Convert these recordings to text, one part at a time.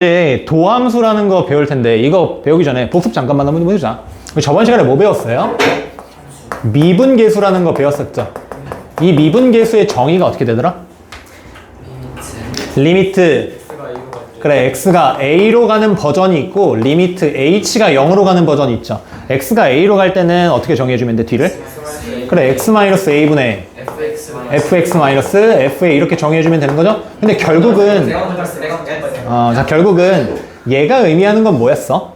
이제 도함수라는 거 배울 텐데 이거 배우기 전에 복습 잠깐만 한번 해보자. 저번 시간에 뭐 배웠어요? 미분계수라는 거 배웠었죠. 이 미분계수의 정의가 어떻게 되더라? 리미트 그래, x가 a로 가는 버전이 있고 리미트 h가 0으로 가는 버전이 있죠. x가 a로 갈 때는 어떻게 정의해주면 돼, 뒤를? 그래, x-a분의 fx-fa 이렇게 정의해주면 되는 거죠? 근데 결국은 결국은 얘가 의미하는 건 뭐였어?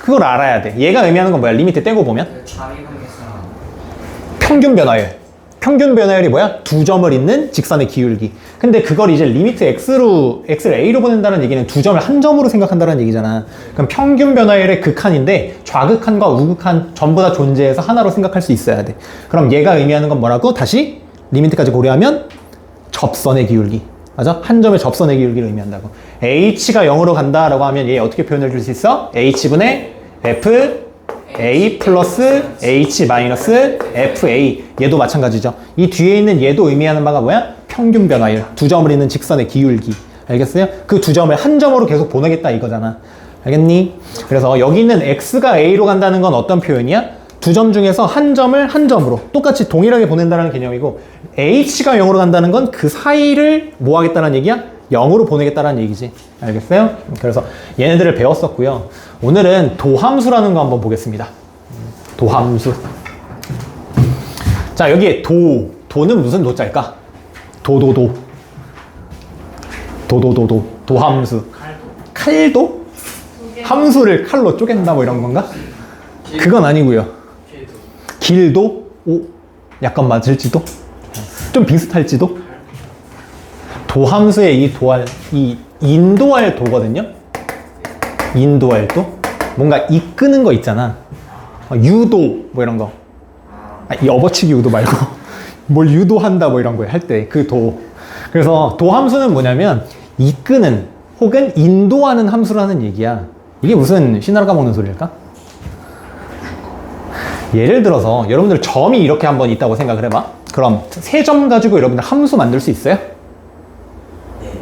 그걸 알아야 돼. 얘가 의미하는 건 뭐야? 리미트 떼고 보면? 평균 변화율. 평균 변화율이 뭐야? 두 점을 잇는 직선의 기울기. 근데 그걸 이제 리미트 x를 a로 보낸다는 얘기는 두 점을 한 점으로 생각한다는 얘기잖아. 그럼 평균 변화율의 극한인데 좌극한과 우극한 전부 다 존재해서 하나로 생각할 수 있어야 돼. 그럼 얘가 의미하는 건 뭐라고? 다시 리미트까지 고려하면 접선의 기울기. 맞아? 한 점의 접선의 기울기를 의미한다고. h가 0으로 간다라고 하면 얘 어떻게 표현해 줄 수 있어? h분의 f a 플러스 h 마이너스 fa. 얘도 마찬가지죠. 이 뒤에 있는 얘도 의미하는 바가 뭐야? 평균 변화율. 두 점을 잇는 직선의 기울기. 알겠어요? 그 두 점을 한 점으로 계속 보내겠다 이거잖아. 알겠니? 그래서 여기 있는 x가 a로 간다는 건 어떤 표현이야? 두 점 중에서 한 점을 한 점으로 똑같이 동일하게 보낸다는 개념이고, h가 0으로 간다는 건 그 사이를 뭐 하겠다는 얘기야? 0으로 보내겠다는 얘기지. 알겠어요? 그래서 얘네들을 배웠었고요. 오늘은 도함수라는 거 한번 보겠습니다. 도함수. 자, 여기에 도는 무슨 도자일까? 도함수. 칼도? 함수를 칼로 쪼갠다 뭐 이런 건가? 그건 아니고요. 길도? 오, 약간 맞을지도? 좀 비슷할지도? 도함수의 이 인도할 도거든요? 인도할 도? 뭔가 이끄는 거 있잖아. 유도, 뭐 이런 거. 이 업어치기 유도 말고. 뭘 유도한다, 뭐 이런 거 할 때, 그 도. 그래서 도함수는 뭐냐면, 이끄는, 혹은 인도하는 함수라는 얘기야. 이게 무슨 신나라 까먹는 소리일까? 예를 들어서 여러분들 점이 이렇게 한번 있다고 생각을 해봐. 그럼 세 점 가지고 여러분들 함수 만들 수 있어요? 네.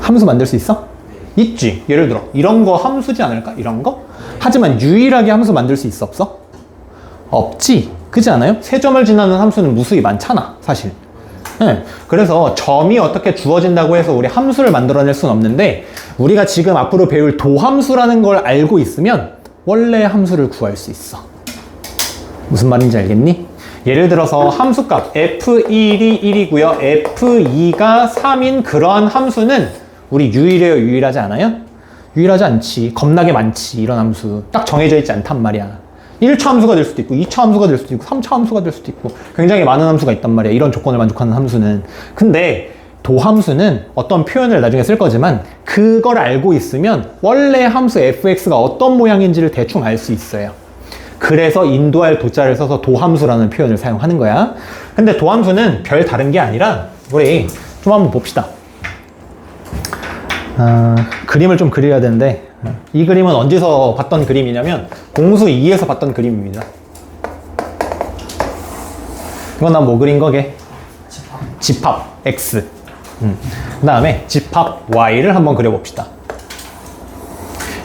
함수 만들 수 있어? 네. 있지. 예를 들어 이런 거 함수지 않을까? 이런 거? 네. 하지만 유일하게 함수 만들 수 있어? 없어? 없지. 그렇지 않아요? 세 점을 지나는 함수는 무수히 많잖아, 사실. 네. 그래서 점이 어떻게 주어진다고 해서 우리 함수를 만들어낼 수는 없는데, 우리가 지금 앞으로 배울 도함수라는 걸 알고 있으면 원래 함수를 구할 수 있어. 무슨 말인지 알겠니? 예를 들어서 함수값 f1이 1이고요. f2가 3인 그러한 함수는 우리 유일해요? 유일하지 않아요? 유일하지 않지. 겁나게 많지. 이런 함수. 딱 정해져 있지 않단 말이야. 1차 함수가 될 수도 있고 2차 함수가 될 수도 있고 3차 함수가 될 수도 있고 굉장히 많은 함수가 있단 말이야. 이런 조건을 만족하는 함수는. 근데 도함수는 어떤 표현을 나중에 쓸 거지만 그걸 알고 있으면 원래 함수 fx가 어떤 모양인지를 대충 알 수 있어요. 그래서 인도할 도자를 써서 도함수라는 표현을 사용하는 거야. 근데 도함수는 별 다른 게 아니라 우리 좀 한번 봅시다. 그림을 좀 그려야 되는데, 이 그림은 언제서 봤던 그림이냐면 공수 2에서 봤던 그림입니다. 이건 난 뭐 그린 거게? 집합 x. 그 다음에 집합 y를 한번 그려봅시다.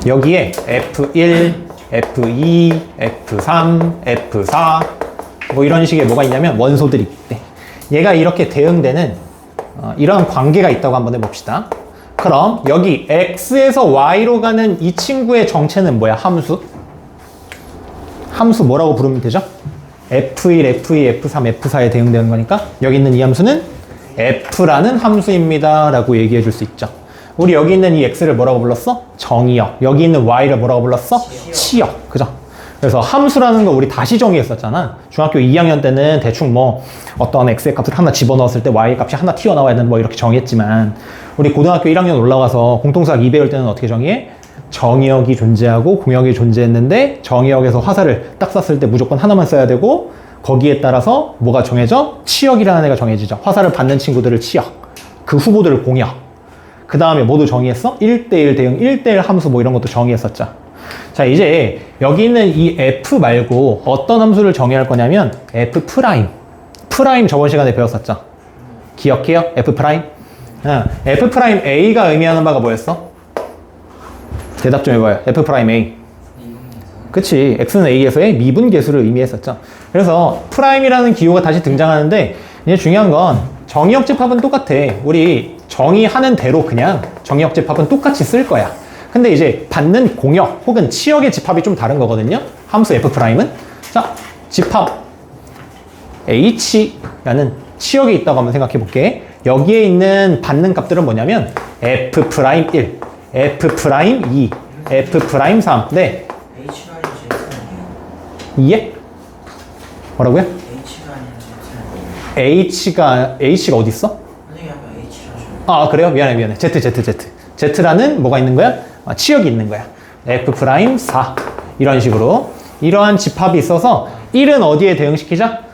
여기에 f1, f2, f3, f4 뭐 이런 식의 뭐가 있냐면 원소들이 있대. 얘가 이렇게 대응되는 이런 관계가 있다고 한번 해봅시다. 그럼 여기 x에서 y로 가는 이 친구의 정체는 뭐야? 함수? 함수 뭐라고 부르면 되죠? f1, f2, f3, f4에 대응되는 거니까 여기 있는 이 함수는 f라는 함수입니다 라고 얘기해 줄 수 있죠. 우리 여기 있는 이 x를 뭐라고 불렀어? 정의역. 여기 있는 y를 뭐라고 불렀어? 치역. 그죠? 그래서 함수라는 거 우리 다시 정의했었잖아. 중학교 2학년 때는 대충 뭐 어떤 x의 값을 하나 집어넣었을 때 y 값이 하나 튀어나와야 되는 뭐 이렇게 정의했지만, 우리 고등학교 1학년 올라가서 공통수학 2 배울 때는 어떻게 정의해? 정의역이 존재하고 공역이 존재했는데 정의역에서 화살을 딱 쐈을 때 무조건 하나만 써야 되고, 거기에 따라서 뭐가 정해져? 치역이라는 애가 정해지죠. 화살을 받는 친구들을 치역, 그 후보들을 공역. 그 다음에 모두 정의했어? 1대1 대응, 1대1 함수 뭐 이런 것도 정의했었죠. 자, 이제 여기 있는 이 f 말고 어떤 함수를 정의할 거냐면 f 프라임. 프라임 저번 시간에 배웠었죠. 기억해요? f 프라임? f 프라임 a가 의미하는 바가 뭐였어? 대답 좀 해봐요. F 프라임 A. 그치. X는 A에서의 미분계수를 의미했었죠. 그래서 프라임이라는 기호가 다시 등장하는데 이제 중요한 건 정의역집합은 똑같아. 우리 정의하는 대로 그냥 정의역집합은 똑같이 쓸 거야. 근데 이제 받는 공역 혹은 치역의 집합이 좀 다른 거거든요. 함수 F 프라임은. 자, 집합 H라는 치역이 있다고 한번 생각해 볼게. 여기에 있는 받는 값들은 뭐냐면 F 프라임 1, F 프라임 2, F 프라임 3. 네. H가 아니라 Z는 2에? 뭐라고요? H가 아니라 H가 어디 있어? 선생님 아까 H라죠. 아, 그래요? 미안해. Z. Z라는 뭐가 있는 거야? 치역이 있는 거야. F 프라임 4. 이런 식으로. 이러한 집합이 있어서 1은 어디에 대응시키자?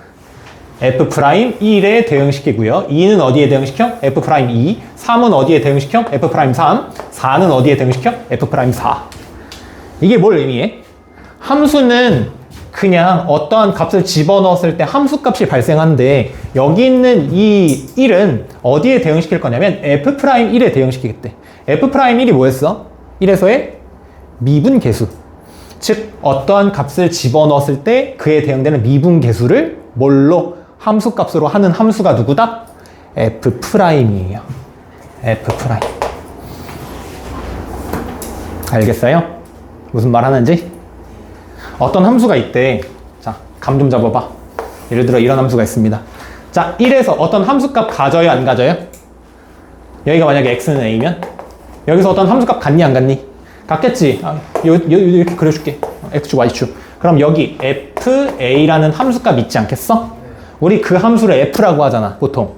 F 프라임 1에 대응시키고요. 2는 어디에 대응시켜? F 프라임 2. 3은 어디에 대응시켜? F 프라임 3. 4는 어디에 대응시켜? F 프라임 4. 이게 뭘 의미해? 함수는 그냥 어떠한 값을 집어넣었을 때 함수값이 발생하는데 여기 있는 이 1은 어디에 대응시킬 거냐면 F 프라임 1에 대응시키겠대. F 프라임 1이 뭐였어? 1에서의 미분계수. 즉 어떠한 값을 집어넣었을 때 그에 대응되는 미분계수를 뭘로? 함수값으로 하는 함수가 누구다? F 프라임이에요. F 프라임. 알겠어요? 무슨 말 하는지? 어떤 함수가 있대. 자, 감 좀 잡아봐. 예를 들어 이런 함수가 있습니다. 자, 1에서 어떤 함수값 가져요, 안 가져요? 여기가 만약에 x는 a면 여기서 어떤 함수값 같니, 안 같니? 같겠지. 이렇게 그려줄게. x축, y축. 그럼 여기 fa라는 함수값 있지 않겠어? 우리 그 함수를 f라고 하잖아, 보통.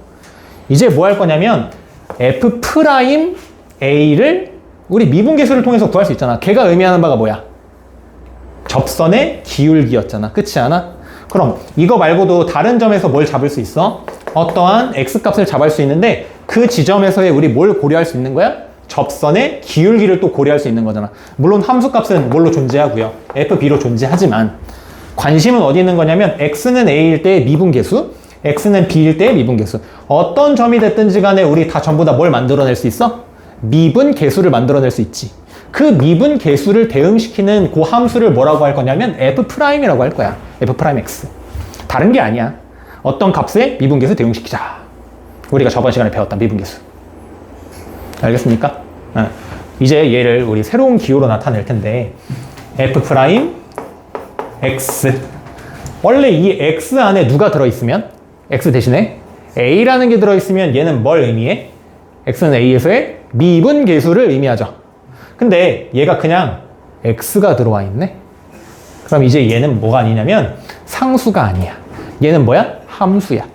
이제 뭐 할 거냐면 f 프라임 a를 우리 미분계수를 통해서 구할 수 있잖아. 걔가 의미하는 바가 뭐야? 접선의 기울기였잖아. 그렇지 않아? 그럼 이거 말고도 다른 점에서 뭘 잡을 수 있어? 어떠한 x값을 잡을 수 있는데 그 지점에서의 우리 뭘 고려할 수 있는 거야? 접선의 기울기를 또 고려할 수 있는 거잖아. 물론 함수값은 뭘로 존재하고요. fb로 존재하지만 관심은 어디 있는 거냐면 x는 a일 때의 미분계수, x는 b일 때의 미분계수. 어떤 점이 됐든지 간에 우리 다 전부 다 뭘 만들어낼 수 있어? 미분계수를 만들어낼 수 있지. 그 미분계수를 대응시키는 그 함수를 뭐라고 할 거냐면 f'이라고 할 거야. f'x. 다른 게 아니야. 어떤 값에 미분계수 대응시키자. 우리가 저번 시간에 배웠던 미분계수. 알겠습니까? 이제 얘를 우리 새로운 기호로 나타낼 텐데 f'x. 원래 이 x 안에 누가 들어있으면 x 대신에 a라는 게 들어있으면 얘는 뭘 의미해? x는 a에서의 미분계수를 의미하죠. 근데 얘가 그냥 x가 들어와 있네? 그럼 이제 얘는 뭐가 아니냐면 상수가 아니야. 얘는 뭐야? 함수야.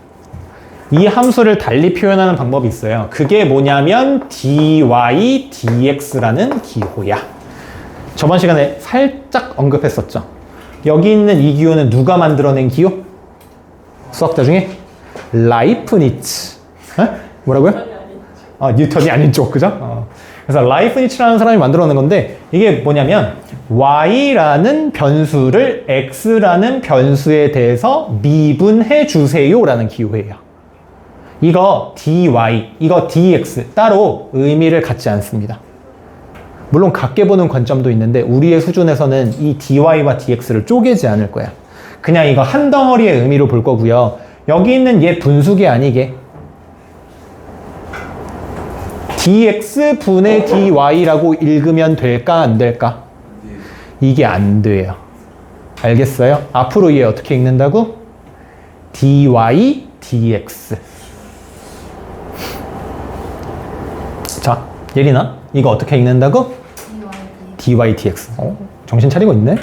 이 함수를 달리 표현하는 방법이 있어요. 그게 뭐냐면 dy dx라는 기호야. 저번 시간에 살짝 언급했었죠. 여기 있는 이 기호는 누가 만들어낸 기호? 수학자 중에 라이프니츠. 뭐라고요? 뉴턴이 아닌 쪽, 그죠? 그래서 라이프니츠라는 사람이 만들어낸 건데 이게 뭐냐면 y라는 변수를 x라는 변수에 대해서 미분해 주세요라는 기호예요. 이거 dy, 이거 dx 따로 의미를 갖지 않습니다. 물론 같게 보는 관점도 있는데 우리의 수준에서는 이 dy와 dx를 쪼개지 않을 거야. 그냥 이거 한 덩어리의 의미로 볼 거고요. 여기 있는 얘 분수계 아니게 dx분의 dy라고 읽으면 될까 안 될까? 이게 안 돼요. 알겠어요? 앞으로 얘 어떻게 읽는다고? dy dx. 자, 예린아, 이거 어떻게 읽는다고? dy dx. 정신 차리고 있네?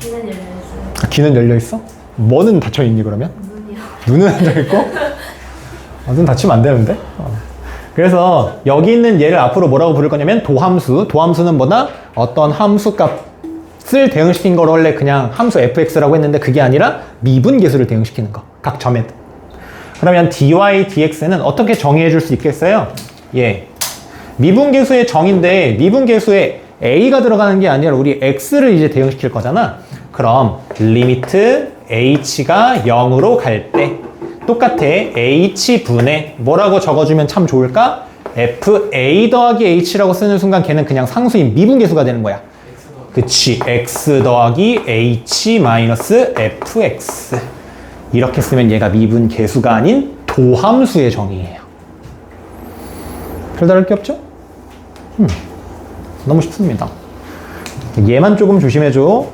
귀는 열려있어요. 귀는 열려있어? 뭐는 닫혀있니 그러면? 눈이요. 눈은 앉아있고? 눈 닫히면 안 되는데? 그래서 여기 있는 얘를 앞으로 뭐라고 부를 거냐면 도함수. 도함수는 뭐다? 어떤 함수값을 대응시킨 걸 원래 그냥 함수 fx라고 했는데 그게 아니라 미분계수를 대응시키는 거. 각 점에. 그러면 dy dx는 어떻게 정의해 줄 수 있겠어요? 예. 미분계수의 정인데 미분계수에 a가 들어가는 게 아니라 우리 x를 이제 대응시킬 거잖아. 그럼 리미트 h가 0으로 갈 때 똑같아. h분의 뭐라고 적어주면 참 좋을까? FA 더하기 H라고 쓰는 순간 걔는 그냥 상수인 미분계수가 되는 거야. 그치. X 더하기 H 마이너스 FX. 이렇게 쓰면 얘가 미분계수가 아닌 도함수의 정의예요. 별다를 게 없죠? 너무 쉽습니다. 얘만 조금 조심해줘.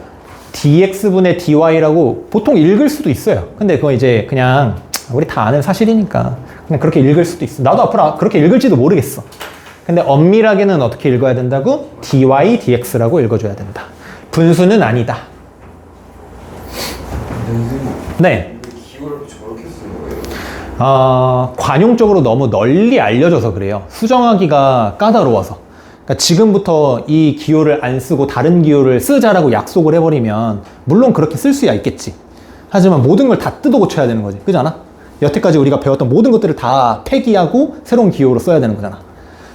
dx분의 dy라고 보통 읽을 수도 있어요. 근데 그거 이제 그냥 우리 다 아는 사실이니까 그냥 그렇게 읽을 수도 있어. 나도 앞으로 그렇게 읽을지도 모르겠어. 근데 엄밀하게는 어떻게 읽어야 된다고? dy dx라고 읽어줘야 된다. 분수는 아니다. 네. 기호를 저렇게 쓰는 거예요? 관용적으로 너무 널리 알려져서 그래요. 수정하기가 까다로워서. 그러니까 지금부터 이 기호를 안 쓰고 다른 기호를 쓰자라고 약속을 해버리면 물론 그렇게 쓸 수야 있겠지. 하지만 모든 걸 다 뜯어 고쳐야 되는 거지. 그렇지 않아? 여태까지 우리가 배웠던 모든 것들을 다 폐기하고 새로운 기호로 써야 되는 거잖아.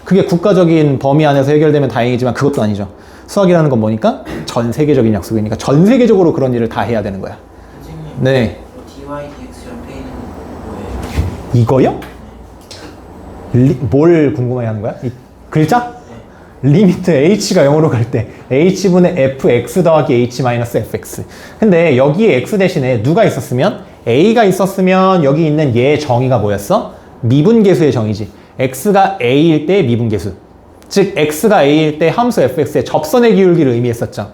그게 국가적인 범위 안에서 해결되면 다행이지만 그것도 아니죠. 수학이라는 건 뭐니까? 전 세계적인 약속이니까 전 세계적으로 그런 일을 다 해야 되는 거야. 선생님. 네. dy dx 옆에 있는 뭐예요? 이거요? 뭘 궁금해 하는 거야? 이 글자? 리미트 h가 0으로 갈 때 h분의 fx 더하기 h 마이너스 fx. 근데 여기에 x 대신에 누가 있었으면 a가 있었으면 여기 있는 얘의 정의가 뭐였어? 미분계수의 정의지. x가 a일 때 미분계수. 즉 x가 a일 때 함수 fx의 접선의 기울기를 의미했었죠.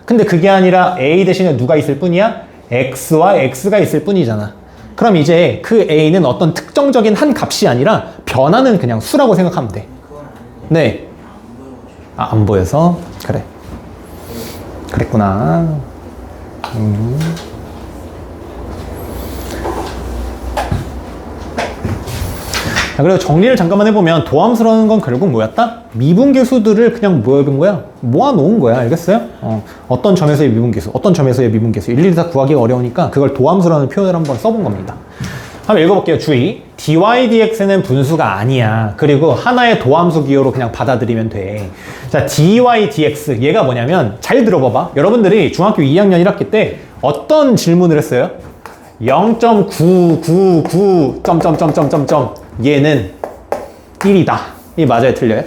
근데 그게 아니라 a 대신에 누가 있을 뿐이야? x와 x가 있을 뿐이잖아. 그럼 이제 그 a는 어떤 특정적인 한 값이 아니라 변하는 그냥 수라고 생각하면 돼. 그건 아닌데. 네. 안 보여서? 그래. 그랬구나. 자, 그리고 정리를 잠깐만 해보면 도함수라는 건 결국 뭐였다? 미분계수들을 그냥 모여본 거야. 모아놓은 거야. 알겠어요? 어떤 점에서의 미분계수, 어떤 점에서의 미분계수. 일일이 다 구하기가 어려우니까 그걸 도함수라는 표현을 한번 써본 겁니다. 한번 읽어볼게요. 주의. dy dx는 분수가 아니야. 그리고 하나의 도함수 기호로 그냥 받아들이면 돼. 자, dy dx 얘가 뭐냐면 잘 들어봐봐. 여러분들이 중학교 2학년 1학기 때 어떤 질문을 했어요? 0.999 점점점점점점 얘는 1이다. 이 맞아요, 틀려요?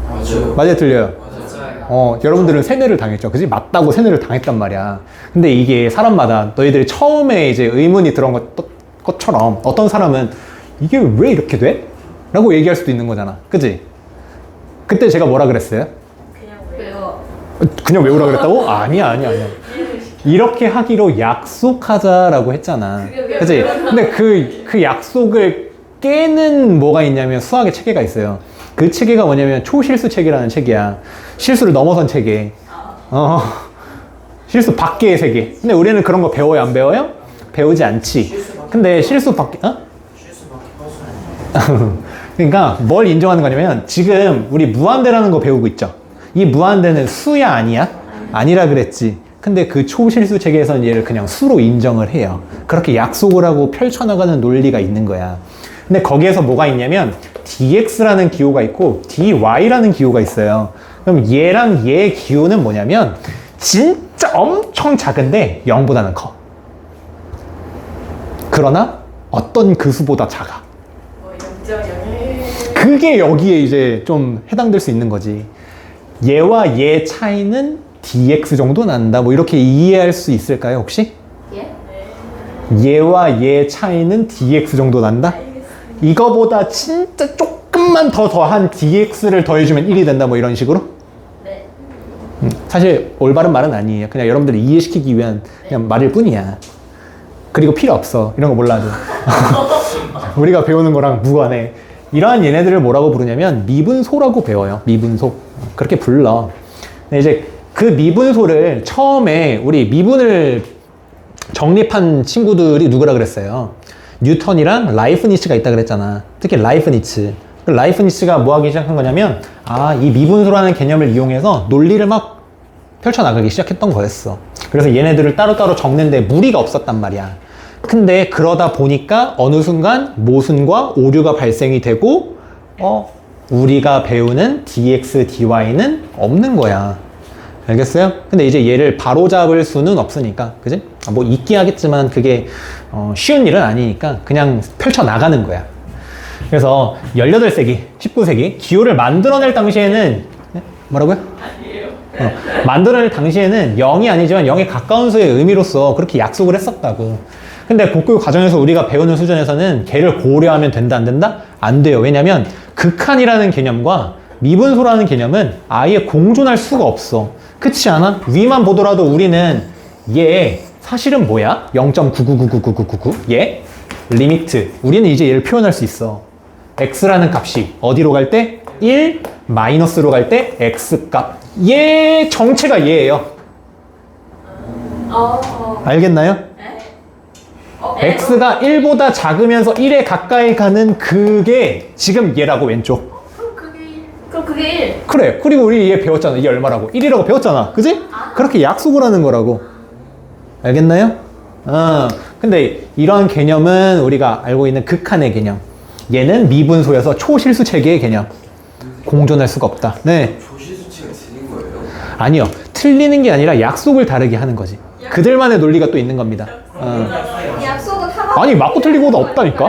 맞아요. 맞아요, 틀려요? 맞아요. 여러분들은 세뇌를 당했죠. 그지? 맞다고 세뇌를 당했단 말이야. 근데 이게 사람마다 너희들이 처음에 이제 의문이 들어온 것처럼 어떤 사람은 이게 왜 이렇게 돼? 라고 얘기할 수도 있는 거잖아. 그지? 그때 제가 뭐라 그랬어요? 그냥 왜요? 그냥 외우라 그랬다고? 아니야. 이렇게 하기로 약속하자라고 했잖아. 그지? 근데 그 약속을 깨는 뭐가 있냐면 수학의 체계가 있어요. 그 체계가 뭐냐면 초실수 체계라는 체계야. 실수를 넘어선 체계. 실수 밖의 세계. 근데 우리는 그런 거 배워요, 안 배워요? 배우지 않지. 근데 실수 밖에, 실수밖에 허수 아니에요. 그러니까 뭘 인정하는 거냐면 지금 우리 무한대라는 거 배우고 있죠. 이 무한대는 수야 아니야? 아니라 그랬지. 근데 그 초실수 체계에서는 얘를 그냥 수로 인정을 해요. 그렇게 약속을 하고 펼쳐나가는 논리가 있는 거야. 근데 거기에서 뭐가 있냐면 dx라는 기호가 있고 dy라는 기호가 있어요. 그럼 얘랑 얘의 기호는 뭐냐면 진짜 엄청 작은데 0보다는 커. 그러나 어떤 그 수보다 작아. 0.01. 그게 여기에 이제 좀 해당될 수 있는 거지. 얘와 얘 차이는 dx 정도 난다. 뭐 이렇게 이해할 수 있을까요, 혹시? 예? 얘와 얘 차이는 dx 정도 난다? 이거보다 진짜 조금만 더 더한 dx를 더해주면 1이 된다. 뭐 이런 식으로? 네. 사실 올바른 말은 아니에요. 그냥 여러분들을 이해시키기 위한 그냥 말일 뿐이야. 그리고 필요 없어. 이런 거 몰라도. 우리가 배우는 거랑 무관해. 이러한 얘네들을 뭐라고 부르냐면 미분소라고 배워요. 미분소. 그렇게 불러. 근데 이제 그 미분소를 처음에 우리 미분을 정립한 친구들이 누구라 그랬어요? 뉴턴이랑 라이프니츠가 있다 그랬잖아. 특히 라이프니츠. 라이프니츠가 뭐 하기 시작한 거냐면 이 미분소라는 개념을 이용해서 논리를 막 펼쳐나가기 시작했던 거였어. 그래서 얘네들을 따로따로 적는데 무리가 없었단 말이야. 근데 그러다 보니까 어느 순간 모순과 오류가 발생이 되고 우리가 배우는 dx, dy는 없는 거야. 알겠어요? 근데 이제 얘를 바로잡을 수는 없으니까, 그지? 뭐 있긴 하겠지만 그게 쉬운 일은 아니니까 그냥 펼쳐나가는 거야. 그래서 18세기, 19세기 기호를 만들어낼 당시에는 네? 뭐라고요? 만들어낼 당시에는 0이 아니지만 0에 가까운 수의 의미로서 그렇게 약속을 했었다고. 근데 복교 과정에서 우리가 배우는 수준에서는 걔를 고려하면 된다 안 된다? 안 돼요. 왜냐면 극한이라는 개념과 미분소라는 개념은 아예 공존할 수가 없어. 그렇지 않아? 위만 보더라도 우리는 얘 사실은 뭐야? 0.9999999 얘 리미트. 우리는 이제 얘를 표현할 수 있어. x라는 값이 어디로 갈 때? 1 마이너스로 갈 때 x 값. 얘 정체가 얘예요. 알겠나요? x가 1보다 작으면서 1에 가까이 가는 그게 지금 얘라고 왼쪽. 그럼 그게 1. 그래. 그리고 우리 얘 배웠잖아. 이게 얼마라고. 1이라고 배웠잖아. 그지? 그렇게 약속을 하는 거라고. 알겠나요? 근데 이런 개념은 우리가 알고 있는 극한의 개념. 얘는 미분소여서 초실수 체계의 개념. 공존할 수가 없다. 네. 조시수치가 틀린 거예요? 아니요. 틀리는 게 아니라 약속을 다르게 하는 거지. 그들만의 논리가 또 있는 겁니다. 약속은 하나. 아니, 맞고 틀리고가 없다니까?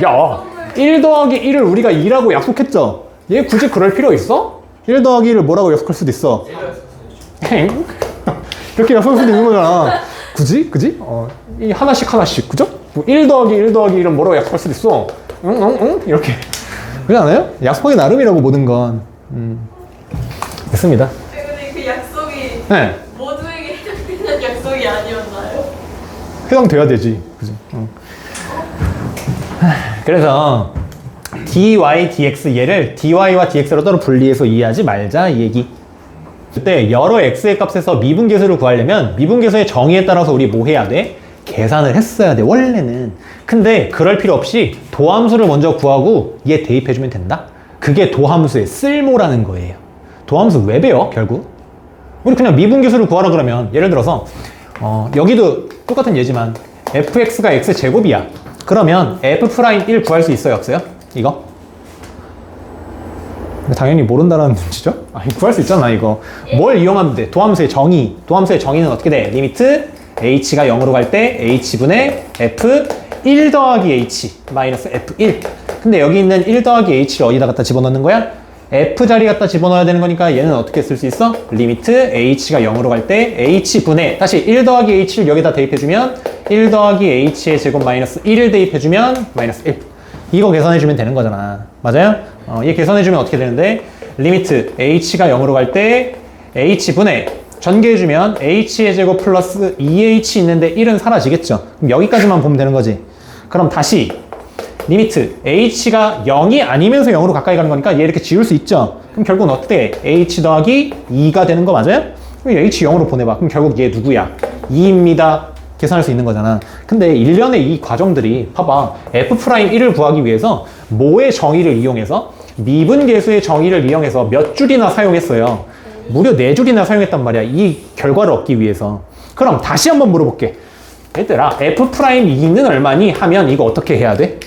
야, 1 더하기 1을 우리가 2라고 약속했죠? 얘 굳이 그럴 필요 있어? 1 더하기 1을 뭐라고 약속할 수도 있어. 이렇게 약속할 수도 있는 거잖아. 굳이? 그지? 이 하나씩, 그죠? 뭐 1 더하기 1 더하기 1은 뭐라고 약속할 수도 있어. 응? 이렇게. 그렇지 않아요? 약속이 나름이라고 모든 건. 됐습니다. 근데 그 약속이 네. 모두에게 해당되는 약속이 아니었나요? 해당돼야 되지. 그지? 그래서 dy, dx 얘를 dy와 dx로 따로 분리해서 이해하지 말자 이 얘기. 그때 여러 x의 값에서 미분계수를 구하려면 미분계수의 정의에 따라서 우리 뭐 해야 돼? 계산을 했어야 돼 원래는. 근데 그럴 필요 없이 도함수를 먼저 구하고 얘 대입해주면 된다? 그게 도함수의 쓸모라는 거예요. 도함수 왜 배워 결국? 우리 그냥 미분계수를 구하라 그러면 예를 들어서 여기도 똑같은 예지만 fx가 x제곱이야. 그러면 f'1 구할 수 있어요 없어요? 이거? 당연히 모른다라는 눈치죠? 아니 구할 수 있잖아 이거. 뭘 이용하면 돼? 도함수의 정의. 도함수의 정의는 어떻게 돼? 리미트 h가 0으로 갈 때 h분의 f1 더하기 h 마이너스 f1. 근데 여기 있는 1 더하기 h를 어디다 갖다 집어넣는 거야? f 자리 갖다 집어넣어야 되는 거니까 얘는 어떻게 쓸 수 있어? 리미트 h가 0으로 갈 때 h분의 다시 1 더하기 h를 여기다 대입해주면 1 더하기 h의 제곱 마이너스 1을 대입해주면 마이너스 1. 이거 계산해주면 되는 거잖아. 맞아요? 얘 계산해주면 어떻게 되는데? 리미트 h가 0으로 갈 때 h분의 전개해주면 h의 제곱 플러스 2h 있는데 1은 사라지겠죠. 그럼 여기까지만 보면 되는 거지. 그럼 다시 리미트 h가 0이 아니면서 0으로 가까이 가는 거니까 얘 이렇게 지울 수 있죠. 그럼 결국은 어떻게 돼? h 더하기 2가 되는 거 맞아요? 그럼 h 0으로 보내봐. 그럼 결국 얘 누구야? 2입니다. 계산할 수 있는 거잖아. 근데 일련의 이 과정들이 봐봐. f'1을 구하기 위해서 뭐의 정의를 이용해서 미분계수의 정의를 이용해서 몇 줄이나 사용했어요. 무려 4줄이나 사용했단 말이야. 이 결과를 얻기 위해서. 그럼 다시 한번 물어볼게. 얘들아 f'2는 얼마니? 하면 이거 어떻게 해야 돼?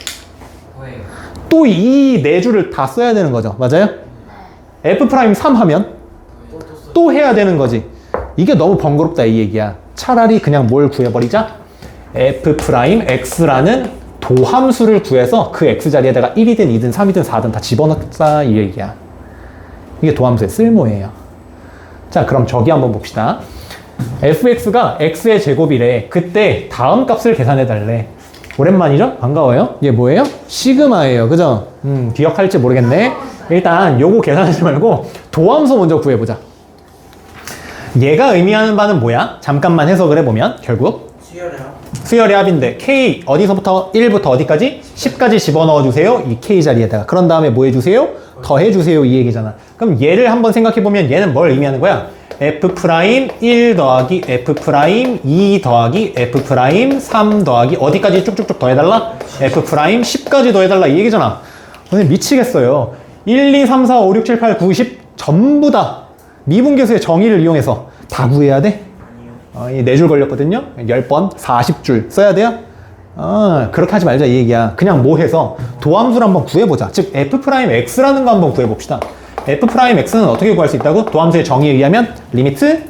또 이 4줄을 다 써야 되는 거죠. 맞아요? f'3 하면 또 해야 되는 거지. 이게 너무 번거롭다 이 얘기야. 차라리 그냥 뭘 구해버리자? f'x라는 도함수를 구해서 그 x 자리에다가 1이든 2든 3이든 4든 다 집어넣자 이 얘기야. 이게 도함수의 쓸모예요. 자 그럼 저기 한번 봅시다. fx가 x의 제곱이래. 그때 다음 값을 계산해 달래. 오랜만이죠? 반가워요? 얘 뭐예요? 시그마예요. 그죠? 기억할지 모르겠네. 일단 요거 계산하지 말고 도함수 먼저 구해보자. 얘가 의미하는 바는 뭐야? 잠깐만 해석을 해보면 결국 수열의 합인데 k 어디서부터 1부터 어디까지? 10까지 집어넣어 주세요. 이 k 자리에다가. 그런 다음에 뭐 해주세요? 더해주세요. 이 얘기잖아. 그럼 얘를 한번 생각해보면 얘는 뭘 의미하는 거야? f'1 더하기 f'2 더하기 f'3 더하기 어디까지 쭉쭉쭉 더해달라? f'10까지 더해달라 이 얘기잖아. 선생님 미치겠어요. 1, 2, 3, 4, 5, 6, 7, 8, 9, 10 전부 다 미분계수의 정의를 이용해서 다 구해야 돼? 이 4줄 걸렸거든요. 10번 40줄 써야 돼요? 그렇게 하지 말자 이 얘기야. 그냥 뭐 해서 도함수를 한번 구해보자. 즉 f'x라는 거 한번 구해봅시다. f'x는 어떻게 구할 수 있다고? 도함수의 정의에 의하면 리미트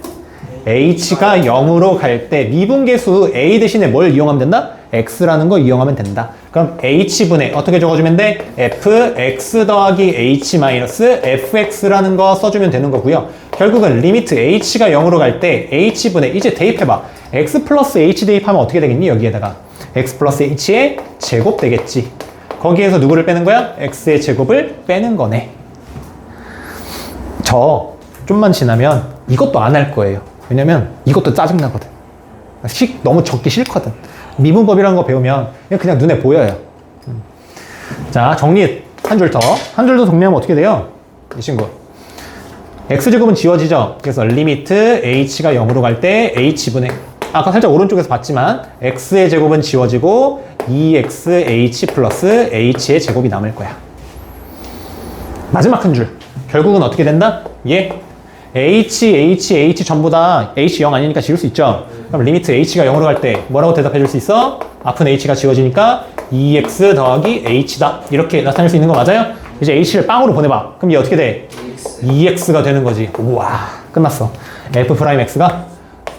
h가 0으로 갈 때 미분계수 a 대신에 뭘 이용하면 된다? x라는 거 이용하면 된다. 그럼 h분의 어떻게 적어주면 돼? fx 더하기 h 마이너스 fx라는 거 써주면 되는 거고요. 결국은 리미트 h가 0으로 갈 때 h분의 이제 대입해봐. x 플러스 h 대입하면 어떻게 되겠니? 여기에다가 x 플러스 h의 제곱 되겠지. 거기에서 누구를 빼는 거야? x의 제곱을 빼는 거네. 저 좀만 지나면 이것도 안 할 거예요. 왜냐면 이것도 짜증나거든. 너무 적기 싫거든. 미분법이라는 거 배우면 그냥 눈에 보여요. 자, 정리 한 줄 더. 한 줄 더 정리하면 어떻게 돼요? 이 친구. x제곱은 지워지죠? 그래서 리미트 h가 0으로 갈 때 h분의 아까 살짝 오른쪽에서 봤지만 x의 제곱은 지워지고 2xh 플러스 h의 제곱이 남을 거야. 마지막 한 줄. 결국은 어떻게 된다? h 전부 다 h 0 아니니까 지울 수 있죠? 그럼 리미트 h가 0으로 갈 때 뭐라고 대답해 줄 수 있어? 앞은 h가 지워지니까 2x 더하기 h다. 이렇게 나타낼 수 있는 거 맞아요? 이제 h를 빵으로 보내봐. 그럼 얘 어떻게 돼? 2x가 되는 거지. 우와, 끝났어. f'x가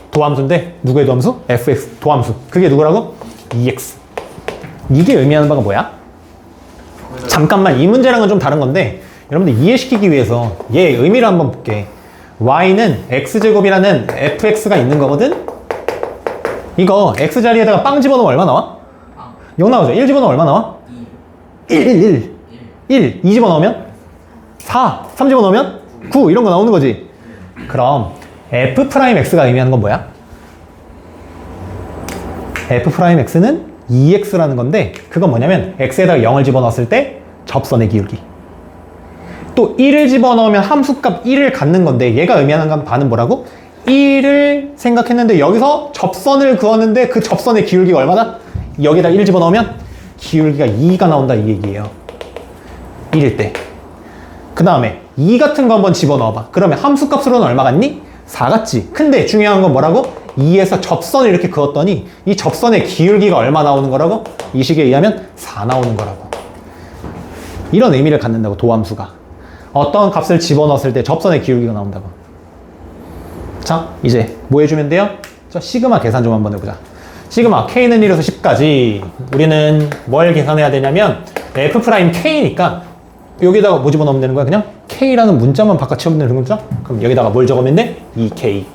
도함수인데 누구의 도함수? fx 도함수. 그게 누구라고? 2x. 이게 의미하는 바가 뭐야? 잠깐만, 이 문제랑은 좀 다른 건데 여러분들 이해시키기 위해서 얘 의미를 한번 볼게. y는 x제곱이라는 fx가 있는 거거든? 이거 x 자리에다가 빵 집어넣으면 얼마 나와? 0 나오죠? 1 집어넣으면 얼마 나와? 1 2 집어넣으면 4 3 집어넣으면 9 이런 거 나오는 거지. 그럼 f'x가 의미하는 건 뭐야? f'x는 2x라는 건데 그건 뭐냐면 x에다가 0을 집어넣었을 때 접선의 기울기. 또 1을 집어넣으면 함수값 1을 갖는 건데 얘가 의미하는 바는 뭐라고? 1을 생각했는데 여기서 접선을 그었는데 그 접선의 기울기가 얼마나? 여기다 1 집어넣으면 기울기가 2가 나온다 이 얘기예요. 1일 때. 그 다음에 2 같은 거 한번 집어넣어봐. 그러면 함수값으로는 얼마 같니? 4 같지. 근데 중요한 건 뭐라고? 2에서 접선을 이렇게 그었더니 이 접선의 기울기가 얼마 나오는 거라고? 이 식에 의하면 4 나오는 거라고. 이런 의미를 갖는다고 도함수가. 어떤 값을 집어넣었을 때 접선의 기울기가 나온다고. 자, 이제 뭐 해주면 돼요? 저 시그마 계산 좀 한번 해보자. 시그마 k는 1에서 10까지 우리는 뭘 계산해야 되냐면 f'k니까 여기다가 뭐 집어넣으면 되는 거야? 그냥 k라는 문자만 바꿔 채우면 되는 거죠? 그럼 여기다가 뭘 적으면 돼? 2k.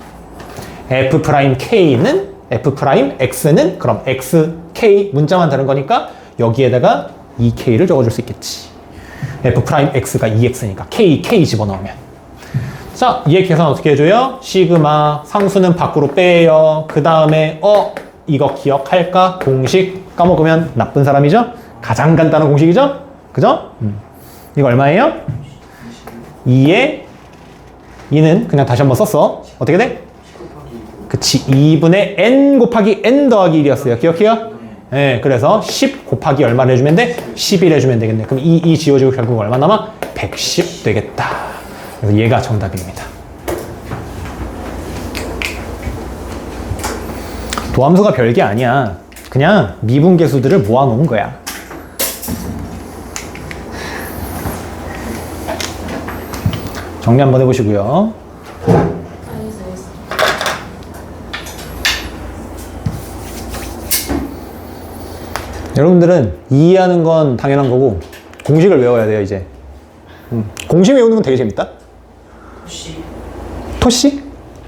f'k는 f'x는 그럼 xk 문자만 다른 거니까 여기에다가 2k를 적어줄 수 있겠지. f'x가 2x니까 k 집어넣으면. 자, 얘 계산 어떻게 해줘요? 시그마 상수는 밖으로 빼요. 그 다음에 이거 기억할까? 공식 까먹으면 나쁜 사람이죠? 가장 간단한 공식이죠? 그죠? 이거 얼마예요? 2에 2는 그냥 다시 한번 썼어. 어떻게 돼? 그치, 2분의 n 곱하기 n 더하기 1이었어요. 기억해요? 네, 그래서 10 곱하기 얼마를 해주면 돼? 11 해주면 되겠네. 그럼 이 지워지고 결국 얼마 남아? 110 되겠다. 그래서 얘가 정답입니다. 도함수가 별게 아니야. 그냥 미분계수들을 모아놓은 거야. 정리 한번 해보시고요. 여러분들은 이해하는 건 당연한 거고 공식을 외워야 돼요 이제. 공식 외우는 건 되게 재밌다. 토시?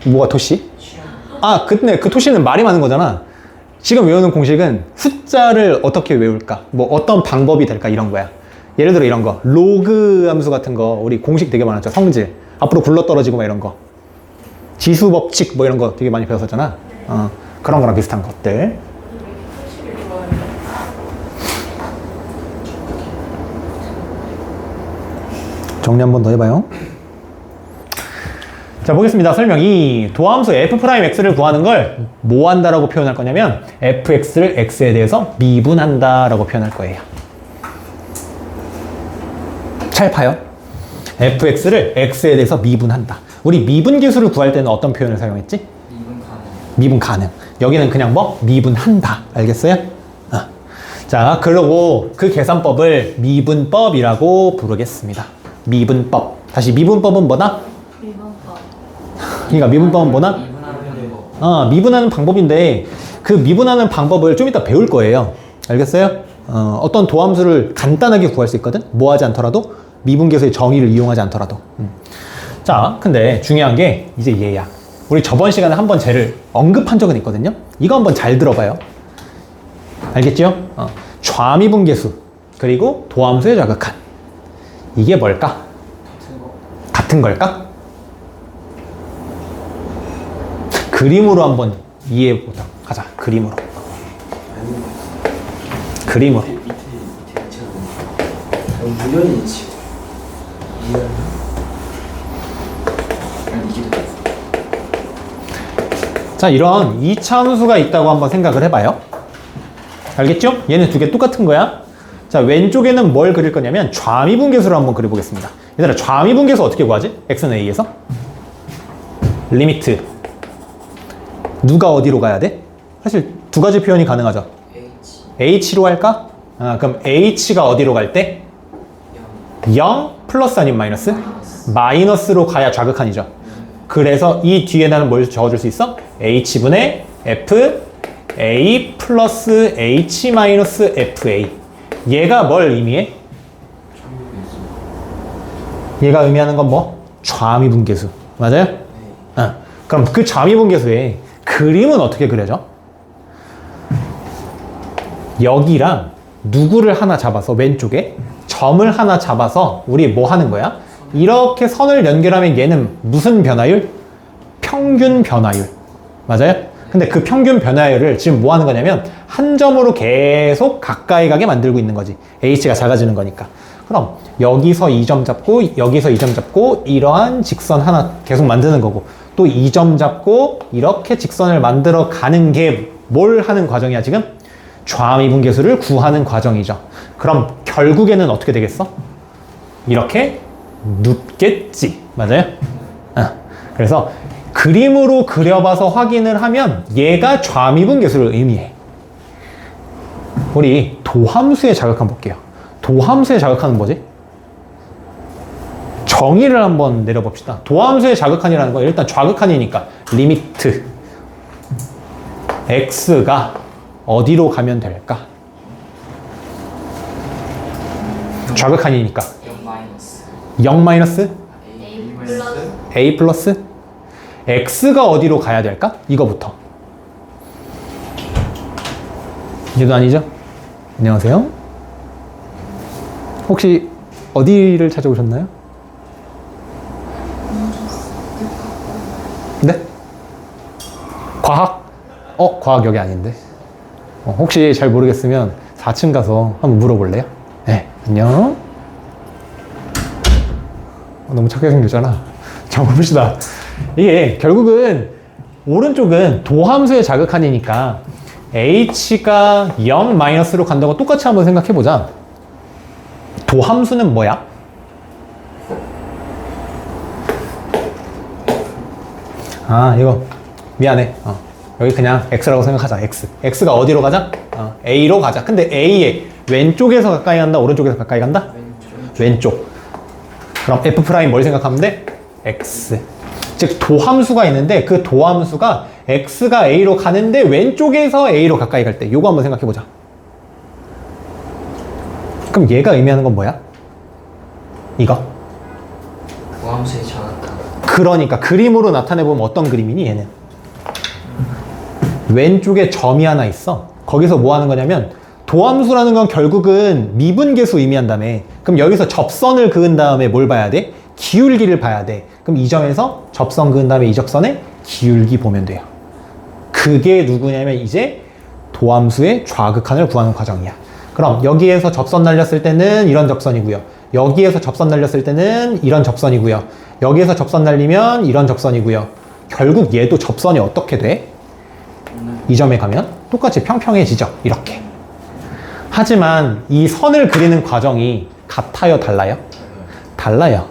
뭐가 토시? 아, 근데 그 토시는 말이 많은 거잖아. 지금 외우는 공식은 숫자를 어떻게 외울까? 뭐 어떤 방법이 될까? 이런 거야. 예를 들어 이런 거 로그 함수 같은 거 우리 공식 되게 많았죠. 성질 앞으로 굴러떨어지고 막 이런 거 지수 법칙 뭐 이런 거 되게 많이 배웠었잖아. 그런 거랑 비슷한 것들. 정리 한번 더 해봐요. 자, 보겠습니다. 설명 2. 도함수 f'x를 구하는 걸 뭐 한다라고 표현할 거냐면 fx를 x에 대해서 미분한다라고 표현할 거예요. 잘 봐요. fx를 x에 대해서 미분한다. 우리 미분계수를 구할 때는 어떤 표현을 사용했지? 미분 가능. 여기는 그냥 뭐? 미분한다. 알겠어요? 자, 그러고 그 계산법을 미분법이라고 부르겠습니다. 미분법. 다시 미분법은 뭐다? 미분법. 그러니까 미분법은 뭐다? 미분하는 방법인데 그 미분하는 방법을 좀 이따 배울 거예요. 알겠어요? 어떤 도함수를 간단하게 구할 수 있거든? 뭐 하지 않더라도 미분계수의 정의를 이용하지 않더라도. 자, 근데 중요한 게 이제 얘야. 우리 저번 시간에 한번 쟤를 언급한 적은 있거든요. 이거 한번 잘 들어봐요. 알겠죠? 좌미분계수 그리고 도함수의 좌극한. 이게 뭘까? 같은 걸까? 그림으로 한번 이해해보자. 가자. 그림으로. 그림으로. 밑에 있잖아. 무연히 치고. 아니 이게 더 자, 이런 이차 함수가 있다고 한번 생각을 해봐요. 알겠죠? 얘는 두 개 똑같은 거야. 자, 왼쪽에는 뭘 그릴 거냐면 좌미분계수를 한번 그려보겠습니다. 얘들아, 좌미분계수 어떻게 구하지? x는 a에서? 리미트. 누가 어디로 가야 돼? 사실 두 가지 표현이 가능하죠. h로 할까? 그럼 h가 어디로 갈 때? 0 플러스 아니면 마이너스? 마이너스로 가야 좌극한이죠. 그래서 이 뒤에는 뭘 적어줄 수 있어? h분의 f a 플러스 h 마이너스 fa. 얘가 뭘 의미해? 얘가 의미하는 건 뭐? 좌미분계수. 맞아요? 그럼 그 좌미분계수의 그림은 어떻게 그려져? 여기랑 누구를 하나 잡아서 왼쪽에 점을 하나 잡아서 우리 뭐 하는 거야? 이렇게 선을 연결하면 얘는 무슨 변화율? 평균 변화율. 맞아요? 근데 그 평균 변화율을 지금 뭐 하는 거냐면 한 점으로 계속 가까이 가게 만들고 있는 거지. h가 작아지는 거니까. 그럼 여기서 2점 잡고 여기서 2점 잡고 이러한 직선 하나 계속 만드는 거고, 또 2점 잡고 이렇게 직선을 만들어 가는 게 뭘 하는 과정이야 지금? 좌미분계수를 구하는 과정이죠. 그럼 결국에는 어떻게 되겠어? 이렇게 눕겠지. 맞아요? 그래서 그림으로 그려봐서 확인을 하면 얘가 좌미분계수를 의미해. 우리 도함수의 자극한 볼게요. 도함수의 자극한은 뭐지? 정의를 한번 내려봅시다. 도함수의 자극한이라는 건 일단 좌극한이니까 리미트 x가 어디로 가면 될까? 좌극한이니까 0 마이너스 a 플러스 x가 어디로 가야 될까? 이거부터. 얘도 아니죠? 안녕하세요. 혹시 어디를 찾아오셨나요? 네? 과학? 과학 여기 아닌데. 혹시 잘 모르겠으면 4층 가서 한번 물어볼래요? 네, 안녕. 너무 착하게 생겼잖아. 자, 봅시다. 이게 결국은 오른쪽은 도함수의 자극한이니까 h가 0 마이너스로 간다고 똑같이 한번 생각해보자. 도함수는 뭐야? 이거 미안해. 여기 그냥 x라고 생각하자. x가 어디로 가자? a로 가자. 근데 a의 왼쪽에서 가까이 간다? 오른쪽에서 가까이 간다? 왼쪽. 그럼 f' 뭘 생각하면 돼? x. 즉 도함수가 있는데 그 도함수가 x가 a로 가는데 왼쪽에서 a로 가까이 갈 때 요거 한번 생각해 보자. 그럼 얘가 의미하는 건 뭐야? 이거. 도함수의 자극한. 그러니까 그림으로 나타내 보면 어떤 그림이니 얘는? 왼쪽에 점이 하나 있어. 거기서 뭐 하는 거냐면 도함수라는 건 결국은 미분계수 의미한다며. 그럼 여기서 접선을 그은 다음에 뭘 봐야 돼? 기울기를 봐야 돼. 그럼 이 점에서 접선 그은 다음에 이 접선의 기울기 보면 돼요. 그게 누구냐면 이제 도함수의 좌극한을 구하는 과정이야. 그럼 여기에서 접선 날렸을 때는 이런 접선이고요. 여기에서 접선 날렸을 때는 이런 접선이고요. 여기에서 접선 날리면 이런 접선이고요. 결국 얘도 접선이 어떻게 돼? 이 점에 가면 똑같이 평평해지죠. 이렇게. 하지만 이 선을 그리는 과정이 같아요? 달라요? 달라요.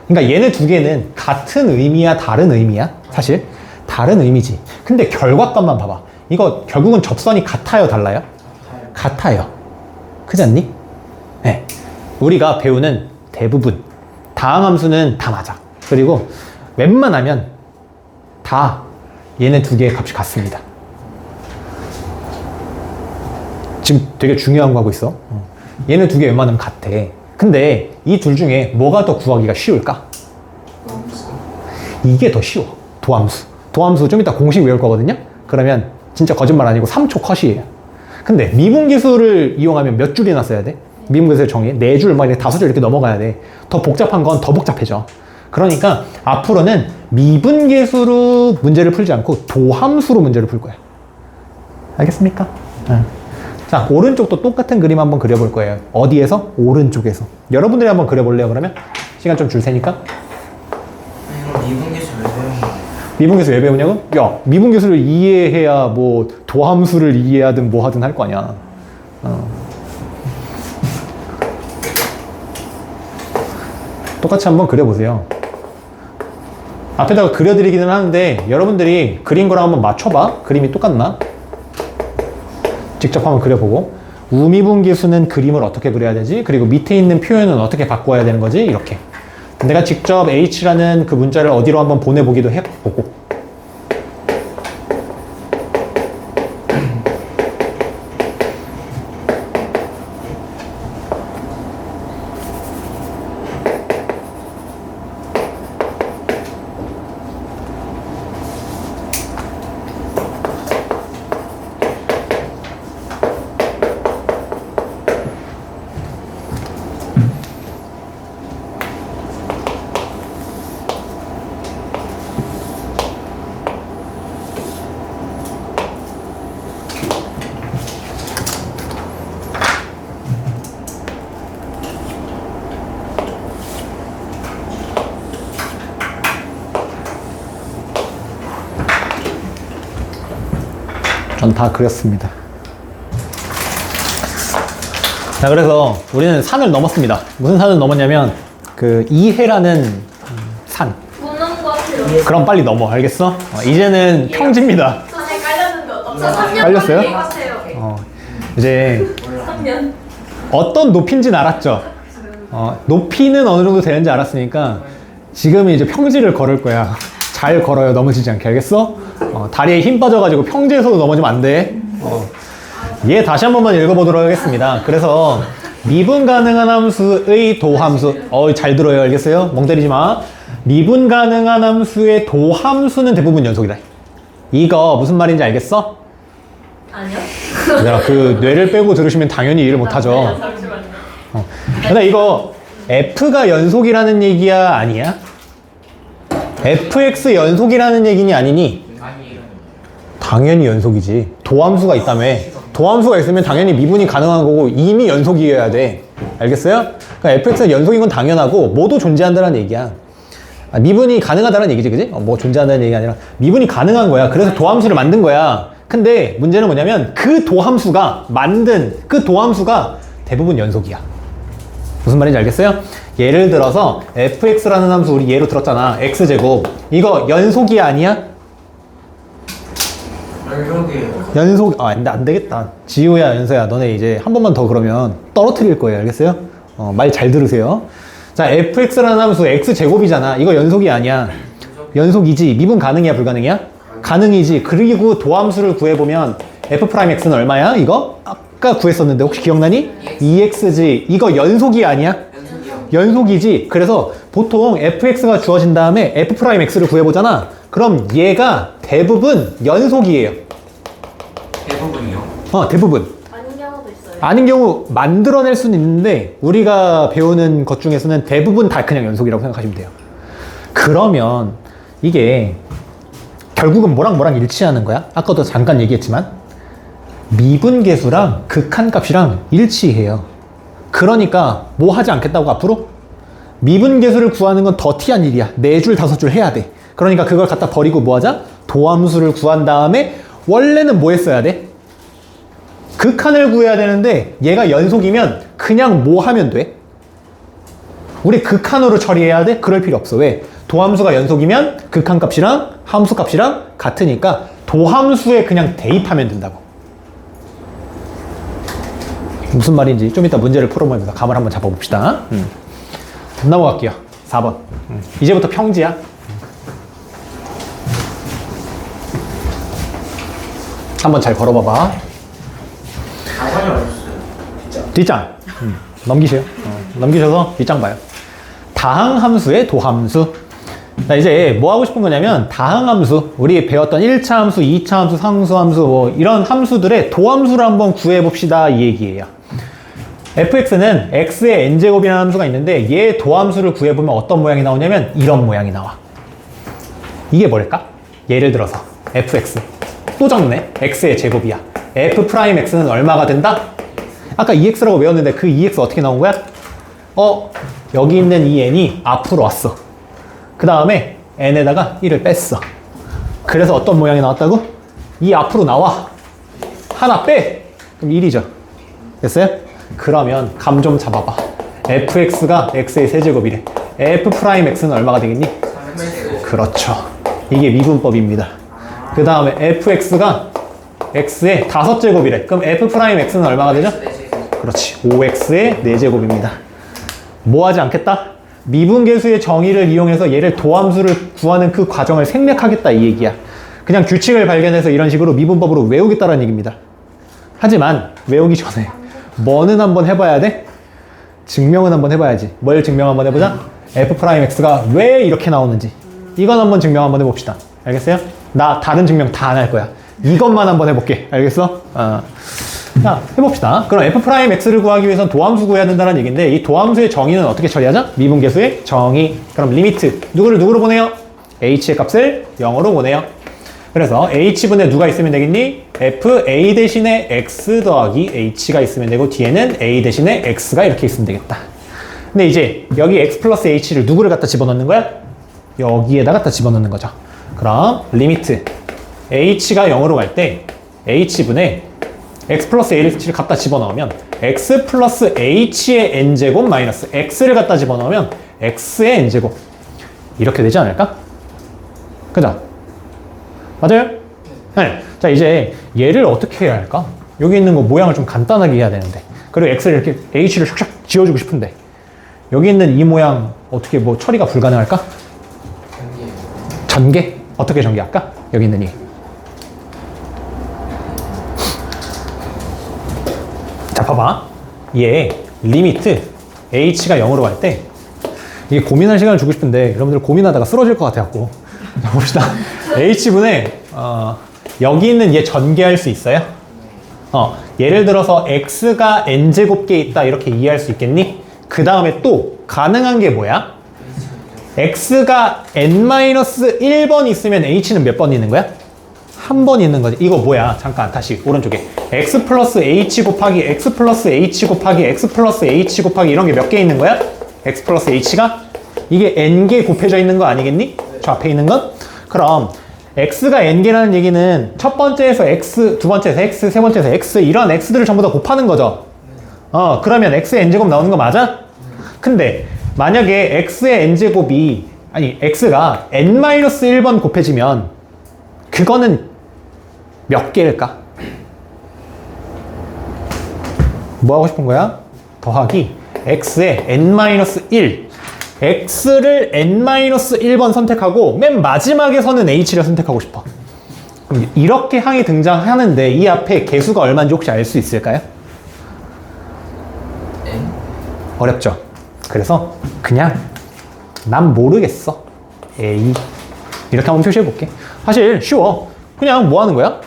그러니까 얘네 두 개는 같은 의미야? 다른 의미야? 사실 다른 의미지. 근데 결과값만 봐봐. 이거 결국은 접선이 같아요? 달라요? 같아요. 그렇지 않니? 네. 우리가 배우는 대부분 다항함수는 다 맞아. 그리고 웬만하면 다 얘네 두 개의 값이 같습니다. 지금 되게 중요한 거 하고 있어. 얘는 두 개 웬만하면 같아. 근데 이 둘 중에 뭐가 더 구하기가 쉬울까? 이게 더 쉬워. 도함수. 도함수 좀 이따 공식 외울 거거든요? 그러면 진짜 거짓말 아니고 3초 컷이에요. 근데 미분계수를 이용하면 몇 줄이나 써야 돼? 미분계수를 정의해. 4줄, 막 이렇게 5줄 이렇게 넘어가야 돼. 더 복잡한 건 더 복잡해져. 그러니까 앞으로는 미분계수로 문제를 풀지 않고 도함수로 문제를 풀 거야. 알겠습니까? 자, 오른쪽도 똑같은 그림 한번 그려볼 거예요. 어디에서? 오른쪽에서. 여러분들이 한번 그려볼래요, 그러면? 시간 좀 줄 테니까. 이거 미분계수 왜 배우는 거예요? 미분계수 왜 배우냐고? 야, 미분계수를 이해해야 뭐 도함수를 이해하든 뭐 하든 할 거 아니야. 똑같이 한번 그려보세요. 앞에다가 그려드리기는 하는데 여러분들이 그린 거랑 한번 맞춰봐. 그림이 똑같나? 직접 한번 그려보고 우미분계수는 그림을 어떻게 그려야 되지? 그리고 밑에 있는 표현은 어떻게 바꿔야 되는 거지? 이렇게 내가 직접 H라는 그 문자를 어디로 한번 보내보기도 해보고 전 다 그렸습니다. 자, 그래서 우리는 산을 넘었습니다. 무슨 산을 넘었냐면 그 이해라는 산. 못 넘은 것 같아요. 그럼 빨리 넘어. 알겠어? 이제는 평지입니다. 산에 깔렸는데 어떡해? 3년 깔렸어요? 걸릴 것 같아요. 이제 3년. 어떤 높이인지는 알았죠? 높이는 어느 정도 되는지 알았으니까 지금 이제 평지를 걸을 거야. 잘 걸어요. 넘어지지 않게. 알겠어? 다리에 힘 빠져가지고 평지에서도 넘어지면 안 돼. 얘 다시 한 번만 읽어보도록 하겠습니다. 그래서 미분 가능한 함수의 도함수. 잘 들어요. 알겠어요? 멍 때리지 마. 미분 가능한 함수의 도함수는 대부분 연속이다. 이거 무슨 말인지 알겠어? 아니요? 야, 그 뇌를 빼고 들으시면 당연히 이해를 못하죠. 잠시만요. 근데 이거 F가 연속이라는 얘기야? 아니야? fx 연속이라는 얘기니 아니니? 아니 당연히 연속이지. 도함수가 있다며. 도함수가 있으면 당연히 미분이 가능한 거고 이미 연속이어야 돼. 알겠어요? 그러니까 fx는 연속인 건 당연하고 뭐도 존재한다는 얘기야. 미분이 가능하다는 얘기지, 그지? 뭐 존재한다는 얘기가 아니라 미분이 가능한 거야. 그래서 도함수를 만든 거야. 근데 문제는 뭐냐면 그 도함수가 만든 그 도함수가 대부분 연속이야. 무슨 말인지 알겠어요? 예를 들어서 fx라는 함수 우리 예로 들었잖아. x제곱. 이거 연속이야 아니야? 연속이에요. 연속. 안 되겠다. 지우야, 연서야, 너네 이제 한 번만 더 그러면 떨어뜨릴 거예요. 알겠어요? 말 잘 들으세요. 자, fx라는 함수 x제곱이잖아. 이거 연속이 아니야. 연속이지. 미분 가능이야, 불가능이야? 가능이지. 그리고 도함수를 구해보면 f'x는 얼마야? 이거? 아까 구했었는데 혹시 기억나니? 2x지. 이거 연속이 아니야? 연속이요. 연속이지. 그래서 보통 fx가 주어진 다음에 f'x를 구해보잖아. 그럼 얘가 대부분 연속이에요. 대부분이요. 대부분. 아닌 경우도 있어요. 아닌 경우 만들어낼 수는 있는데 우리가 배우는 것 중에서는 대부분 다 그냥 연속이라고 생각하시면 돼요. 그러면 이게 결국은 뭐랑 일치하는 거야? 아까도 잠깐 얘기했지만 미분계수랑 극한값이랑 일치해요. 그러니까 뭐 하지 않겠다고 앞으로? 미분계수를 구하는 건 더티한 일이야. 4줄 5줄 해야 돼. 그러니까 그걸 갖다 버리고 뭐 하자? 도함수를 구한 다음에 원래는 뭐 했어야 돼? 극한을 구해야 되는데 얘가 연속이면 그냥 뭐 하면 돼? 우리 극한으로 처리해야 돼? 그럴 필요 없어. 왜? 도함수가 연속이면 극한값이랑 함수값이랑 같으니까 도함수에 그냥 대입하면 된다고. 무슨 말인지 좀 이따 문제를 풀어보면서 감을 한번 잡아봅시다. 넘어갈게요. 4번. 이제부터 평지야. 한번 잘 걸어봐봐. 뒷장이 어딨어요? 뒷장. 넘기세요. 넘기셔서 뒷장 봐요. 다항함수의 도함수. 자, 이제 뭐 하고 싶은 거냐면 다항함수, 우리 배웠던 1차 함수, 2차 함수, 상수함수 뭐 이런 함수들의 도함수를 한번 구해봅시다 이 얘기예요. fx는 x의 n제곱이라는 함수가 있는데 얘 도함수를 구해보면 어떤 모양이 나오냐면 이런 모양이 나와. 이게 뭘까? 예를 들어서 fx 또 적네. x의 제곱이야. f'x는 얼마가 된다? 아까 2x라고 외웠는데 그 2x 어떻게 나온 거야? 여기 있는 이 n이 앞으로 왔어. 그 다음에 n에다가 1을 뺐어. 그래서 어떤 모양이 나왔다고? 이 앞으로 나와. 하나 빼. 그럼 1이죠. 됐어요? 그러면 감 좀 잡아봐. fx가 x의 세제곱이래. f'x는 얼마가 되겠니? 3x. 그렇죠. 이게 미분법입니다. 그 다음에 fx가 x의 5제곱이래. 그럼 f'x는 얼마가 되죠? 그렇지. 5x의 4제곱입니다. 뭐 하지 않겠다? 미분계수의 정의를 이용해서 얘를 도함수를 구하는 그 과정을 생략하겠다 이 얘기야. 그냥 규칙을 발견해서 이런 식으로 미분법으로 외우겠다는 얘기입니다. 하지만 외우기 전에 뭐는 한번 해봐야 돼? 증명은 한번 해봐야지. 뭘 증명 한번 해보자? f'x가 왜 이렇게 나오는지 이건 한번 증명 한번 해봅시다. 알겠어요? 나 다른 증명 다 안 할 거야. 이것만 한번 해볼게. 알겠어? 자, 해봅시다. 그럼 f'x를 구하기 위해선 도함수 구해야 된다는 얘기인데 이 도함수의 정의는 어떻게 처리하자? 미분계수의 정의. 그럼 리미트 누구로 보내요? h의 값을 0으로 보내요. 그래서 h분에 누가 있으면 되겠니? fa 대신에 x 더하기 h가 있으면 되고 뒤에는 a 대신에 x가 이렇게 있으면 되겠다. 근데 이제 여기 x 플러스 h를 누구를 갖다 집어넣는 거야? 여기에다 갖다 집어넣는 거죠. 그럼 리미트 h가 0으로 갈 때 h분에 x 플러스 h를 갖다 집어넣으면 x 플러스 h의 n제곱 마이너스 x를 갖다 집어넣으면 x의 n제곱 이렇게 되지 않을까? 그죠? 맞아요? 네. 자, 이제 얘를 어떻게 해야 할까? 여기 있는 거 모양을 좀 간단하게 해야 되는데 그리고 x를 이렇게 h를 샥샥 지워주고 싶은데 여기 있는 이 모양 어떻게 뭐 처리가 불가능할까? 전개? 어떻게 전개할까? 여기 있는 이 자, 봐봐. 얘 리미트 h가 0으로 갈 때 이게 고민할 시간을 주고 싶은데 여러분들 고민하다가 쓰러질 것 같아갖고 자, 봅시다. h분에 여기 있는 얘 전개할 수 있어요? 예를 들어서 x가 n제곱계에 있다 이렇게 이해할 수 있겠니? 그 다음에 또 가능한 게 뭐야? x가 n-1번 있으면 h는 몇 번 있는 거야? 한 번 있는 거지. 이거 뭐야? 잠깐 다시 오른쪽에 x 플러스 h 곱하기 x 플러스 h 곱하기 x 플러스 h 곱하기 이런 게 몇 개 있는 거야? x 플러스 h가? 이게 n개 곱해져 있는 거 아니겠니? 저 앞에 있는 건? 그럼 x가 n개라는 얘기는 첫 번째에서 x, 두 번째에서 x, 세 번째에서 x 이런 x들을 전부 다 곱하는 거죠. 그러면 x의 n제곱 나오는 거 맞아? 근데 만약에 x의 n제곱이 아니 x가 n-1번 곱해지면 그거는 몇 개일까? 뭐 하고 싶은 거야? 더하기 x의 n-1 x를 n-1번 선택하고 맨 마지막에서는 h를 선택하고 싶어. 그럼 이렇게 항이 등장하는데 이 앞에 개수가 얼마인지 혹시 알 수 있을까요? n? 어렵죠? 그래서 그냥 난 모르겠어. a 이렇게 한번 표시해 볼게. 사실 쉬워. 그냥 뭐 하는 거야?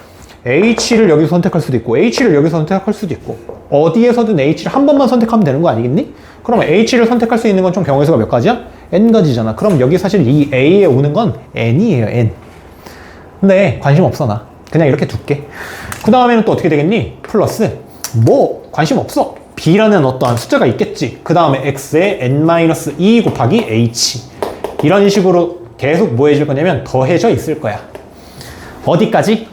h를 여기서 선택할 수도 있고 h를 여기서 선택할 수도 있고 어디에서든 h를 한 번만 선택하면 되는 거 아니겠니? 그러면 h를 선택할 수 있는 건 총 경우의 수가 몇 가지야? n가지잖아. 그럼 여기 사실 이 a에 오는 건 n이에요. n. 근데 관심 없어 나. 그냥 이렇게 둘게. 그 다음에는 또 어떻게 되겠니? 플러스 뭐 관심 없어. b라는 어떠한 숫자가 있겠지. 그 다음에 x의 n-2 곱하기 h 이런 식으로 계속 뭐 해줄 거냐면 더해져 있을 거야. 어디까지?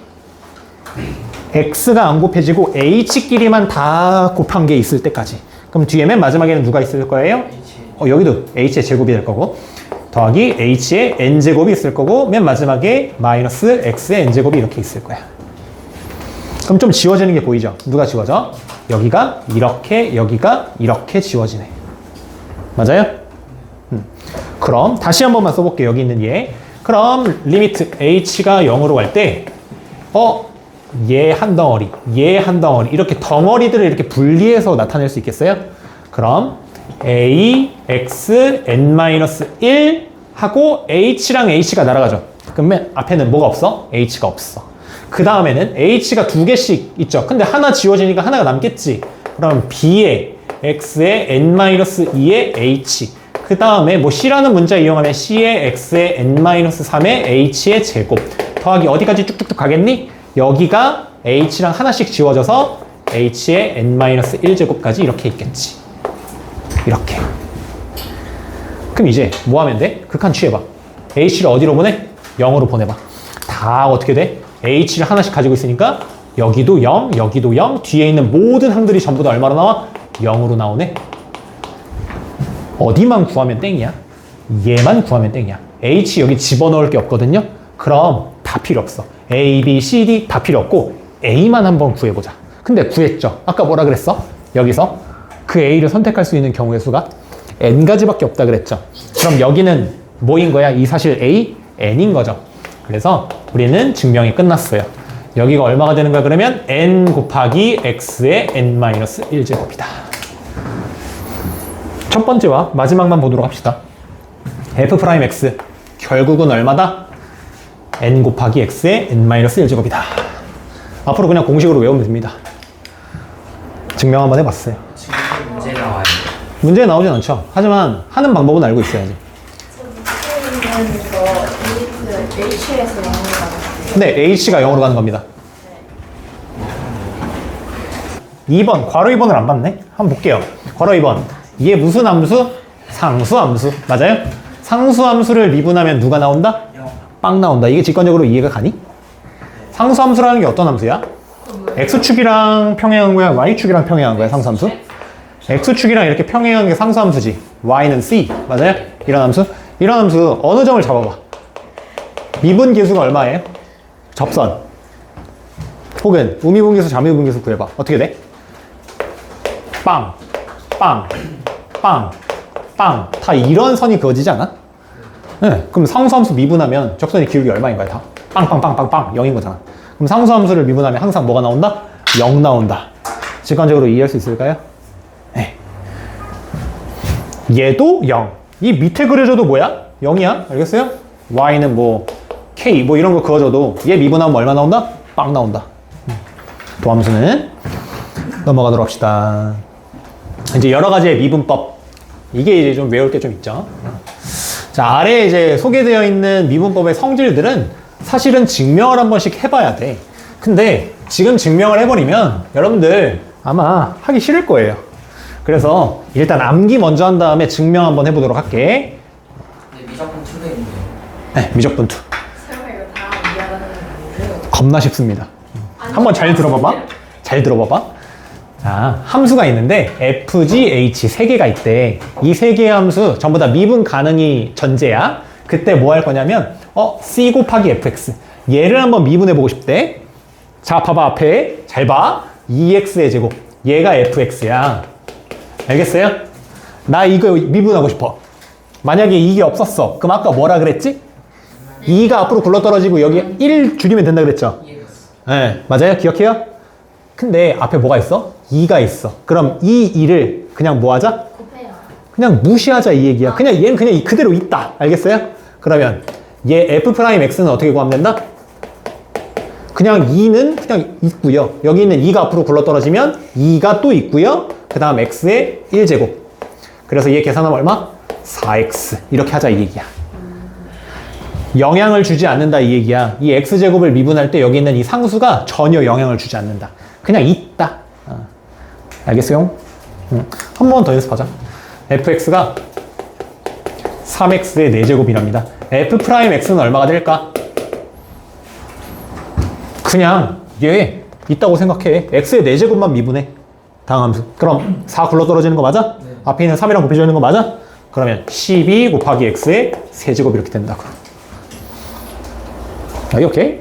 x가 안 곱해지고 h끼리만 다 곱한 게 있을 때까지. 그럼 뒤에 맨 마지막에는 누가 있을 거예요? 여기도 h의 제곱이 될 거고 더하기 h의 n제곱이 있을 거고 맨 마지막에 마이너스 x의 n제곱이 이렇게 있을 거야. 그럼 좀 지워지는 게 보이죠? 누가 지워져? 여기가 이렇게 여기가 이렇게 지워지네. 맞아요? 그럼 다시 한 번만 써볼게요. 여기 있는 얘. 그럼 리미트 h가 0으로 갈 때 얘 한 덩어리, 얘 한 덩어리 이렇게 덩어리들을 이렇게 분리해서 나타낼 수 있겠어요? 그럼 a, x, n-1 하고 h랑 h가 날아가죠. 그럼 맨 앞에는 뭐가 없어? h가 없어. 그 다음에는 h가 두 개씩 있죠. 근데 하나 지워지니까 하나가 남겠지. 그럼 b에 x에 n-2에 h. 그 다음에 뭐 c라는 문자 이용하면 c에 x에 n-3에 h의 제곱. 더하기 어디까지 쭉쭉쭉 가겠니? 여기가 h랑 하나씩 지워져서 h의 n-1제곱까지 이렇게 있겠지. 이렇게. 그럼 이제 뭐 하면 돼? 극한 취해봐. h를 어디로 보내? 0으로 보내봐. 다 어떻게 돼? h를 하나씩 가지고 있으니까 여기도 0, 여기도 0, 뒤에 있는 모든 항들이 전부 다 얼마로 나와? 0으로 나오네. 어디만 구하면 땡이야? 얘만 구하면 땡이야. h 여기 집어넣을 게 없거든요. 그럼 다 필요 없어. a, b, c, d 다 필요 없고 a만 한번 구해보자. 근데 구했죠. 아까 뭐라 그랬어? 여기서 그 a를 선택할 수 있는 경우의 수가 n가지밖에 없다 그랬죠. 그럼 여기는 뭐인 거야? 이 사실 a, n인 거죠. 그래서 우리는 증명이 끝났어요. 여기가 얼마가 되는 거야? 그러면 n 곱하기 x의 n-1제곱이다. 첫 번째와 마지막만 보도록 합시다. f'x 결국은 얼마다? n 곱하기 x의 n-1제곱이다. 앞으로 그냥 공식으로 외우면 됩니다. 증명 한번 해봤어요. 지금 문제 나와요. 문제 나오진 않죠. 하지만 하는 방법은 알고 있어야지. H에서 0으로 가는 네, h가 0으로 가는 겁니다. 2번, 괄호 2번을 안 봤네? 한번 볼게요. 괄호 2번. 이게 무슨 함수? 상수함수. 맞아요? 상수함수를 미분하면 누가 나온다? 빵 나온다. 이게 직관적으로 이해가 가니? 상수함수라는 게 어떤 함수야? x축이랑 평행한 거야? y축이랑 평행한 거야? 상수함수? x축이랑 이렇게 평행한 게 상수함수지. y는 c. 맞아요? 이런 함수? 이런 함수 어느 점을 잡아봐. 미분계수가 얼마예요? 접선. 혹은 우미분계수, 자미분계수 구해봐. 어떻게 돼? 빵, 빵, 빵, 빵. 다 이런 선이 그어지지 않아? 네. 그럼 상수함수 미분하면 접선의 기울기 얼마인가요? 다? 빵, 빵, 빵, 빵, 빵. 0인 거잖아. 그럼 상수함수를 미분하면 항상 뭐가 나온다? 0 나온다. 직관적으로 이해할 수 있을까요? 네. 얘도 0. 이 밑에 그려줘도 뭐야? 0이야. 알겠어요? y는 뭐 k 뭐 이런 거 그어줘도 얘 미분하면 얼마 나온다? 빵 나온다. 도함수는 넘어가도록 합시다. 이제 여러 가지의 미분법. 이게 이제 좀 외울 게 좀 있죠. 자, 아래에 이제 소개되어 있는 미분법의 성질들은 사실은 증명을 한 번씩 해봐야 돼. 근데 지금 증명을 해버리면 여러분들 아마 하기 싫을 거예요. 그래서 일단 암기 먼저 한 다음에 증명 한번 해보도록 할게. 근데 미적분 2도 있는데. 네, 미적분 2. 설마 이거 다 이해하는 건 아니죠? 겁나 쉽습니다. 한번 잘 들어봐봐. 잘 들어봐봐. 자, 함수가 있는데 fg, h 세 개가 있대. 이 세 개의 함수 전부 다 미분 가능이 전제야. 그때 뭐 할 거냐면 c 곱하기 fx 얘를 한번 미분해 보고 싶대. 자, 봐봐 앞에 잘 봐. 2x의 제곱 얘가 fx야. 알겠어요? 나 이거 미분하고 싶어. 만약에 이게 없었어. 그럼 아까 뭐라 그랬지? 2가 앞으로 굴러떨어지고 여기 1 줄이면 된다 그랬죠? 네, 맞아요? 기억해요? 근데 앞에 뭐가 있어? 2가 있어. 그럼 이 2를 그냥 뭐 하자? 곱해요. 그냥 무시하자 이 얘기야. 그냥 얘는 그냥 그대로 있다. 알겠어요? 그러면 얘 f'x는 어떻게 구하면 된다? 그냥 2는 그냥 있고요. 여기 있는 2가 앞으로 굴러떨어지면 2가 또 있고요. 그 다음 x의 1제곱. 그래서 얘 계산하면 얼마? 4x. 이렇게 하자 이 얘기야. 영향을 주지 않는다 이 얘기야. 이 x제곱을 미분할 때 여기 있는 이 상수가 전혀 영향을 주지 않는다. 그냥 있다. 알겠어요? 한 번 더 연습하자. fx가 3x의 4제곱이랍니다. f'x는 얼마가 될까? 그냥 얘 있다고 생각해. x의 4제곱만 미분해. 다음 함수. 그럼 4 굴러떨어지는 거 맞아? 네. 앞에 있는 3이랑 곱해져 있는 거 맞아? 그러면 12 곱하기 x의 세제곱 이렇게 된다고. 여기 오케이?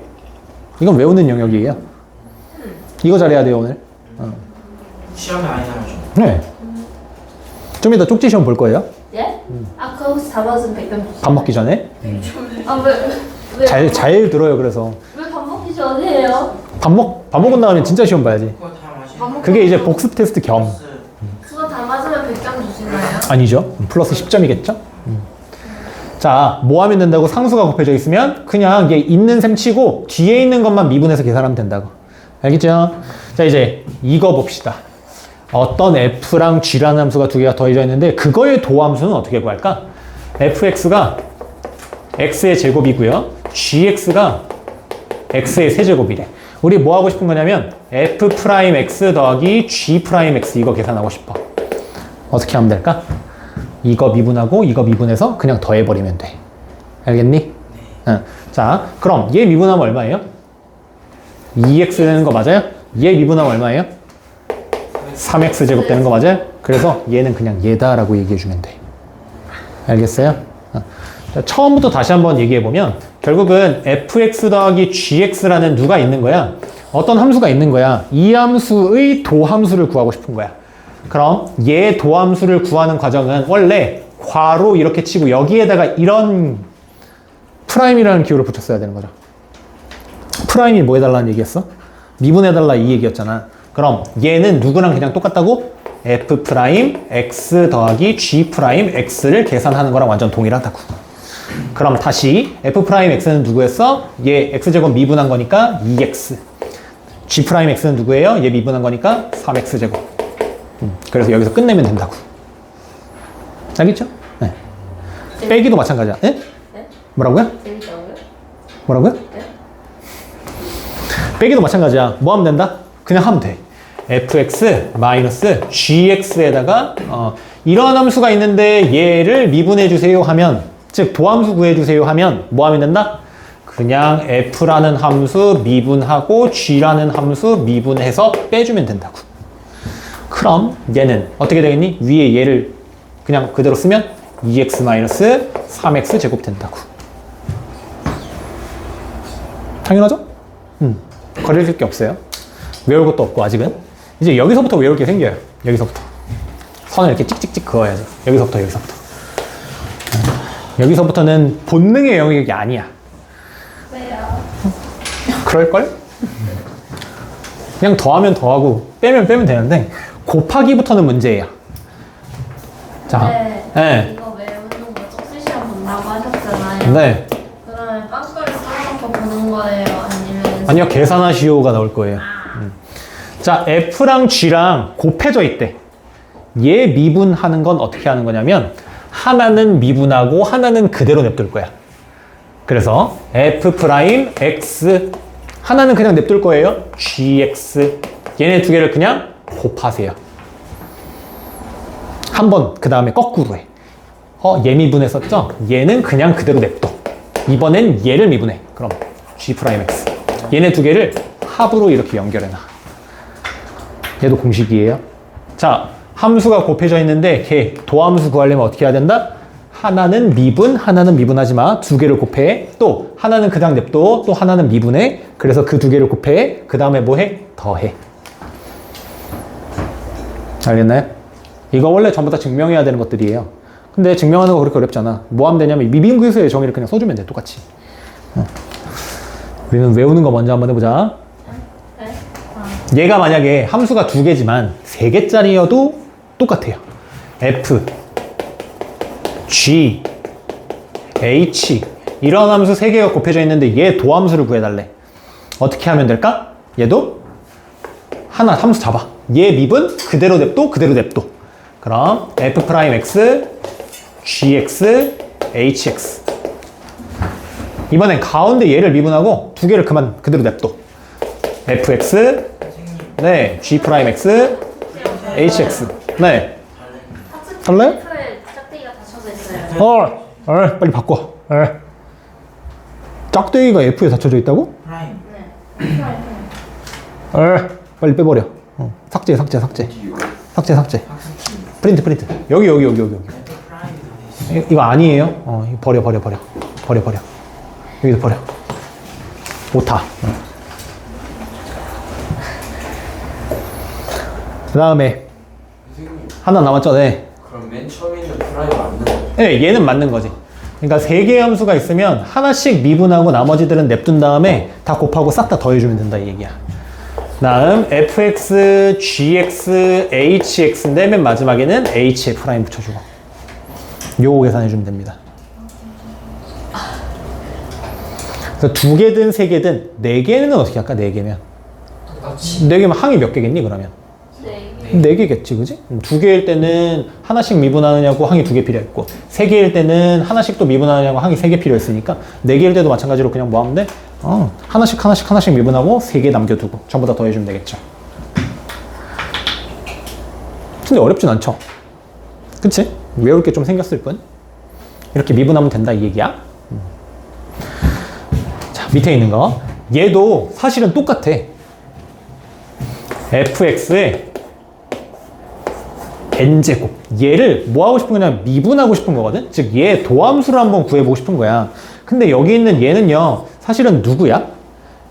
이건 외우는 영역이에요. 이거 잘해야 돼요 오늘. 시험에 많이 나오죠. 네. 좀 이따 쪽지 시험 볼 거예요. 예? 아, 그거 잡아준 100점. 밥 먹기 전에. 아, 왜 잘 들어요 그래서. 왜 밥 먹기 전에 해요? 밥 먹은 다음에 진짜 시험 봐야지. 그거 다 마시는 밥 먹고 그게 이제 복습 테스트 겸. 그거 다 맞으면 100점 주시나요? 아니죠. 플러스 10점이겠죠. 자, 뭐 하면 된다고? 상수가 곱해져 있으면 그냥 얘 있는 셈 치고 뒤에 있는 것만 미분해서 계산하면 된다고. 알겠죠? 자, 이제 이거 봅시다. 어떤 f랑 g라는 함수가 두 개가 더해져 있는데 그거의 도함수는 어떻게 구할까? fx가 x의 제곱이고요. gx가 x의 세제곱이래. 우리 뭐 하고 싶은 거냐면 f'x 더하기 g'x 이거 계산하고 싶어. 어떻게 하면 될까? 이거 미분하고 이거 미분해서 그냥 더해버리면 돼. 알겠니? 응. 자, 그럼 얘 미분하면 얼마예요? 2x 되는 거 맞아요? 얘 미분하면 얼마예요? 3x 제곱 되는 거 맞아요? 그래서 얘는 그냥 얘다라고 얘기해주면 돼. 알겠어요? 자, 처음부터 다시 한번 얘기해보면 결국은 fx 더하기 gx라는 누가 있는 거야? 어떤 함수가 있는 거야. 이 함수의 도함수를 구하고 싶은 거야. 그럼 얘 도함수를 구하는 과정은 원래 괄호 이렇게 치고 여기에다가 이런 프라임이라는 기호를 붙였어야 되는 거죠. 프라임이 뭐 해달라는 얘기였어? 미분해달라 이 얘기였잖아. 그럼 얘는 누구랑 그냥 똑같다고? f 프라임 x 더하기 g 프라임 x를 계산하는 거랑 완전 동일하다고. 그럼 다시 f 프라임 x는 누구였어? 얘 x제곱 미분한 거니까 2x. g 프라임 x는 누구예요? 얘 미분한 거니까 3x 제곱. 그래서 여기서 끝내면 된다고. 알겠죠? 네. 빼기도 마찬가지야. 네? 네? 뭐라고요? 재밌다고요? 뭐라고요? 네? 빼기도 마찬가지야. 뭐 하면 된다? 그냥 하면 돼. fx 마이너스 gx에다가 이런 함수가 있는데 얘를 미분해 주세요 하면, 즉 도함수 구해 주세요 하면 뭐 하면 된다? 그냥 f라는 함수 미분하고 g라는 함수 미분해서 빼주면 된다고. 그럼 얘는 어떻게 되겠니? 위에 얘를 그냥 그대로 쓰면 2x 마이너스 3x 제곱 된다고. 당연하죠? 거릴 게 없어요. 외울 것도 없고 아직은. 이제 여기서부터 외울 게 생겨요. 여기서부터. 선을 이렇게 찍찍찍 그어야지. 여기서부터. 여기서부터는 본능의 영역이 아니야. 왜요? 그럴걸? 그냥 더하면 더하고 빼면 되는데 곱하기부터는 문제예요. 자, 네. 이거 외우는 거 쪽수 시험 본다고 하셨잖아요. 네. 그러면 빵꾸를 써놓고 보는 거예요? 아니면 아니요, 계산하시오가 나올 거예요. 자, F랑 G랑 곱해져 있대. 얘 미분하는 건 어떻게 하는 거냐면 하나는 미분하고 하나는 그대로 냅둘 거야. 그래서 F 프라임 X 하나는 그냥 냅둘 거예요. GX 얘네 두 개를 그냥 곱하세요. 한 번 그 다음에 거꾸로 해. 얘 미분했었죠? 얘는 그냥 그대로 냅둬. 이번엔 얘를 미분해. 그럼 G 프라임 X 얘네 두 개를 합으로 이렇게 연결해놔. 얘도 공식이에요. 자, 함수가 곱해져 있는데 걔 도함수 구하려면 어떻게 해야 된다? 하나는 미분, 하나는 미분하지 마. 두 개를 곱해. 또 하나는 그냥 냅둬. 또 하나는 미분해. 그래서 그 두 개를 곱해. 그 다음에 뭐 해? 더해. 알겠나요? 이거 원래 전부 다 증명해야 되는 것들이에요. 근데 증명하는 거 그렇게 어렵잖아. 뭐 하면 되냐면 미분구수의 정의를 그냥 써주면 돼. 똑같이. 우리는 외우는 거 먼저 한번 해보자. 네? 얘가 만약에 함수가 두 개지만 세 개짜리여도 똑같아요. F, G, H 이런 함수 세 개가 곱해져 있는데 얘 도함수를 구해달래. 어떻게 하면 될까? 얘도 하나 함수 잡아. 얘 미분 그대로 냅둬. 그럼 F 프라임 X, GX, HX 이번엔 가운데 얘를 미분하고 두 개를 그대로 냅둬. FX, 네, G 프라임 X, HX, 네. 달라요? F에 짝대기가 닫혀져 있어요. 빨리 바꿔. 짝대기가 F에 닫혀져 있다고? 프라임 네. 빨리 빼버려. 삭제. 프린트. 여기. 프라임 이거 아니에요. 이거 버려. 여기도 버려. 오타. 그 다음에 하나 남았죠? 네. 그럼 맨 처음에 있는 프라임 맞는 거? 네, 얘는 맞는 거지. 그러니까 3개의 함수가 있으면 하나씩 미분하고 나머지들은 냅둔 다음에 다 곱하고 싹 다 더해주면 된다 이 얘기야. 다음 fx, gx, hx인데 맨 마지막에는 h에 프라임 붙여주고 요거 계산해주면 됩니다. 그래서 2개든 3개든 4개는 어떻게 할까? 4개면 4개면 항이 몇 개겠니 그러면? 네. 4개겠지 그지? 2개일 때는 하나씩 미분하느냐고 항이 2개 필요했고 3개일 때는 하나씩 또 미분하느냐고 항이 3개 필요했으니까 4개일 때도 마찬가지로 그냥 뭐 하면 돼? 하나씩 미분하고 3개 남겨두고 전부 다 더해주면 되겠죠. 근데 어렵진 않죠. 그치? 외울 게 좀 생겼을 뿐. 이렇게 미분하면 된다 이 얘기야. 자, 밑에 있는 거 얘도 사실은 똑같아. fx에 n제곱 얘를 뭐 하고 싶은 거냐 미분하고 싶은 거거든. 즉 얘 도함수를 한번 구해보고 싶은 거야. 근데 여기 있는 얘는요 사실은 누구야?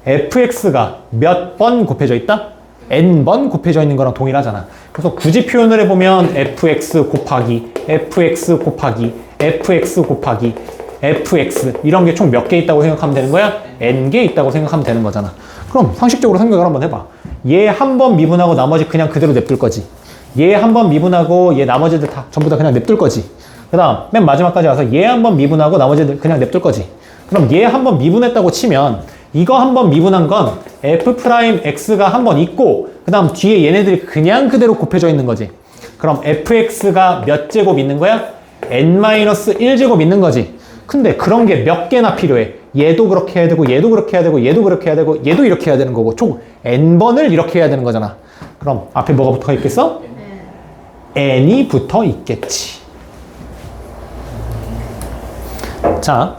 fx가 몇 번 곱해져 있다? n번 곱해져 있는 거랑 동일하잖아. 그래서 굳이 표현을 해보면 fx 곱하기 fx 곱하기 fx 곱하기 fx 이런 게 총 몇 개 있다고 생각하면 되는 거야? n개 있다고 생각하면 되는 거잖아. 그럼 상식적으로 생각을 한번 해봐. 얘 한 번 미분하고 나머지 그냥 그대로 냅둘 거지. 얘 한 번 미분하고 얘 나머지들 다 전부 다 그냥 냅둘 거지. 그 다음 맨 마지막까지 와서 얘 한 번 미분하고 나머지들 그냥 냅둘 거지. 그럼 얘 한 번 미분했다고 치면 이거 한 번 미분한 건 f'x가 한 번 있고 그 다음 뒤에 얘네들이 그냥 그대로 곱해져 있는 거지. 그럼 fx가 몇 제곱 있는 거야? n-1제곱 있는 거지. 근데 그런 게 몇 개나 필요해. 얘도 그렇게 해야 되고 얘도 그렇게 해야 되고 얘도 그렇게 해야 되고 얘도 이렇게 해야 되는 거고 총 n번을 이렇게 해야 되는 거잖아. 그럼 앞에 뭐가 붙어 있겠어? n이 붙어 있겠지. 자,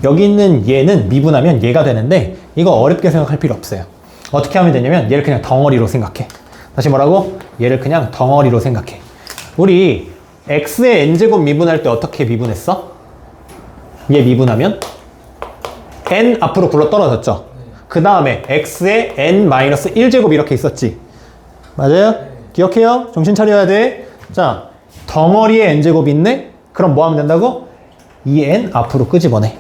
여기 있는 얘는 미분하면 얘가 되는데 이거 어렵게 생각할 필요 없어요. 어떻게 하면 되냐면 얘를 그냥 덩어리로 생각해. 다시 뭐라고? 얘를 그냥 덩어리로 생각해. 우리 x의 n제곱 미분할 때 어떻게 미분했어? 얘 미분하면 n 앞으로 굴러 떨어졌죠. 그 다음에 x의 n-1제곱 이렇게 있었지. 맞아요? 기억해요? 정신 차려야 돼. 자, 덩어리에 n제곱이 있네? 그럼 뭐 하면 된다고? 이 n 앞으로 끄집어내.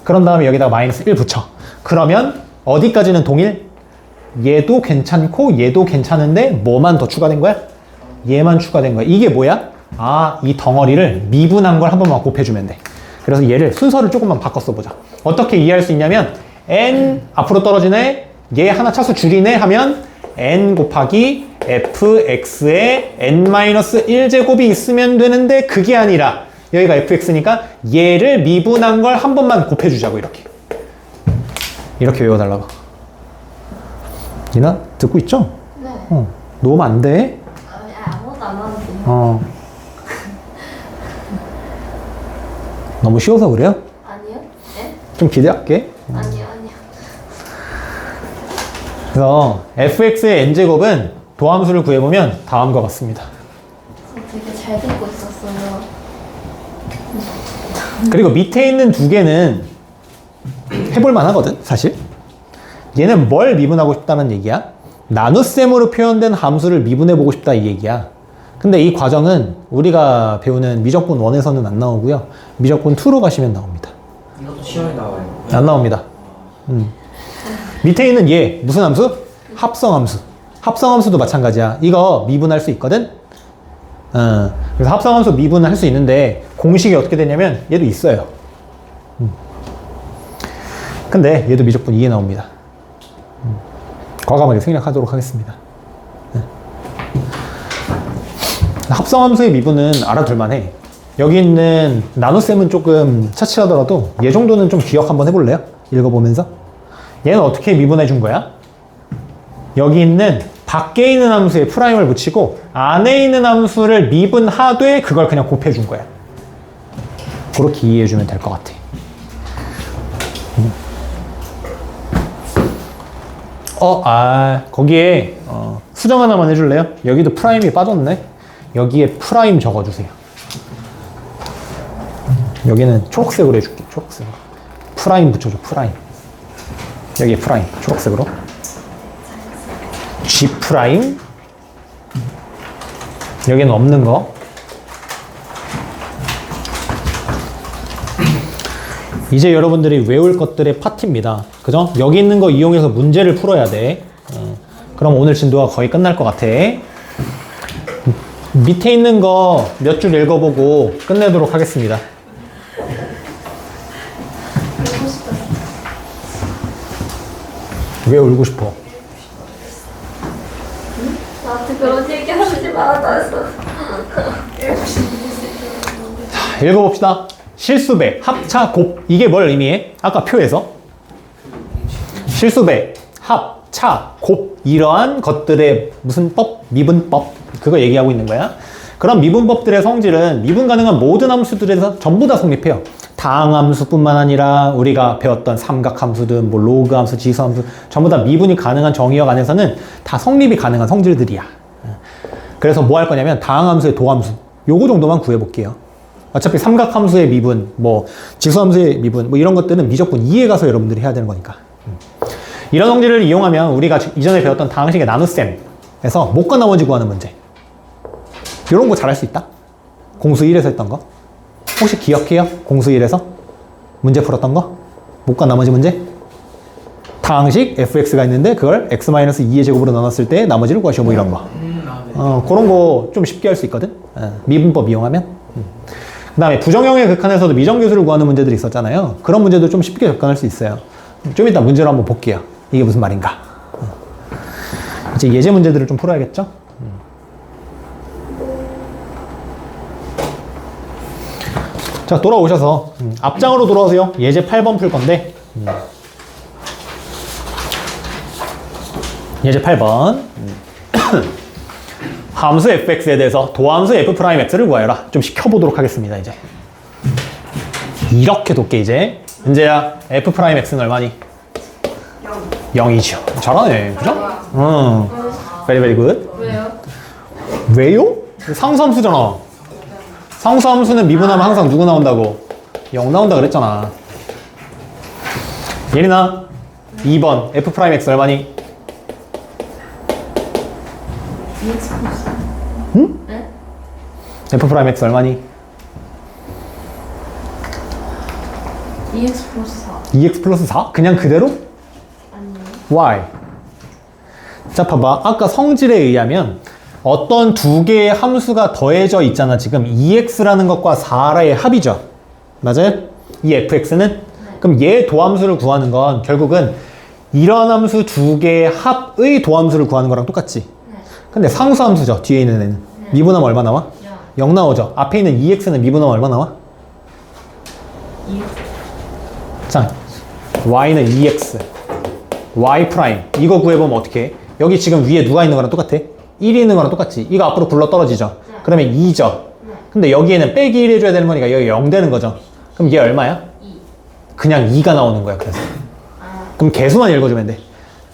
그런 다음에 여기다가 마이너스 1 붙여. 그러면 어디까지는 동일? 얘도 괜찮고 얘도 괜찮은데 뭐만 더 추가된 거야? 얘만 추가된 거야. 이게 뭐야? 아, 이 덩어리를 미분한 걸 한 번만 곱해주면 돼. 그래서 얘를 순서를 조금만 바꿔 써보자. 어떻게 이해할 수 있냐면 n 앞으로 떨어지네, 얘 하나 차수 줄이네 하면 n 곱하기 fx에 n-1제곱이 있으면 되는데 그게 아니라 여기가 fx니까 얘를 미분한 걸 한 번만 곱해주자고 이렇게 외워달라고. 니나 듣고 있죠? 네. 놓으면 안 돼. 아무것도 안 하는데요. 너무 쉬워서 그래요? 아니요? 네? 좀 기대할게. 아니요. 그래서 fx의 n제곱은 도함수를 구해보면 다음과 같습니다. 저 되게 잘 듣고 있었어요. 그리고 밑에 있는 2개는 해볼만 하거든 사실. 얘는 뭘 미분하고 싶다는 얘기야? 나눗셈으로 표현된 함수를 미분해보고 싶다 이 얘기야. 근데 이 과정은 우리가 배우는 미적분 1에서는 안 나오고요. 미적분 2로 가시면 나옵니다. 이것도 시험에 나와요. 안 나옵니다. 밑에 있는 얘 무슨 함수? 합성함수. 합성함수도 마찬가지야. 이거 미분할 수 있거든. 그래서 합성함수 미분할 수 있는데 공식이 어떻게 되냐면 얘도 있어요. 근데 얘도 미적분 2에 나옵니다. 과감하게 생략하도록 하겠습니다. 합성함수의 미분은 알아둘만 해. 여기 있는 나눗셈은 조금 차치하더라도 얘 정도는 좀 기억 한번 해볼래요? 읽어보면서. 얘는 어떻게 미분해 준 거야? 여기 있는 밖에 있는 함수에 프라임을 붙이고 안에 있는 함수를 미분하되 그걸 그냥 곱해 준 거야. 그렇게 이해해 주면 될 것 같아. 거기에 수정 하나만 해줄래요? 여기도 프라임이 빠졌네. 여기에 프라임 적어주세요. 여기는 초록색으로 해줄게. 초록색으로. 프라임 붙여줘. 프라임. 여기에 프라임. 초록색으로. G 프라임. 여기는 없는 거. 이제 여러분들이 외울 것들의 파트입니다. 그죠? 여기 있는 거 이용해서 문제를 풀어야 돼. 그럼 오늘 진도가 거의 끝날 것 같아. 밑에 있는 거 몇 줄 읽어보고 끝내도록 하겠습니다. 울고 싶었어. 왜 울고 싶어? 나한테 그런 얘기 하지 말았어. 읽어봅시다. 실수배, 합차, 곱. 이게 뭘 의미해? 아까 표에서. 실수배, 합, 차, 곱. 이러한 것들의 무슨 법? 미분법. 그거 얘기하고 있는 거야. 그럼 미분법들의 성질은 미분 가능한 모든 함수들에서 전부 다 성립해요. 다항함수뿐만 아니라 우리가 배웠던 삼각함수든 뭐 로그함수, 지수함수 전부 다 미분이 가능한 정의역 안에서는 다 성립이 가능한 성질들이야. 그래서 뭐 할 거냐면 다항함수의 도함수 요거 정도만 구해볼게요. 어차피 삼각함수의 미분, 뭐 지수함수의 미분 뭐 이런 것들은 미적분 2에 가서 여러분들이 해야 되는 거니까. 이런 성질을 이용하면 우리가 이전에 배웠던 다항식의 나눗셈에서 못과 나머지 구하는 문제 이런 거 잘할 수 있다? 공수 1에서 했던 거 혹시 기억해요? 공수 1에서 문제 풀었던 거? 못과 나머지 문제? 다항식 fx가 있는데 그걸 x-2의 제곱으로 나눴을 때 나머지를 구하시오 뭐 이런 거. 그런 거 좀 쉽게 할 수 있거든. 미분법 이용하면. 그 다음에 부정형의 극한에서도 미정계수를 구하는 문제들이 있었잖아요. 그런 문제도 좀 쉽게 접근할 수 있어요. 좀 이따 문제로 한번 볼게요. 이게 무슨 말인가. 이제 예제 문제들을 좀 풀어야겠죠? 자, 돌아오셔서 앞장으로 돌아오세요. 예제 8번 풀 건데 예제 8번 함수 fx에 대해서 도함수 f'x를 구하여라. 좀 시켜보도록 하겠습니다. 이제 이렇게 돕게 이제 은재야 f'x는 얼마니? 0이죠. 잘하네. 그죠? very very good. 왜요? 왜요? 상수함수잖아. 상수함수는 미분하면 항상 누구 나온다고? 0 나온다 그랬잖아. 예린아 2번 f'x 얼마니? 응? 네? f'x 얼마니? 2x 플러스 4. 2x 플러스 4? 그냥 그대로? 아니요. why? 자 봐봐 아까 성질에 의하면 어떤 두 개의 함수가 더해져 있잖아. 지금 2x라는 것과 4의 합이죠. 맞아요? 이 fx는? 그럼 얘 도함수를 구하는 건 결국은 이런 함수 두 개의 합의 도함수를 구하는 거랑 똑같지. 네. 근데 상수함수죠. 뒤에 있는 애는. 네. 미분하면 얼마 나와? 0. 0 나오죠. 앞에 있는 2x는 미분하면 얼마 나와? 2x. 자, y는 2x, y 프라임. 이거 구해보면 어떻게 해? 여기 지금 위에 누가 있는 거랑 똑같아? 1이 있는 거랑 똑같지. 이거 앞으로 굴러 떨어지죠. 네. 그러면 2죠. 네. 근데 여기에는 빼기 1 해줘야 되는 거니까 여기 0 되는 거죠. 그럼 얘 얼마야? 2. 그냥 2가 나오는 거야. 그래서 아. 그럼 개수만 읽어주면 돼.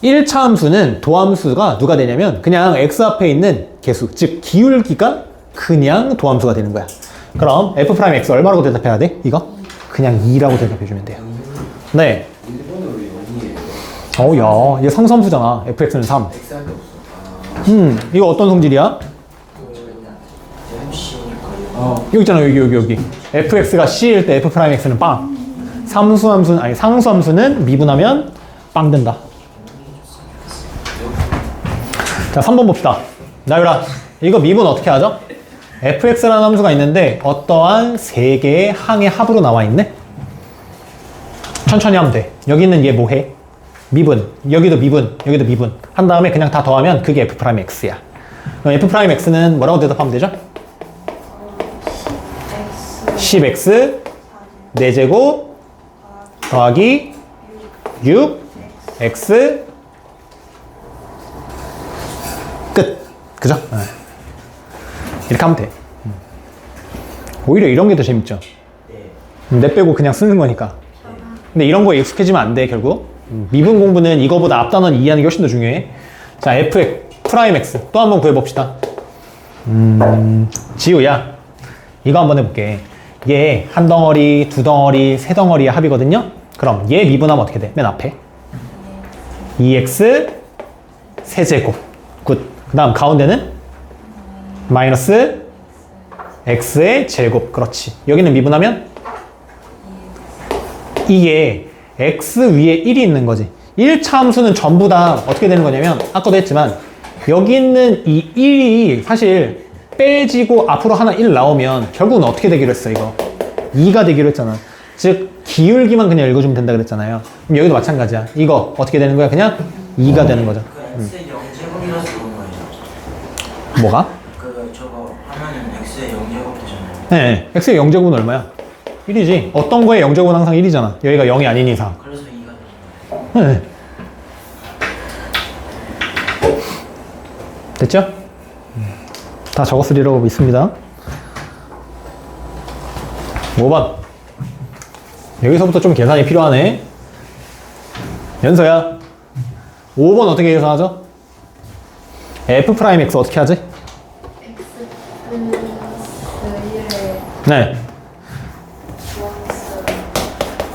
1차 함수는 도함수가 누가 되냐면 그냥 x 앞에 있는 개수, 즉 기울기가 그냥 도함수가 되는 거야. 그럼 f'x 얼마라고 대답해야 돼? 이거? 그냥 2라고 대답해주면 돼요. 네. 1번으로 0이에요. 야, 얘 상수함수잖아. fx는 3. X할 게 없어. 이거 어떤 성질이야? 여기 있잖아, 여기. fx가 c일 때 f'x는 빵. 상수함수는 미분하면 빵 된다. 자, 3번 봅시다. 나유라, 이거 미분 어떻게 하죠? fx라는 함수가 있는데 어떠한 세 개의 항의 합으로 나와 있네? 천천히 하면 돼. 여기 있는 얘 뭐해? 미분. 여기도 미분. 여기도 미분. 한 다음에 그냥 다 더하면 그게 f'x야. 그럼 f'x는 뭐라고 대답하면 되죠? 10x 4제곱 더하기 6x 끝. 그죠? 이렇게 하면 돼. 오히려 이런 게 더 재밌죠? 내 빼고 그냥 쓰는 거니까. 근데 이런 거에 익숙해지면 안 돼, 결국. 미분 공부는 이거보다 앞단원 이해하는 게 훨씬 더 중요해. 자, f'x 또 한번 구해봅시다. 지우야, 이거 한번 해볼게. 얘 한 덩어리, 두 덩어리, 세 덩어리의 합이거든요? 그럼 얘 미분하면 어떻게 돼? 맨 앞에 2x 세제곱. 굿. 그 다음 가운데는 마이너스 x의 제곱. 그렇지. 여기는 미분하면 이게 x 위에 1이 있는 거지. 1차 함수는 전부 다 어떻게 되는 거냐면 아까도 했지만 여기 있는 이 1이 사실 빼지고 앞으로 하나 1 나오면 결국은 어떻게 되기로 했어 이거? 2가 되기로 했잖아. 즉 기울기만 그냥 읽어주면 된다 그랬잖아요. 그럼 여기도 마찬가지야. 이거 어떻게 되는 거야? 그냥 2가 되는 거죠. 그 x의 0제곱이라서 그런 거예요. 뭐가? 그 저거 하면은 x의 0제곱 되잖아요. 네, x의 0제곱은 얼마야? 1이지. 어떤 거에 0제곱은 항상 1이잖아. 여기가 0이 아닌 이상. 그래서 2가 되는 거예요. 네. 됐죠? 다 적었으리라고 믿습니다. 5번. 여기서부터 좀 계산이 필요하네. 연서야. 5번 어떻게 계산하죠? f'x 어떻게 하지? X 플러스 1에 네.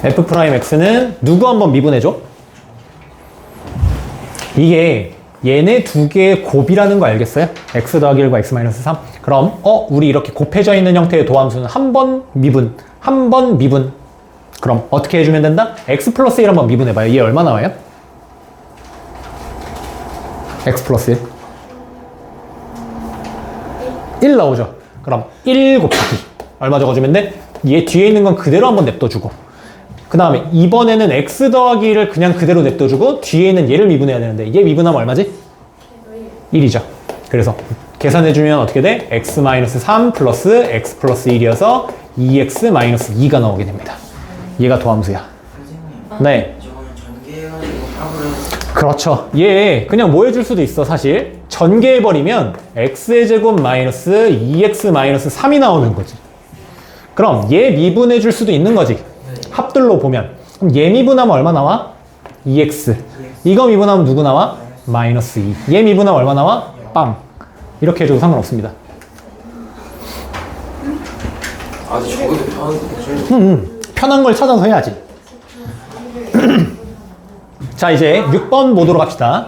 f'x는 누구 한번 미분해줘? 이게 얘네 두 개의 곱이라는 거 알겠어요? x 더하기 1과 x 마이너스 3. 그럼 우리 이렇게 곱해져 있는 형태의 도함수는 한 번 미분, 한 번 미분. 그럼 어떻게 해주면 된다? x 플러스 1 한번 미분해봐요. 얘 얼마 나와요? x 플러스 1. 1 나오죠. 그럼 1 곱하기 얼마 적어주면 돼? 얘 뒤에 있는 건 그대로 한번 냅둬주고 그 다음에 이번에는 x 더하기 1을 그냥 그대로 냅둬주고 뒤에 있는 얘를 미분해야 되는데 얘 미분하면 얼마지? 1이죠. 그래서 계산해주면 어떻게 돼? x-3 플러스 x 플러스 1이어서 2x-2가 나오게 됩니다. 얘가 도함수야. 선생님. 네. 저거는 전개해가지고 합을 해서 그렇죠. 얘 그냥 뭐 해줄 수도 있어 사실. 전개해버리면 x의 제곱 마이너스 2x 마이너스 3이 나오는 거지. 그럼 얘 미분해줄 수도 있는 거지. 합들로 보면. 그럼 얘 미분하면 얼마 나와? 2x. 이거 미분하면 누구 나와? 마이너스 2. 얘 미분하면 얼마 나와? 빵. 이렇게 해줘도 상관없습니다. 아, 근데 저것도 편한 편한 걸 찾아서 해야지. 자, 이제 6번 보도록 합시다.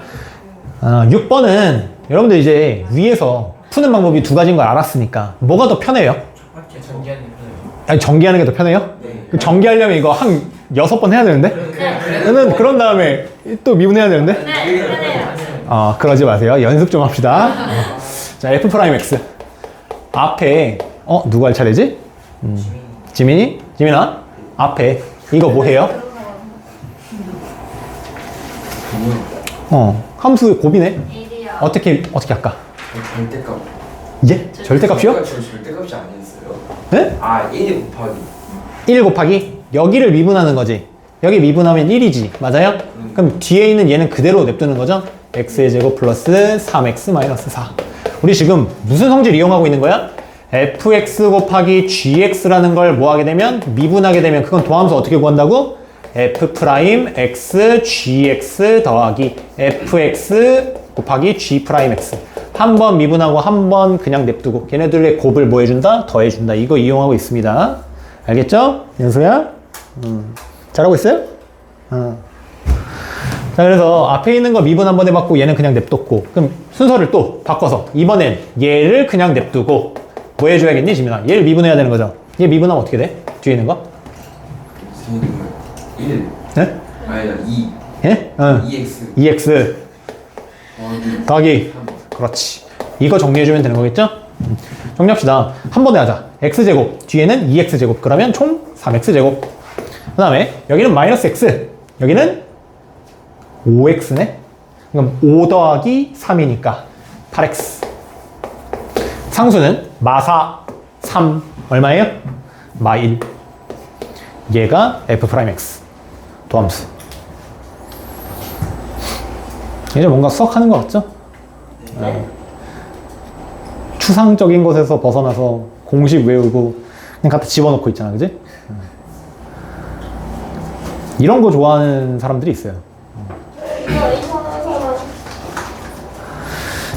6번은 여러분들 이제 위에서 푸는 방법이 두 가지인 걸 알았으니까 뭐가 더 편해요? 전개하는 게 편해요. 아니, 전개하는 게 더 편해요? 네. 전개하려면 이거 한 6번 해야 되는데? 그런 다음에 또 미분해야 되는데? 네, 편해요. 그러지 마세요. 연습 좀 합시다. 자, f'x. 앞에, 누가 할 차례지? 지민이? 지민아? 앞에. 이거 뭐 해요? 함수 곱이네? 1이요. 어떻게 할까? 절대값. 예? 절대값이요? 저 절대값이 아니었어요. 네? 아, 1 곱하기. 1 곱하기? 여기를 미분하는 거지. 여기 미분하면 1이지. 맞아요? 그럼 뒤에 있는 얘는 그대로 냅두는 거죠? x의 제곱 플러스 3x 마이너스 4. 우리 지금 무슨 성질 이용하고 있는 거야? fx 곱하기 gx라는 걸 뭐 하게 되면? 미분하게 되면 그건 도함수 어떻게 구한다고? f'x gx 더하기 fx 곱하기 g'x. 한 번 미분하고 한 번 그냥 냅두고 걔네들의 곱을 뭐 해준다? 더해준다. 이거 이용하고 있습니다. 알겠죠? 연소야? 잘하고 있어요? 자, 그래서 앞에 있는 거 미분 한 번 해봤고 얘는 그냥 냅뒀고 그럼 순서를 또 바꿔서 이번엔 얘를 그냥 냅두고 뭐 해줘야겠니 지민아? 얘를 미분해야 되는 거죠. 얘 미분하면 어떻게 돼? 뒤에 있는 거? 1. 네? 아니다, 2. 예? 2x. 2x 더하기 그렇지. 이거 정리해주면 되는 거겠죠? 정리합시다. 한 번에 하자. x제곱 뒤에는 2x제곱 그러면 총 3x제곱 그 다음에 여기는 마이너스 x 여기는 5x네. 그럼 5 더하기 3이니까 8x. 상수는 마4 3 얼마예요? 마1. 얘가 f'x 도함수. 이제 뭔가 수학하는 거 같죠? 추상적인 것에서 벗어나서 공식 외우고 그냥 갖다 집어넣고 있잖아, 그지? 이런 거 좋아하는 사람들이 있어요.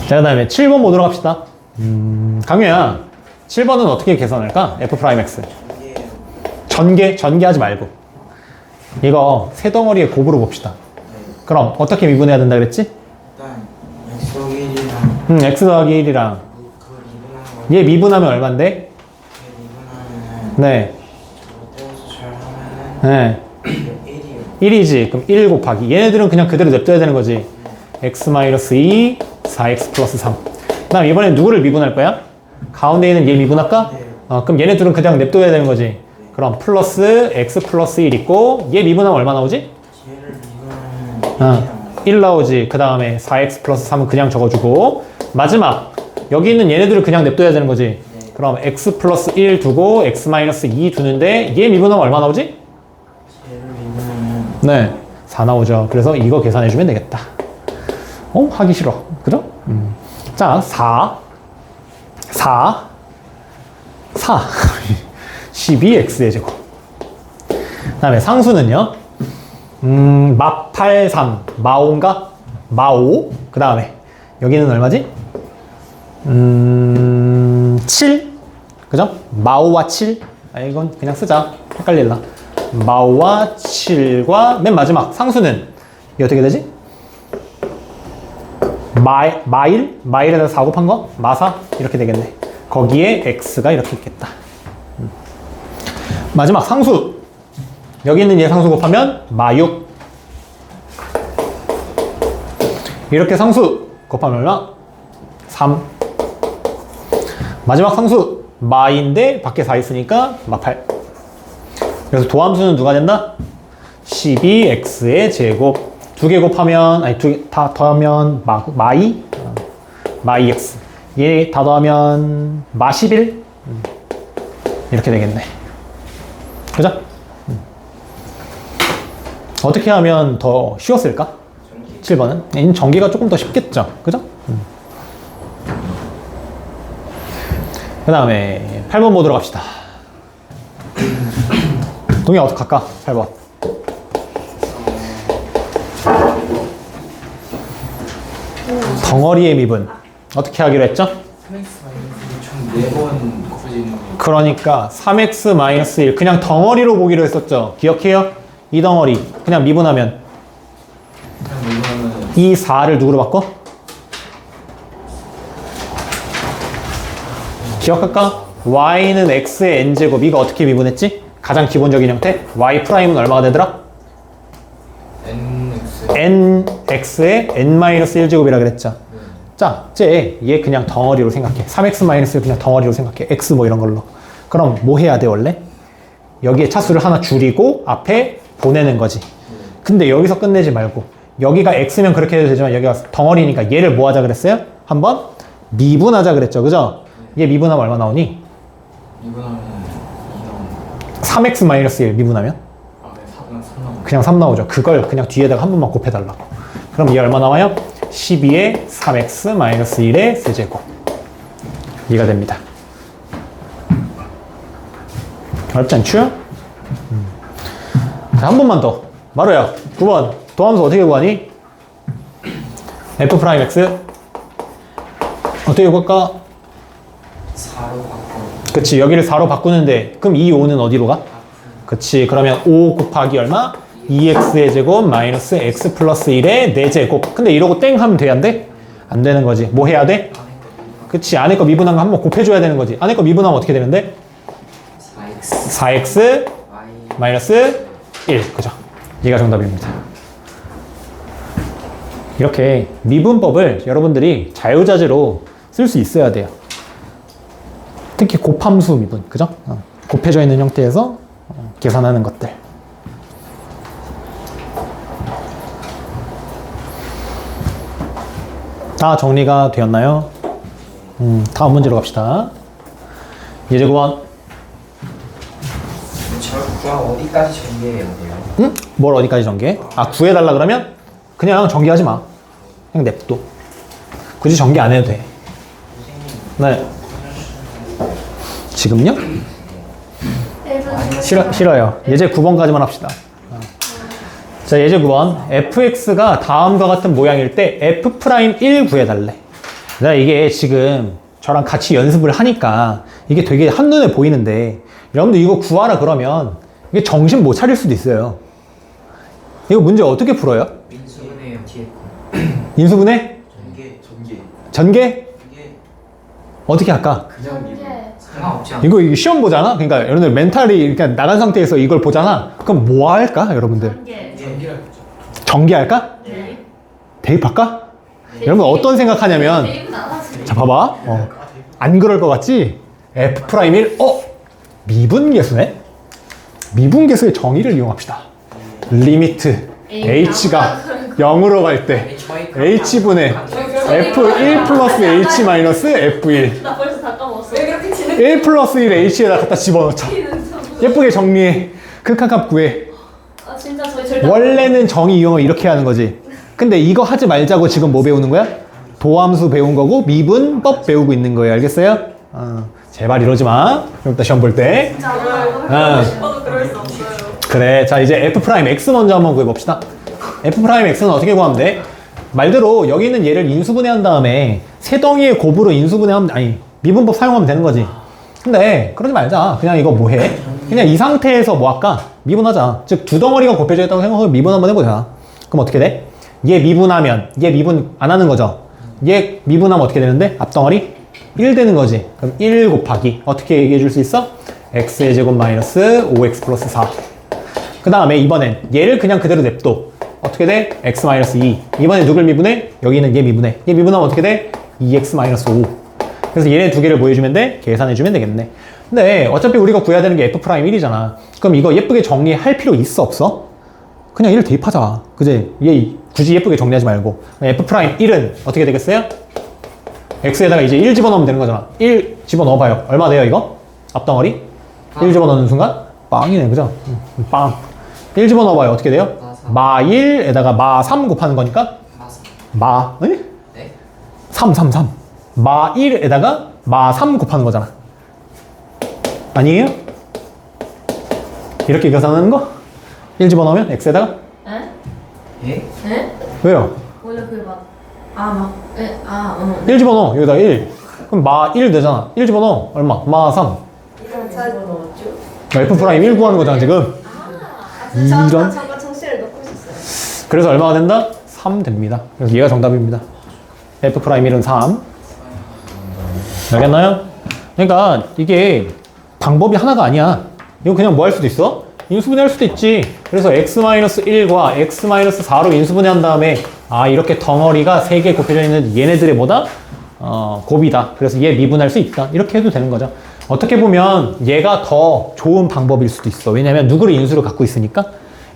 자, 그 다음에 7번 보도록 합시다. 강유야, 7번은 어떻게 계산할까? f'x. 전개하지 말고. 이거 세 덩어리의 곱으로 봅시다. 그럼 어떻게 미분해야 된다 그랬지? 일단 x 더하기 1이랑 x 더하기 1이랑 그걸 미분하는 거 얘 미분하면 얼만데? 미분하면은 네. 저거 떼어서 잘 하면은 네. 1이지. 그럼 1 곱하기. 얘네들은 그냥 그대로 냅둬야 되는 거지. x-2, 4x 플러스 3. 그 다음 이번엔 누구를 미분할 거야? 가운데 있는 얘 미분할까? 그럼 얘네들은 그냥 냅둬야 되는 거지. 그럼 플러스 x 플러스 1 있고 얘 미분하면 얼마 나오지? 얘를 미분하면 1 나오지. 그 다음에 4x 플러스 3은 그냥 적어주고 마지막 여기 있는 얘네들을 그냥 냅둬야 되는 거지. 그럼 x 플러스 1 두고 x 마이너스 2 두는데 얘 미분하면 얼마 나오지? 얘를 미분하면 네, 4 나오죠. 그래서 이거 계산해주면 되겠다. 하기 싫어. 그죠? 자, 4 12x의 제곱. 그 다음에 상수는요, 마8 3, 마5인가? 마5. 그 다음에 여기는 얼마지? 7. 그죠? 마5와 7. 이건 그냥 쓰자. 헷갈릴라. 마5와 7과 맨 마지막 상수는 이게 어떻게 되지? 마일? 마일에다 4 곱한 거? 마4? 이렇게 되겠네. 거기에 x가 이렇게 있겠다. 마지막 상수. 여기 있는 얘 상수 곱하면 마6. 이렇게 상수 곱하면 얼마? 3. 마지막 상수 마인데 밖에 4 있으니까 마8. 그래서 도함수는 누가 된다? 12x의 제곱. 두 개 곱하면 아니 두 개 다 더하면 마2 마2x. 얘 다 더하면 마11 이렇게 되겠네. 그죠? 어떻게 하면 더 쉬웠을까? 7번은 전기가 조금 더 쉽겠죠. 그죠? 그 다음에 8번 보도록 합시다. 동현 어떻게 할까? 8번. 덩어리의 미분 어떻게 하기로 했죠? 3x 총 4번 곱해지는 거. 그러니까 3x-1 그냥 덩어리로 보기로 했었죠. 기억해요? 이 덩어리 그냥 미분하면 그냥 미분하면 이 4를 누구로 바꿔? 기억할까? y는 x의 n제곱. 이거 어떻게 미분했지? 가장 기본적인 형태. y 프라임은 얼마가 되더라? nx의 n-1제곱이라 그랬죠. 자, 얘 그냥 덩어리로 생각해. 3x-1 그냥 덩어리로 생각해. x 뭐 이런 걸로. 그럼 뭐 해야 돼 원래? 여기에 차수를 하나 줄이고 앞에 보내는 거지. 근데 여기서 끝내지 말고 여기가 x면 그렇게 해도 되지만 여기가 덩어리니까 얘를 뭐 하자 그랬어요? 한번 미분하자 그랬죠. 그죠? 얘 미분하면 얼마 나오니? 미분하면 2 나오는 3x-1 미분하면? 그냥 3 나오는 그냥 3 나오죠. 그걸 그냥 뒤에다가 한 번만 곱해달라고. 그럼 얘 얼마 나와요? 12의 3x-1의 세제곱. 이가 됩니다. 어렵지 않죠? 자, 한 번만 더. 마루야, 9번. 도함수 어떻게 구하니? f'x. 어떻게 구할까? 4로 바꿔 그치, 여기를 4로 바꾸는데, 그럼 이 5는 어디로 가? 그치, 그러면 5 곱하기 얼마? 2x의 제곱 마이너스 x 플러스 1의 4제곱. 근데 이러고 땡 하면 돼, 안 돼? 안 되는 거지. 뭐 해야 돼? 그치, 안에 거 미분한 거 한번 곱해줘야 되는 거지. 안에 거 미분하면 어떻게 되면 돼? 4x 마이너스 1. 그죠? 얘가 정답입니다. 이렇게 미분법을 여러분들이 자유자재로 쓸 수 있어야 돼요. 특히 곱함수 미분. 그죠? 곱해져 있는 형태에서 계산하는 것들. 다 정리가 되었나요? 다음 문제로 갑시다. 예제 9번. 저 구하 어디까지 전개해야 돼요? 응? 뭘 어디까지 전개해? 아, 구해달라 그러면 그냥 전개하지 마. 그냥 냅둬. 굳이 전개 안 해도 돼. 네. 지금요? 싫어요. 예제 9번까지만 합시다. 자, 예제 9번. fx가 다음과 같은 모양일 때 f'1 구해달래. 내가 이게 지금 저랑 같이 연습을 하니까 이게 되게 한눈에 보이는데 여러분들 이거 구하라 그러면 이게 정신 못 차릴 수도 있어요. 이거 문제 어떻게 풀어요? 인수분해요 뒤에 거 인수분해? 전개? 이게 어떻게 할까? 그냥 미분. 상관없지 않아? 이거 시험 보잖아? 그러니까 여러분들 멘탈이 이렇게 나간 상태에서 이걸 보잖아? 그럼 뭐 할까? 여러분들? 전개. 전개 전개할까? 네. 대입할까? 여러분 어떤 생각하냐면 대입은 안 하지. 자 봐봐 안 그럴 것 같지? F'1 미분계수네? 미분계수의 정의를 이용합시다. 리미트 H가 0으로 갈 때 H분의 F1 플러스 H 마이너스 F1 나 벌써 다 까먹었어. 1 플러스 1 H에다 갖다 집어넣자. 예쁘게 정리해. 극한값 구해. 아 진짜 저희 절대 원래는 정의 이용을 이렇게 하는 거지. 근데 이거 하지 말자고 지금 뭐 배우는 거야? 도함수 배운 거고 미분법 배우고 있는 거예요. 알겠어요? 제발 이러지 마. 그럼 이따 시험 볼 때. 진짜 저도 그럴 수 없어요. 그래. 자 이제 F'X 먼저 한번 구해봅시다. F'X는 어떻게 구하면 돼? 말대로 여기 있는 얘를 인수분해한 다음에 세 덩이의 곱으로 인수분해하면 아니 미분법 사용하면 되는 거지. 근데 그러지 말자. 그냥 이거 뭐 해? 그냥 이 상태에서 뭐 할까? 미분하자. 즉 두 덩어리가 곱해져 있다고 생각하고 미분 한번 해보자. 그럼 어떻게 돼? 얘 미분하면 얘 미분 안 하는 거죠. 얘 미분하면 어떻게 되는데? 앞덩어리 1 되는 거지. 그럼 1 곱하기 어떻게 얘기해 줄 수 있어? x의 제곱 마이너스 5x 플러스 4. 그 다음에 이번엔 얘를 그냥 그대로 냅둬. 어떻게 돼? x 마이너스 2. 이번에 누굴 미분해? 여기는 얘 미분해. 얘 미분하면 어떻게 돼? 2x 마이너스 5. 그래서 얘네 두 개를 뭐 해주면 돼? 계산해주면 되겠네. 근데 어차피 우리가 구해야 되는 게 F'1이잖아. 그럼 이거 예쁘게 정리할 필요 있어 없어? 그냥 1 대입하자. 그지? 얘 굳이 예쁘게 정리하지 말고. F'1은 어떻게 되겠어요? x에다가 이제 1 집어넣으면 되는 거잖아. 1 집어넣어봐요. 얼마 돼요 이거? 앞덩어리? 1 집어넣는 순간? 빵이네 그죠? 빵. 1 집어넣어봐요. 어떻게 돼요? 마 1에다가 마 3 곱하는 거니까? 마, 에? 네? 3. 마 1에다가 마 3 곱하는 거잖아. 아니에요? 이렇게 계산하는 거? 1 집어넣으면 x에다가? 에? 예? 에? 왜요? 원래 그게 막 1 집어넣어. 여기다 1. 그럼 마 1 되잖아. 1 집어넣어. 얼마? 마 3. F'1 구하는 거잖아 지금. 이런. 잠깐 정씨를 넣고 있었어요. 그래서 얼마가 된다? 3 됩니다. 그래서 얘가 정답입니다. F'1은 3. 알겠나요? 그러니까 이게 방법이 하나가 아니야. 이거 그냥 뭐 할 수도 있어? 인수분해 할 수도 있지. 그래서 x-1과 x-4로 인수분해 한 다음에 이렇게 덩어리가 3개 곱해져 있는 얘네들의 뭐다? 곱이다. 그래서 얘 미분할 수 있다. 이렇게 해도 되는 거죠. 어떻게 보면 얘가 더 좋은 방법일 수도 있어. 왜냐면 누구를 인수로 갖고 있으니까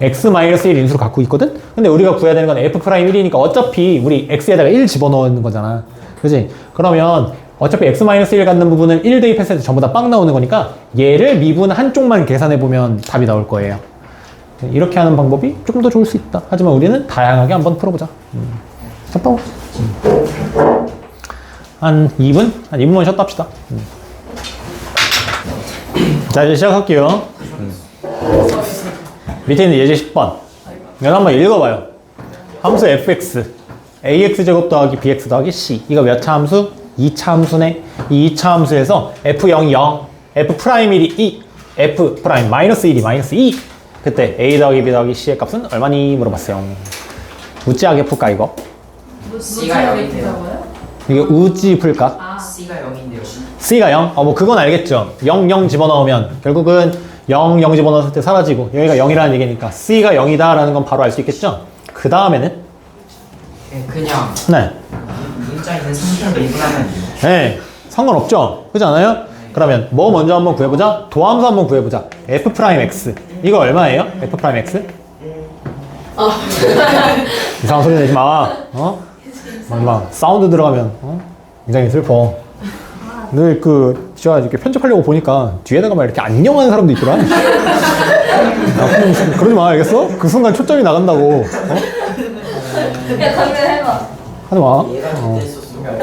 x-1 인수로 갖고 있거든? 근데 우리가 구해야 되는 건 F'1이니까 어차피 우리 x에다가 1 집어넣는 거잖아. 그지? 그러면 어차피 x-1 갖는 부분은 1 대입했을 때 전부 다 빵 나오는 거니까 얘를 미분 한쪽만 계산해보면 답이 나올 거예요. 이렇게 하는 방법이 조금 더 좋을 수 있다. 하지만 우리는 다양하게 한번 풀어보자. 쉬었다. 한 2분? 한 2분만 쉬었다 합시다. 자, 이제 시작할게요. 밑에 있는 예제 10번. 이거 한번 읽어봐요. 함수 fx, ax제곱 더하기 bx 더하기 c. 이거 몇 차 함수? 2차 함수네. 이 2차 함수에서 f0, 0, f'1이 2, f'-1이 마이너스 2. 그때 a 더하기 b 더하기 c의 값은 얼마니? 물어봤어요. 우찌하게 풀까 이거? C가 0인데요. 이게 우찌 풀까? C가 0인데요. c가 0? 뭐 그건 알겠죠. 0, 0 집어넣으면 결국은 0, 0 집어넣었을 때 사라지고 여기가 0이라는 얘기니까 c가 0이다 라는 건 바로 알 수 있겠죠. 그 다음에는 그냥 네. 문자 있는 상태로 미분하면 돼요. 네, 상관없죠. 그렇지 않아요? 그러면 뭐 먼저 한번 구해보자. 도함수 한번 구해보자. F'X. 이거 얼마예요? F'X? 이상한 소리 내지 마. 막 사운드 들어가면 굉장히 슬퍼. 늘 제가 이렇게 편집하려고 보니까 뒤에다가 막 이렇게 안녕하는 사람도 있더라. 그러지 마, 알겠어? 그 순간 초점이 나간다고. 야 강렬 해봐. 하지 마. 얘가 그때 있었으면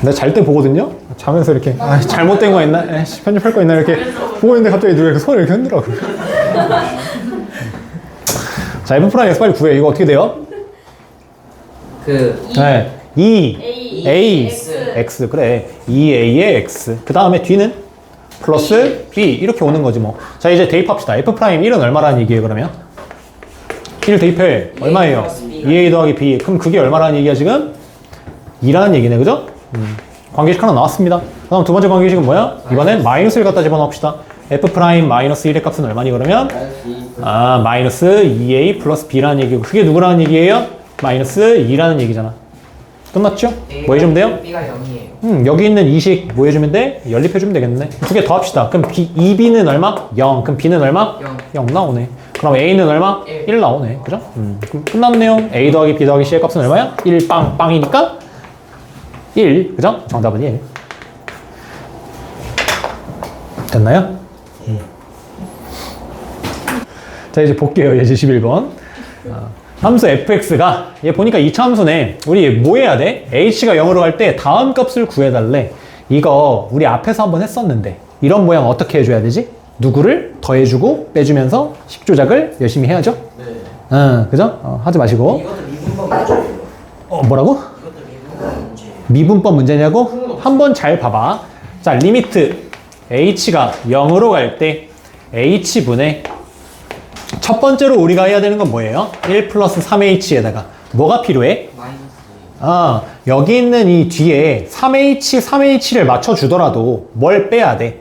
내가 잘 때 보거든요? 자면서 이렇게 잘못된 거 있나? 편집할 거 있나? 이렇게 보고 있는데 갑자기 누가 이렇게 손을 이렇게 흔들어. 자, F'X 빨리 구해. 이거 어떻게 돼요? 네. 2A X. 그래. 2A의 X. 그 다음에 뒤는 플러스 B. 이렇게 오는 거지 뭐. 자, 이제 대입합시다. F'1은 얼마라는 얘기예요, 그러면? 1 대입해. 얼마예요? 2A 더하기 B. 그럼 그게 얼마라는 얘기야, 지금? 2라는 얘기네, 그죠? 관계식 하나 나왔습니다. 그 다음 두 번째 관계식은 뭐야? 이번엔 마이너스 1 갖다 집어넣읍시다. F' 마이너스 1의 값은 얼마니, 그러면? 아, 마이너스 2a 플러스 b라는 얘기고, 그게 누구라는 얘기예요? 마이너스 2라는 얘기잖아. 끝났죠? 뭐 해주면 돼요? B가 0이에요. 여기 있는 이식 뭐 해주면 돼? 연립해주면 되겠네. 두 개 더합시다. 그럼 2b는 얼마? 0. 그럼 b는 얼마? 0 나오네. 그럼 a는 얼마? 1 나오네. 그죠? 그럼 끝났네요. a 더하기 b 더하기 c의 값은 얼마야? 1 빵이니까 1. 그죠? 정답은 1. 됐나요? 자, 이제 볼게요. 예제 11번. 함수 fx가, 얘 보니까 2차 함수네. 우리 뭐 해야 돼? h가 0으로 갈 때 다음 값을 구해달래. 이거 우리 앞에서 한번 했었는데, 이런 모양 어떻게 해줘야 되지? 누구를 더해주고 빼주면서 식 조작을 열심히 해야죠? 네. 그죠? 하지 마시고. 이것도 미분법 문제예요. 뭐라고? 이것도 미분법 문제예요. 미분법 문제냐고? 한번 잘 봐봐. 자, 리미트 h가 0으로 갈 때 h분의 첫 번째로 우리가 해야 되는 건 뭐예요? 1 플러스 3h에다가 뭐가 필요해? 마이너스 여기 있는 이 뒤에 3h를 맞춰주더라도 뭘 빼야 돼?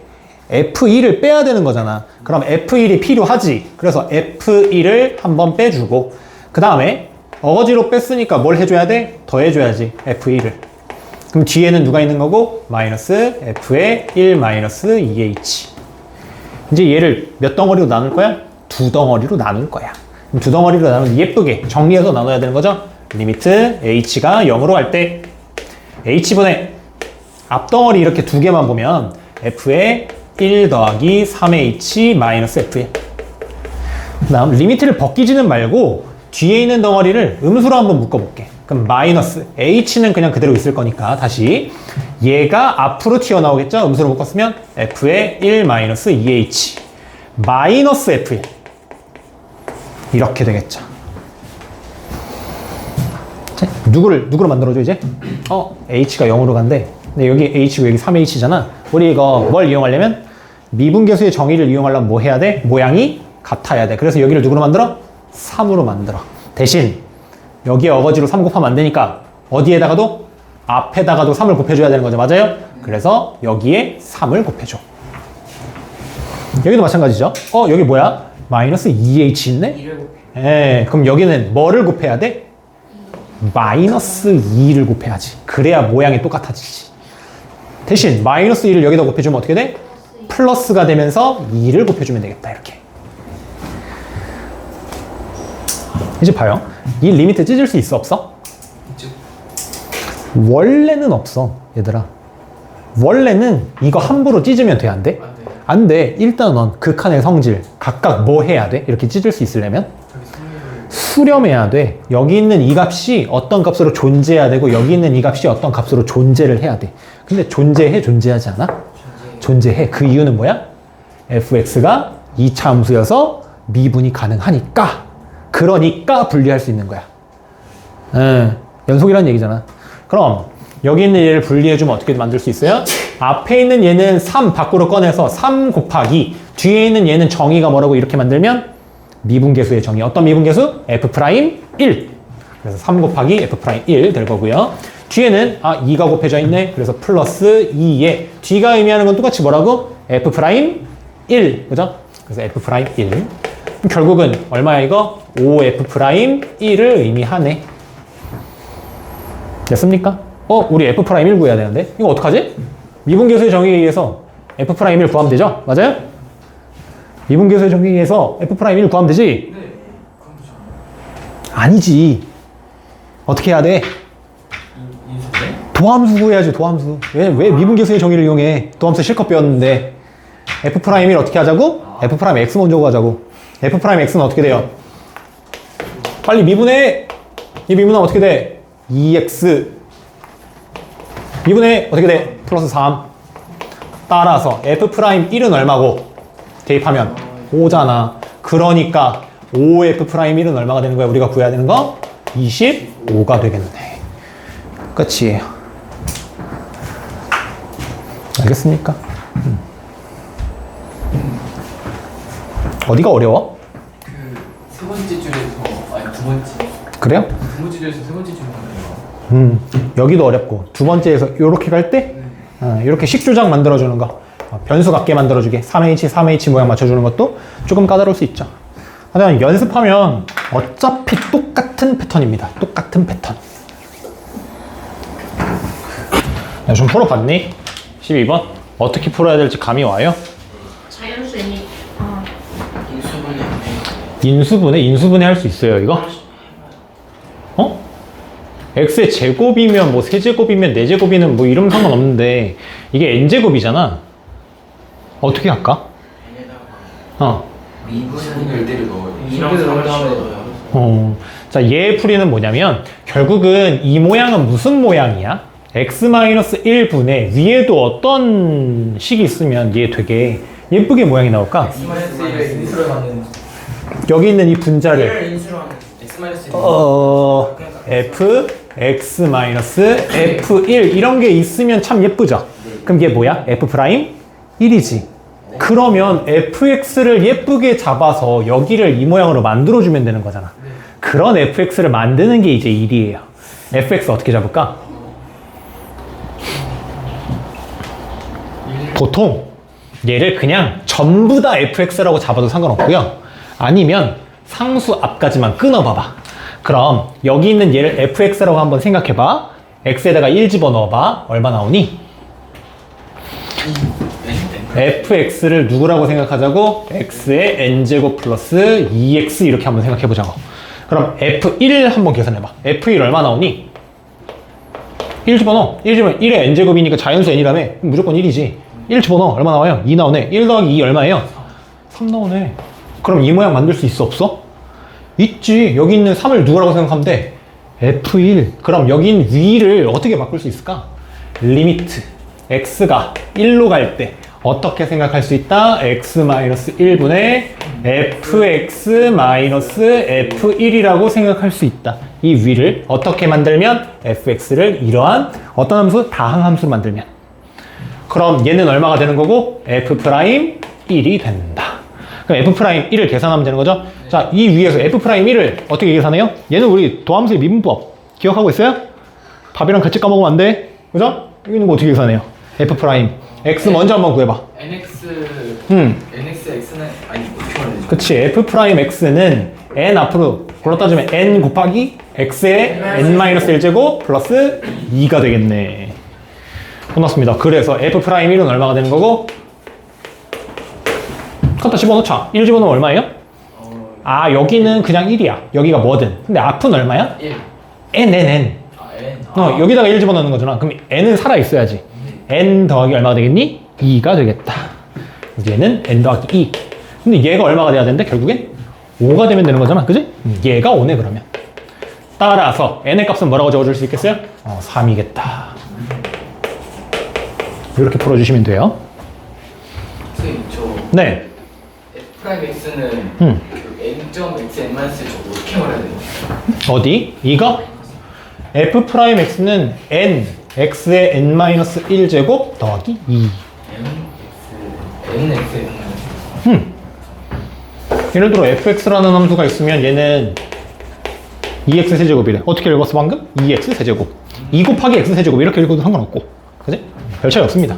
f1을 빼야 되는 거잖아. 그럼 f1이 필요하지. 그래서 f1을 한번 빼주고, 그 다음에 어거지로 뺐으니까 뭘 해줘야 돼? 더해줘야지, f1을. 그럼 뒤에는 누가 있는 거고? 마이너스 f의 1 마이너스 2h. 이제 얘를 몇 덩어리로 나눌 거야? 두 덩어리로 나눌 거야. 그럼 두 덩어리로 나누면 예쁘게 정리해서 나눠야 되는 거죠? 리미트 h가 0으로 갈 때 h분의 앞덩어리 이렇게 두 개만 보면 f의 1 더하기 3h 마이너스 f의, 그 다음 리미트를 벗기지는 말고 뒤에 있는 덩어리를 음수로 한번 묶어볼게. 그럼 마이너스 h는 그냥 그대로 있을 거니까 다시 얘가 앞으로 튀어나오겠죠? 음수로 묶었으면 f의 1 마이너스 2h 마이너스 f 이렇게 되겠죠. 자, 누구로 만들어줘 이제? h가 0으로 간대. 근데 여기 h고 여기 3h잖아. 우리 이거 뭘 이용하려면 미분계수의 정의를 이용하려면 뭐 해야 돼? 모양이 같아야 돼. 그래서 여기를 누구로 만들어? 3으로 만들어. 대신 여기에 어거지로 3 곱하면 안 되니까 어디에다가도? 앞에다가도 3을 곱해줘야 되는 거죠. 맞아요? 그래서 여기에 3을 곱해줘. 여기도 마찬가지죠. 여기 뭐야? 마이너스 2h 있네? 2를 그럼 여기는 뭐를 곱해야 돼? 마이너스 2를 곱해야지. 그래야 모양이 똑같아지지. 대신 마이너스 2를 여기다 곱해주면 어떻게 돼? 플러스가 되면서 2를 곱해주면 되겠다. 이렇게. 이제 봐요. 이 리미트 찢을 수 있어? 없어? 있죠. 원래는 없어. 얘들아. 원래는 이거 함부로 찢으면 돼? 안 돼? 안 돼. 안 돼. 일단 넌 극한의 성질 각각 뭐 해야 돼? 이렇게 찢을 수 있으려면 저기 성립을 수렴해야 돼. 여기 있는 이 값이 어떤 값으로 존재해야 되고 여기 있는 이 값이 어떤 값으로 존재를 해야 돼. 근데 존재하지 않아? 존재해. 그 이유는 뭐야? fx가 2차 함수여서 미분이 가능하니까. 그러니까 분리할 수 있는 거야. 연속이라는 얘기잖아. 그럼 여기 있는 얘를 분리해주면 어떻게 만들 수 있어요? 앞에 있는 얘는 3 밖으로 꺼내서 3 곱하기 뒤에 있는 얘는 정의가 뭐라고 이렇게 만들면 미분계수의 정의. 어떤 미분계수? f'1. 그래서 3 곱하기 f'1 될 거고요. 뒤에는 2가 곱해져 있네. 그래서 플러스 2에 뒤가 의미하는 건 똑같이 뭐라고? f'1. 그죠? 그래서 f'1. 결국은 얼마야 이거? 5f'1을 의미하네. 됐습니까? 우리 f'1 구해야 되는데 이거 어떡하지? 미분계수의 정의에 의해서 f'1 구하면 되죠? 맞아요? 미분계수의 정의에 의해서 f'1 구하면 되지? 네. 그럼 저 아니지. 어떻게 해야 돼? 인수네? 도함수 구해야지. 도함수. 왜 미분계수의 정의를 이용해? 도함수 실컷 배웠는데. f'1을 어떻게 하자고? f'x 먼저 구하자고. f'x는 어떻게 돼요? 빨리 미분해. 이 미분하면 어떻게 돼? 2x 미분해. 어떻게 돼? 플러스 3. 따라서 f'1은 얼마고? 대입하면 5잖아. 그러니까 5f'1은 얼마가 되는 거야? 우리가 구해야 되는 거? 25가 되겠네. 끝이에요. 알겠습니까? 어디가 어려워? 그 세 번째 줄에서 아니 두 번째 그래요? 두 번째 줄에서 세 번째 줄 하네요. 여기도 어렵고 두 번째에서 이렇게 갈 때 이렇게 식조작 만들어주는 거 변수 같게 만들어주게 3H 모양 맞춰주는 것도 조금 까다로울 수 있죠. 하여튼 연습하면 어차피 똑같은 패턴입니다. 똑같은 패턴. 야, 좀 풀어봤니? 12번? 어떻게 풀어야 될지 감이 와요? 자연수니. 아, 인수분해. 인수분해 할 수 있어요, 이거? 어? x의 제곱이면 뭐 세제곱이면 네제곱이면 뭐 이름 상관없는데 이게 n제곱이잖아. 어떻게 할까? 어. 미분을 열대를 넣어요. 이런 상황을 넣어요. 자, 얘의 풀이는 뭐냐면 결국은 이 모양은 무슨 모양이야? x-1분의 위에도 어떤 식이 있으면 얘 되게 예쁘게 모양이 나올까? X-1의 인수를 받는 여기 있는 이 분자를 얘를 인수로 하는 X-1 f x-f1 이런 게 있으면 참 예쁘죠? 그럼 얘 뭐야? f 프라임 1이지. 그러면 fx를 예쁘게 잡아서 여기를 이 모양으로 만들어주면 되는 거잖아. 그런 fx를 만드는 게 이제 1이에요. fx 어떻게 잡을까? 보통 얘를 그냥 전부 다 fx라고 잡아도 상관없고요. 아니면 상수 앞까지만 끊어봐봐. 그럼 여기 있는 얘를 fx라고 한번 생각해봐. x에다가 1 집어넣어봐. 얼마 나오니? fx를 누구라고 생각하자고? x의 n제곱 플러스 2x 이렇게 한번 생각해보자고. 그럼 f1 한번 계산해봐. f1 얼마 나오니? 1 집어넣어. 1 집어넣어. 1의 n제곱이니까 자연수 n이라며. 무조건 1이지. 1 집어넣어. 얼마 나와요? 2 나오네. 1 더하기 2 얼마예요? 3 나오네. 그럼 이 모양 만들 수 있어 없어? 있지. 여기 있는 3을 누구라고 생각하면 돼? f1. 그럼 여기 있는 위를 어떻게 바꿀 수 있을까? 리미트 x가 1로 갈 때 어떻게 생각할 수 있다? x-1분의 fx-f1이라고 생각할 수 있다. 이 위를 어떻게 만들면? fx를 이러한 어떤 함수? 다항 함수로 만들면. 그럼 얘는 얼마가 되는 거고? f'1이 된다. 그럼 f'1을 계산하면 되는 거죠? 자, 이 위에서 f'1을 어떻게 계산해요? 얘는 우리 도함수의 미분법 기억하고 있어요? 밥이랑 같이 까먹으면 안 돼. 그죠? 여기 있는 거 어떻게 계산해요? f'. x 먼저 한번 구해봐. NX X는 아니 어떻게 말해야 되지? 그치. f'x는 n 앞으로 불러 따지면 n 곱하기 x의 n-1제곱 플러스 2가 되겠네. 끝났습니다. 그래서 f'1은 얼마가 되는 거고? 갖다 집어넣자. 1 집어넣으면 얼마예요? 아, 여기는 그냥 1이야. 여기가 뭐든. 근데 앞은 얼마야? 1. n. N. 여기다가 1 집어넣는 거잖아. 그럼 n은 살아있어야지. n 더하기 얼마가 되겠니? 2가 되겠다. 얘는 n 더하기 2. 근데 얘가 얼마가 돼야 되는데 결국엔 5가 되면 되는 거잖아. 그지? 얘가 5네 그러면. 따라서 n의 값은 뭐라고 적어줄 수 있겠어요? 3이겠다. 이렇게 풀어주시면 돼요. 선생님 저 네. F'X는 음. 그 N.Xn-을 저거 어떻게 말해야 되나? 어디? 이거? f'x는 n, x의 n-1제곱 더하기 2. NXN. 예를 들어 fx라는 함수가 있으면 얘는 2x 세제곱이래. 어떻게 읽었어 방금? 2x 세제곱. 2 곱하기 x 세제곱 이렇게 읽어도 상관없고. 그지? 별 차이 없습니다.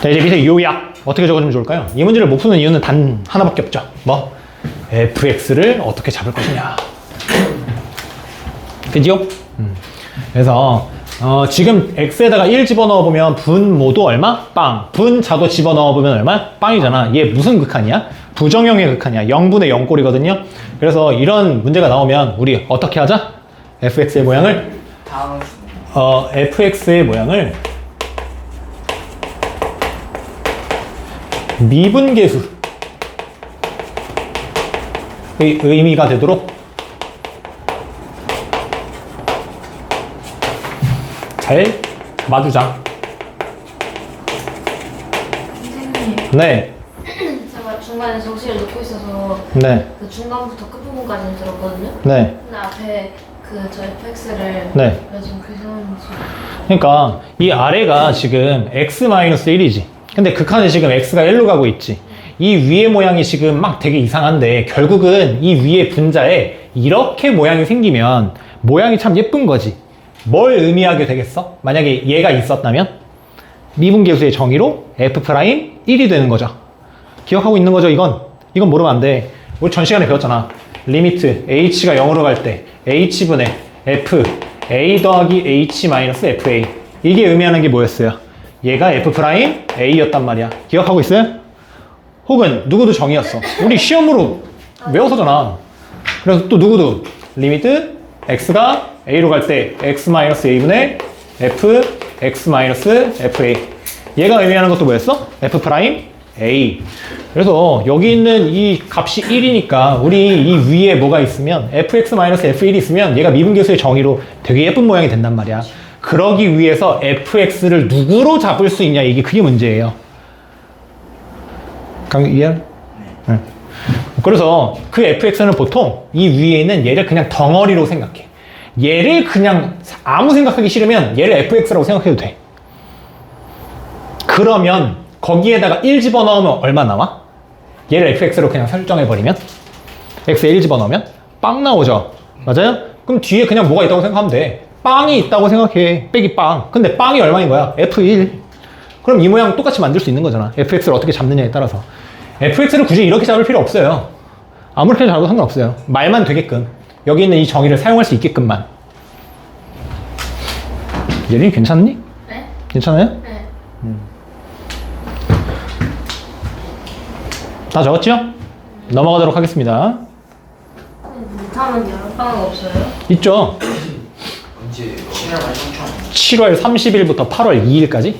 자, 이제 밑에 요약 어떻게 적어주면 좋을까요? 이 문제를 못 푸는 이유는 단 하나밖에 없죠. 뭐? fx를 어떻게 잡을 것이냐. 그죠? 그래서 지금 x에다가 1 집어넣어 보면 분모도 얼마? 빵. 분자도 집어넣어 보면 얼마? 빵이잖아. 얘 무슨 극한이야? 부정형의 극한이야. 0분의 0꼴이거든요. 그래서 이런 문제가 나오면 우리 어떻게 하자? fx의 모양을 다음 fx의 모양을 미분계수의 의미가 되도록 잘 봐주자. 선생님, 네, 제가 중간에 정시를 놓고 있어서 네, 그 중간부터 끝부분까지는 들었거든요. 네, 근데 앞에 그 저 fx를 네. 왜 지금 계산하는지. 그러니까 이 아래가 지금 x-1이지. 근데 극한에 지금 x가 1로 가고 있지. 이 위의 모양이 지금 막 되게 이상한데 결국은 이 위의 분자에 이렇게 모양이 생기면 모양이 참 예쁜 거지. 뭘 의미하게 되겠어? 만약에 얘가 있었다면 미분계수의 정의로 f'1이 되는 거죠. 기억하고 있는 거죠, 이건? 이건 모르면 안 돼. 우리 전 시간에 배웠잖아. 리미트 h가 0으로 갈 때 h분의 f a 더하기 h 마이너스 fa. 이게 의미하는 게 뭐였어요? 얘가 f 프라임 a였단 말이야. 기억하고 있어요? 혹은 누구도 정의였어. 우리 시험으로 외웠었잖아. 그래서 또 누구도 리미트 x가 a로 갈 때 x 마이너스 a분의 f x 마이너스 fa. 얘가 의미하는 것도 뭐였어? f 프라임 a. 그래서 여기 있는 이 값이 1이니까 우리 이 위에 뭐가 있으면 fx 마이너스 f1이 있으면 얘가 미분계수의 정의로 되게 예쁜 모양이 된단 말이야. 그러기 위해서 fx를 누구로 잡을 수 있냐, 이게 그게 문제예요. 이해할? 네. 그래서 그 fx는 보통 이 위에 있는 얘를 그냥 덩어리로 생각해. 얘를 그냥 아무 생각하기 싫으면 얘를 fx라고 생각해도 돼. 그러면 거기에다가 1 집어넣으면 얼마 나와? 얘를 fx로 그냥 설정해버리면 x에 1 집어넣으면 빵 나오죠. 맞아요? 그럼 뒤에 그냥 뭐가 있다고 생각하면 돼. 빵이 있다고 생각해. 빼기 빵. 근데 빵이 얼마인 거야? f1. 그럼 이 모양 똑같이 만들 수 있는 거잖아. fx를 어떻게 잡느냐에 따라서. fx를 굳이 이렇게 잡을 필요 없어요. 아무렇게 잡아도 상관없어요. 말만 되게끔. 여기 있는 이 정의를 사용할 수 있게끔만. 예린이 괜찮니? 네? 괜찮아요? 네. 다 적었죠? 넘어가도록 하겠습니다. 못하면 여름방학 없어요? 있죠? 언제 7월 30일부터 8월 2일까지?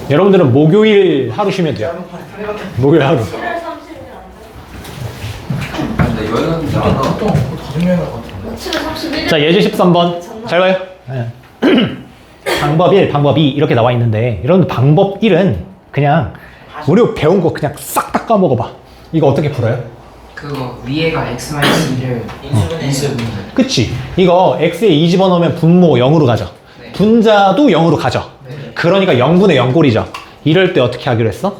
여러분들은 목요일 하루 쉬면 돼요. 목요일 하루. 7월 30일 안 근데 여행은 안 나와. 또 다른 면허 같은데. 7월 31일? 자, 예제 13번. 잘 봐요. 네. 방법 1, 방법 2 이렇게 나와 있는데 여러분들 방법 1은 그냥 우리 배운 거 그냥 싹 다 까먹어봐. 이거 어떻게 풀어요? 그거 위에가 x 마이너스 1을 인수분해. 그치? 이거 x에 2 집어넣으면 분모 0으로 가죠. 네. 분자도 0으로 가죠. 네. 그러니까 0분의 0꼴이죠. 이럴 때 어떻게 하기로 했어?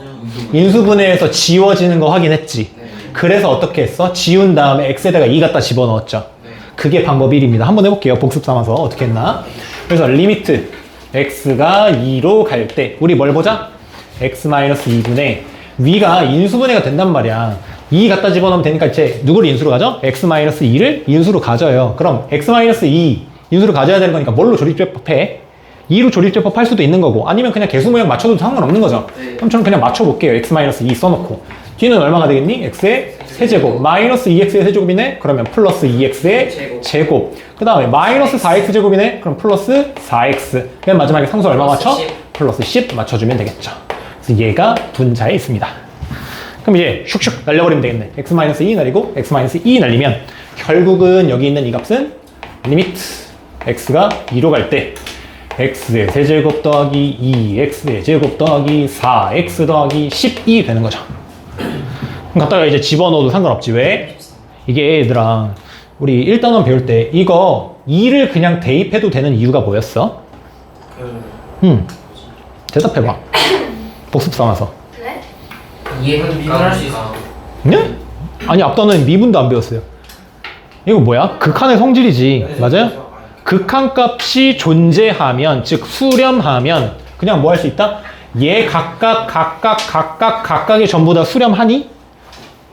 인수분해에서 지워지는 거 확인했지. 네. 그래서 어떻게 했어? 지운 다음에 x에다가 2 갖다 집어넣었죠. 네. 그게 방법 1입니다. 한번 해볼게요. 복습 삼아서 어떻게 했나? 그래서 리미트 x가 2로 갈 때 우리 뭘 보자? x-2분의 위가 인수분해가 된단 말이야. 2 갖다 집어넣으면 되니까 이제 누구를 인수로 가죠? x-2를 인수로 가져요. 그럼 x-2 인수로 가져야 되는 거니까 뭘로 조립제법해? 2로 조립제법 할 수도 있는 거고 아니면 그냥 개수 모양 맞춰도 상관없는 거죠. 네. 그럼 저는 그냥 맞춰볼게요. x-2 써놓고 뒤는 얼마가 되겠니? x의 세제곱 마이너스 2x의 세제곱이네? 그러면 플러스 2x의 제곱. 그 다음에 마이너스 4x 제곱이네? 그럼 플러스 4x. 맨 마지막에 상수 얼마 맞춰? 플러스 10 맞춰주면 되겠죠. 그래서 얘가 분자에 있습니다. 그럼 이제 슉슉 날려버리면 되겠네. x-2 날리고 x-2 날리면 결국은 여기 있는 이 값은 리미트 x가 2로 갈 때 x의 세제곱 더하기 2x의 제곱 더하기 4x 더하기 12 되는 거죠. 그럼 갖다가 이제 집어넣어도 상관없지. 왜? 이게 얘들아 우리 1단원 배울 때 이거 2를 그냥 대입해도 되는 이유가 뭐였어? 대답해봐. 복습 삼아서. 네? 이해는 미분할 수 있어. 네? 아니 앞단원은 미분도 안 배웠어요. 이거 뭐야? 극한의 성질이지. 맞아요? 극한값이 존재하면 즉 수렴하면 그냥 뭐 할 수 있다? 얘 각각이 전부 다 수렴하니?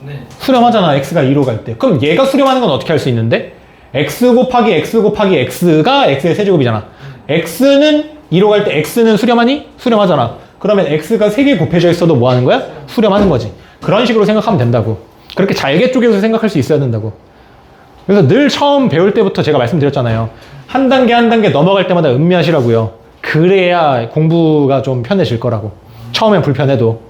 네. 수렴하잖아. x가 2로 갈 때. 그럼 얘가 수렴하는 건 어떻게 할 수 있는데? x 곱하기 x 곱하기 x가 x의 세제곱이잖아. x는 2로 갈 때 x는 수렴하니? 수렴하잖아. 그러면 x가 3개 곱해져 있어도 뭐 하는 거야? 수렴하는 거지. 그런 식으로 생각하면 된다고. 그렇게 잘게 쪼개서 생각할 수 있어야 된다고. 그래서 늘 처음 배울 때부터 제가 말씀드렸잖아요. 한 단계 한 단계 넘어갈 때마다 음미하시라고요. 그래야 공부가 좀 편해질 거라고. 처음엔 불편해도.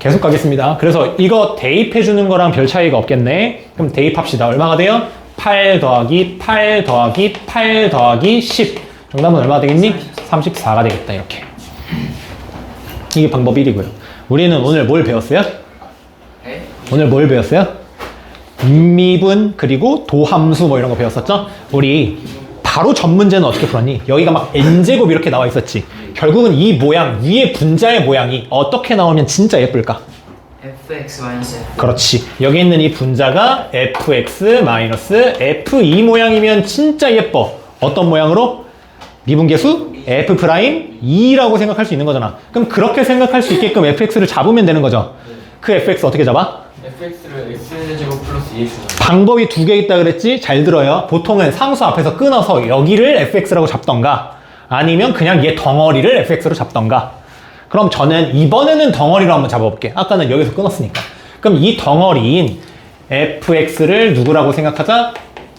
계속 가겠습니다. 그래서 이거 대입해주는 거랑 별 차이가 없겠네. 그럼 대입합시다. 얼마가 돼요? 8 더하기 8 더하기 8 더하기 10. 정답은 얼마가 되겠니? 34가 되겠다. 이렇게. 이게 방법 1이고요. 우리는 오늘 뭘 배웠어요? 네? 오늘 뭘 배웠어요? 미분 그리고 도함수 뭐 이런 거 배웠었죠? 우리 바로 전 문제는 어떻게 풀었니? 여기가 막 n제곱 이렇게 나와 있었지. 결국은 이 모양, 위에 분자의 모양이 어떻게 나오면 진짜 예쁠까? fx 마이너스 f. 그렇지. 여기 있는 이 분자가 fx 마이너스 f2 모양이면 진짜 예뻐. 어떤 모양으로? 미분계수 f 프라임 2라고 생각할 수 있는 거잖아. 그럼 그렇게 생각할 수 있게끔 fx를 잡으면 되는 거죠. 그 fx 어떻게 잡아? fx를 x제곱 플러스 2x 방법이 두 개 있다 그랬지? 잘 들어요. 보통은 상수 앞에서 끊어서 여기를 fx라고 잡던가 아니면 그냥 얘 덩어리를 fx로 잡던가. 그럼 저는 이번에는 덩어리로 한번 잡아볼게. 아까는 여기서 끊었으니까. 그럼 이 덩어리인 fx를 누구라고 생각하자?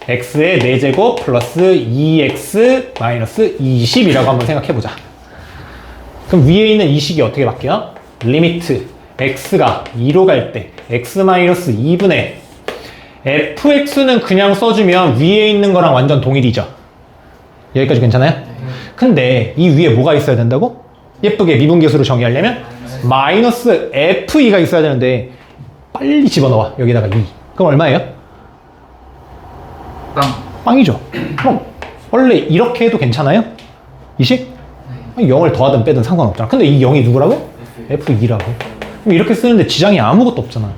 x의 4제곱 플러스 2x 마이너스 20이라고 한번 생각해보자. 그럼 위에 있는 이 식이 어떻게 바뀌어? 리미트 x가 2로 갈 때 x 마이너스 2분의 fx는 그냥 써주면 위에 있는 거랑 완전 동일이죠. 여기까지 괜찮아요? 근데 이 위에 뭐가 있어야 된다고? 예쁘게 미분계수로 정의하려면 마이너스 f2가 있어야 되는데 빨리 집어넣어 여기다가 2. 그럼 얼마예요? 빵이죠. 그럼 원래 이렇게 해도 괜찮아요? 이 식? 0을 더하든 빼든 상관없잖아. 근데 이 0이 누구라고? f2라고. 그럼 이렇게 쓰는데 지장이 아무것도 없잖아.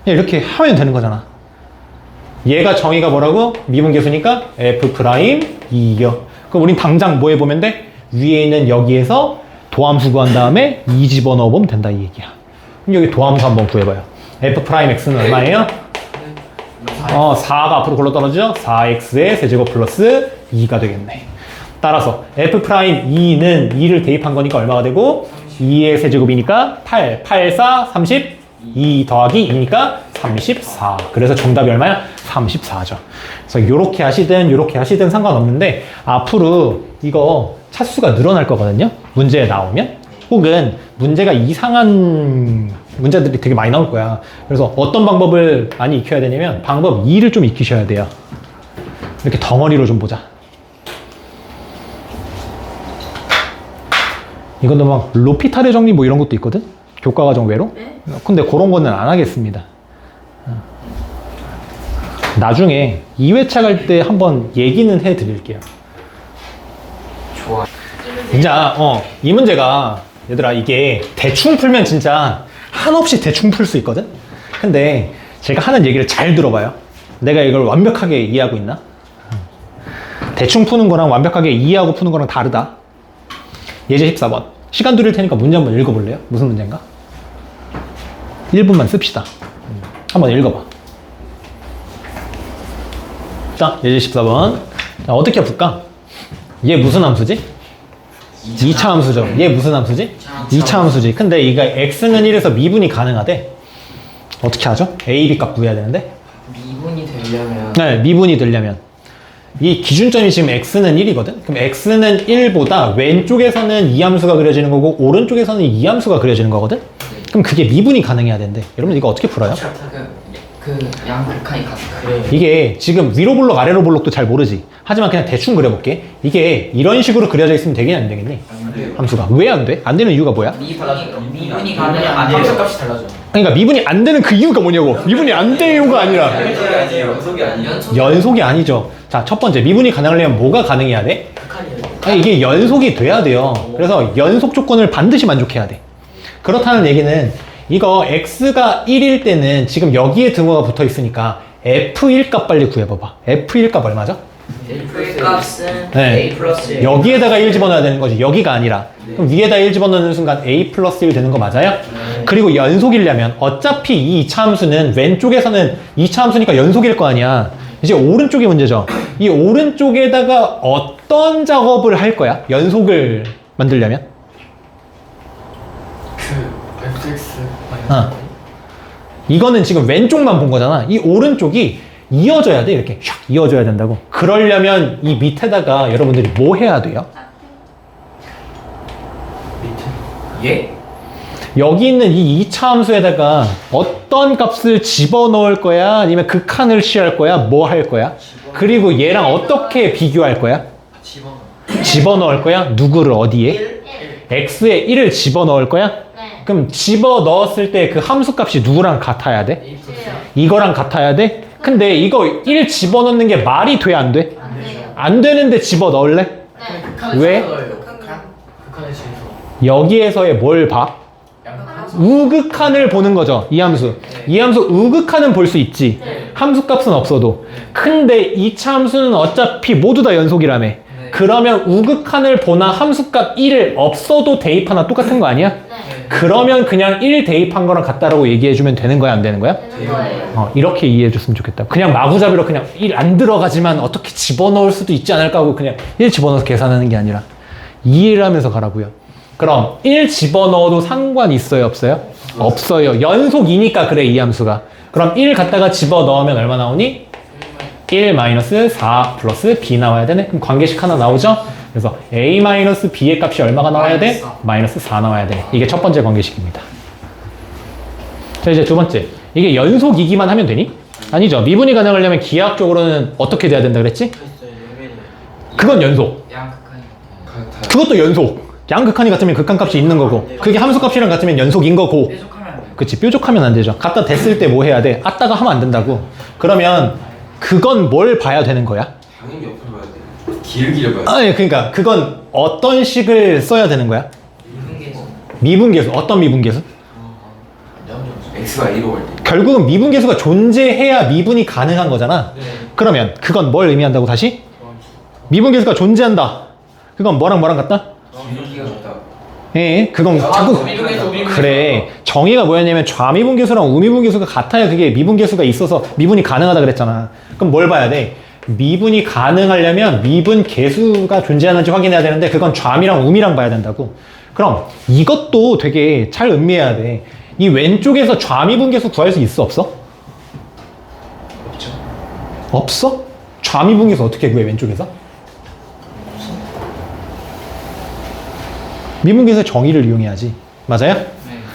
그냥 이렇게 하면 되는 거잖아. 얘가 정의가 뭐라고? 미분계수니까 f'2요. 그럼 우린 당장 뭐 해보면 돼? 위에 있는 여기에서 도함수 구한 다음에 2 집어넣어보면 된다 이 얘기야. 그럼 여기 도함수 한번 구해봐요. f'x는 얼마예요? 4가 앞으로 굴러 떨어지죠? 4x의 세제곱 플러스 2가 되겠네. 따라서 f'2는 2를 대입한 거니까 얼마가 되고 2의 세제곱이니까 8, 8, 4, 30, 2 더하기 2니까 34. 그래서 정답이 얼마야? 34죠. 그래서 요렇게 하시든 상관없는데 앞으로 이거 차수가 늘어날 거거든요. 문제에 나오면. 혹은 문제가 이상한 문제들이 되게 많이 나올 거야. 그래서 어떤 방법을 많이 익혀야 되냐면 방법 2를 좀 익히셔야 돼요. 이렇게 덩어리로 좀 보자. 이것도 막 로피탈의 정리 뭐 이런 것도 있거든? 교과과정 외로? 네? 근데 그런 거는 안 하겠습니다. 나중에 2회차 갈 때 한번 얘기는 해 드릴게요. 좋아. 진짜 이 문제가 얘들아 이게 대충 풀면 진짜 한없이 대충 풀 수 있거든? 근데 제가 하는 얘기를 잘 들어봐요. 내가 이걸 완벽하게 이해하고 있나? 대충 푸는 거랑 완벽하게 이해하고 푸는 거랑 다르다. 예제 14번. 시간 드릴 테니까 문제 한번 읽어볼래요? 무슨 문제인가? 1분만 씁시다. 한번 읽어봐. 자, 예제 14번. 자, 어떻게 풀까? 얘 무슨 함수지? 2차 함수죠. 얘 무슨 함수지? 2차 함수지. 근데 이가 x는 1에서 미분이 가능하대. 어떻게 하죠? a, b 값 구해야 되는데. 미분이 되려면 네, 미분이 되려면. 이 기준점이 지금 x는 1이거든? 그럼 x는 1보다 왼쪽에서는 이 함수가 그려지는 거고 오른쪽에서는 이 함수가 그려지는 거거든? 그럼 그게 미분이 가능해야 된대. 여러분 이거 어떻게 풀어요? 그 양극한이 같아요. 이게 지금 위로 볼록 아래로 볼록도 잘 모르지. 하지만 그냥 대충 그려볼게. 이게 이런 식으로 그려져 있으면 되겠니 안 되겠니? 함수가. 왜 안 돼? 안 되는 이유가 뭐야? 미분이 가능한 함수 값이 달라져. 그러니까 미분이 안 되는 그 이유가 뭐냐고. 미분이 안 되요가 아니라 연속이 아니에요. 연속이 아니죠. 자, 첫 번째 미분이 가능하려면 뭐가 가능해야 돼? 아니, 이게 연속이 돼야 돼요. 그래서 연속 조건을 반드시 만족해야 돼. 그렇다는 얘기는 이거 x가 1일 때는 지금 여기에 등호가 붙어 있으니까 f1 값 빨리 구해봐봐. f1 값 얼마죠? F 값은 네. A 플러스 여기에다가 1 집어넣어야 되는 거지. 여기가 아니라. 그럼 위에다 1 집어넣는 순간 a 플러스 1 되는 거 맞아요? 그리고 연속이려면 어차피 이 2차 함수는 왼쪽에서는 2차 함수니까 연속일 거 아니야. 이제 오른쪽이 문제죠. 이 오른쪽에다가 어떤 작업을 할 거야? 연속을 만들려면? 그 fx 이거는 지금 왼쪽만 본 거잖아. 이 오른쪽이 이어져야 돼. 이렇게 샥 이어져야 된다고. 그러려면 이 밑에다가 여러분들이 뭐 해야 돼요? 예? 여기 있는 이 2차 함수에다가 어떤 값을 집어넣을 거야? 아니면 극한을 취할 거야? 뭐 할 거야? 그리고 얘랑 어떻게 비교할 거야? 집어넣을 거야? 누구를 어디에? x에 1을 집어넣을 거야? 네. 그럼 집어넣었을 때 그 함수 값이 누구랑 같아야 돼? 이거랑 같아야 돼? 근데 이거 1 집어넣는 게 말이 돼? 안 돼? 안 돼요. 안 되는데 집어넣을래? 네. 왜? 극한의 진수. 여기에서의 뭘 봐? 우극한을 보는 거죠. 이 함수. 이 함수 우극한은 볼 수 있지. 함수 값은 없어도. 근데 2차 함수는 어차피 모두 다 연속이라며. 네. 그러면 우극한을 보나 함수값 1을 없어도 대입하나 똑같은 거 아니야? 네. 그러면 그냥 1 대입한 거랑 같다라고 얘기해주면 되는 거야, 안 되는 거야? 되는 거예요. 이렇게 이해해줬으면 좋겠다. 그냥 마구잡이로 그냥 1 안 들어가지만 어떻게 집어넣을 수도 있지 않을까 하고 그냥 1 집어넣어서 계산하는 게 아니라 이해를 하면서 가라고요. 그럼 1 집어넣어도 상관 있어요, 없어요? 없어요. 연속이니까 그래, 이 함수가. 그럼 1 갖다가 집어넣으면 얼마 나오니? 1-4 플러스 b 나와야 되네. 그럼 관계식 하나 나오죠? 그래서 a-b의 값이 얼마가 나와야 돼? -4 나와야 돼. 이게 첫 번째 관계식입니다. 자, 이제 두 번째. 이게 연속이기만 하면 되니? 아니죠. 미분이 가능하려면 기하학적으로는 어떻게 돼야 된다 그랬지? 그건 연속. 양극한이. 그것도 연속. 양극한이 같으면 극한값이 있는 거고, 그게 함수값이랑 같으면 연속인 거고. 뾰족하면 안 돼요. 그치, 뾰족하면 안 되죠. 갖다 댔을 때 뭐 해야 돼? 아따가 하면 안 된다고. 그러면 그건 뭘 봐야 되는 거야? 당연히 옆을 봐야 돼. 길게 봐야 돼. 아, 예, 그러니까 그건 어떤 식을 써야 되는 거야? 미분계수. 미분계수. 어떤 미분계수? x가 a로 갈 때. 결국은 미분계수가 존재해야 미분이 가능한 거잖아. 네. 그러면 그건 뭘 의미한다고 다시? 미분계수가 존재한다. 그건 뭐랑 뭐랑 같다? 길기가 같다. 예, 그건 자꾸 그래. 정의가 뭐였냐면 좌미분계수랑 우미분계수가 같아야 그게 미분계수가 있어서 미분이 가능하다 그랬잖아. 그럼 뭘 봐야 돼? 미분이 가능하려면 미분계수가 존재하는지 확인해야 되는데 그건 좌미랑 우미랑 봐야 된다고. 그럼 이것도 되게 잘 음미해야 돼. 이 왼쪽에서 좌미분계수 구할 수 있어, 없어? 없죠. 없어? 좌미분계수 어떻게 구해, 왼쪽에서? 미분계수의 정의를 이용해야지. 맞아요? 네.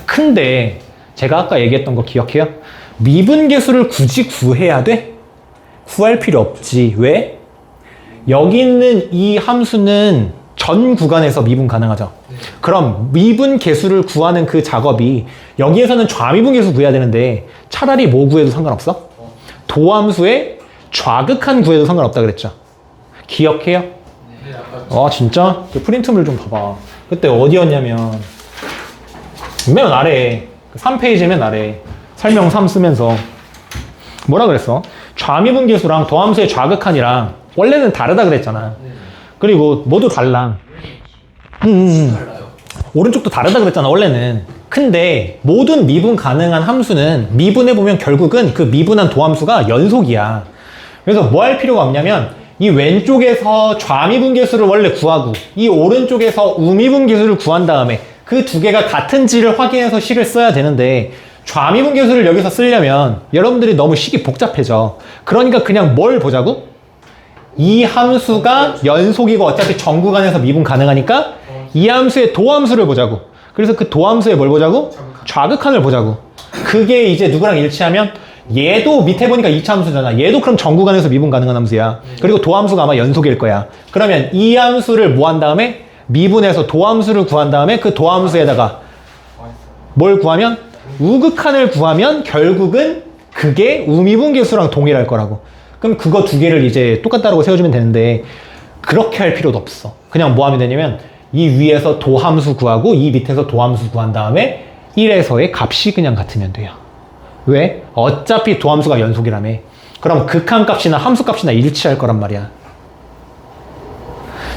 근데 제가 아까 얘기했던 거 기억해요? 미분계수를 굳이 구해야 돼? 구할 필요 없지. 왜? 여기 있는 이 함수는 전 구간에서 미분 가능하죠. 그럼 미분계수를 구하는 그 작업이 여기에서는 좌미분계수 구해야 되는데 차라리 뭐 구해도 상관없어? 도함수의 좌극한 구해도 상관없다 그랬죠. 기억해요? 네, 아까 아 진짜? 그 프린트물 좀 봐봐. 그때 어디였냐면 맨 아래 3페이지 맨 아래 설명 3 쓰면서 뭐라 그랬어? 좌미분계수랑 도함수의 좌극한이랑 원래는 다르다 그랬잖아. 그리고 모두 달라. 달라요. 오른쪽도 다르다 그랬잖아 원래는. 근데 모든 미분 가능한 함수는 미분해보면 결국은 그 미분한 도함수가 연속이야. 그래서 뭐 할 필요가 없냐면 이 왼쪽에서 좌미분계수를 원래 구하고 이 오른쪽에서 우미분계수를 구한 다음에 그 두 개가 같은지를 확인해서 식을 써야 되는데 좌미분계수를 여기서 쓰려면 여러분들이 너무 식이 복잡해져. 그러니까 그냥 뭘 보자고? 이 함수가 연속이고 어차피 전 구간에서 미분 가능하니까 이 함수의 도함수를 보자고. 그래서 그 도함수에 뭘 보자고? 좌극한을 보자고. 그게 이제 누구랑 일치하면 얘도 밑에 보니까 2차 함수잖아. 얘도 그럼 전 구간에서 미분 가능한 함수야. 그리고 도함수가 아마 연속일 거야. 그러면 이 함수를 뭐 한 다음에 미분해서 도함수를 구한 다음에 그 도함수에다가 뭘 구하면? 우극한을 구하면 결국은 그게 우미분계수랑 동일할 거라고. 그럼 그거 두 개를 이제 똑같다라고 세워주면 되는데 그렇게 할 필요도 없어. 그냥 뭐 하면 되냐면 이 위에서 도함수 구하고 이 밑에서 도함수 구한 다음에 1에서의 값이 그냥 같으면 돼요. 왜? 어차피 도함수가 연속이라며. 그럼 극한값이나 함수값이나 일치할 거란 말이야.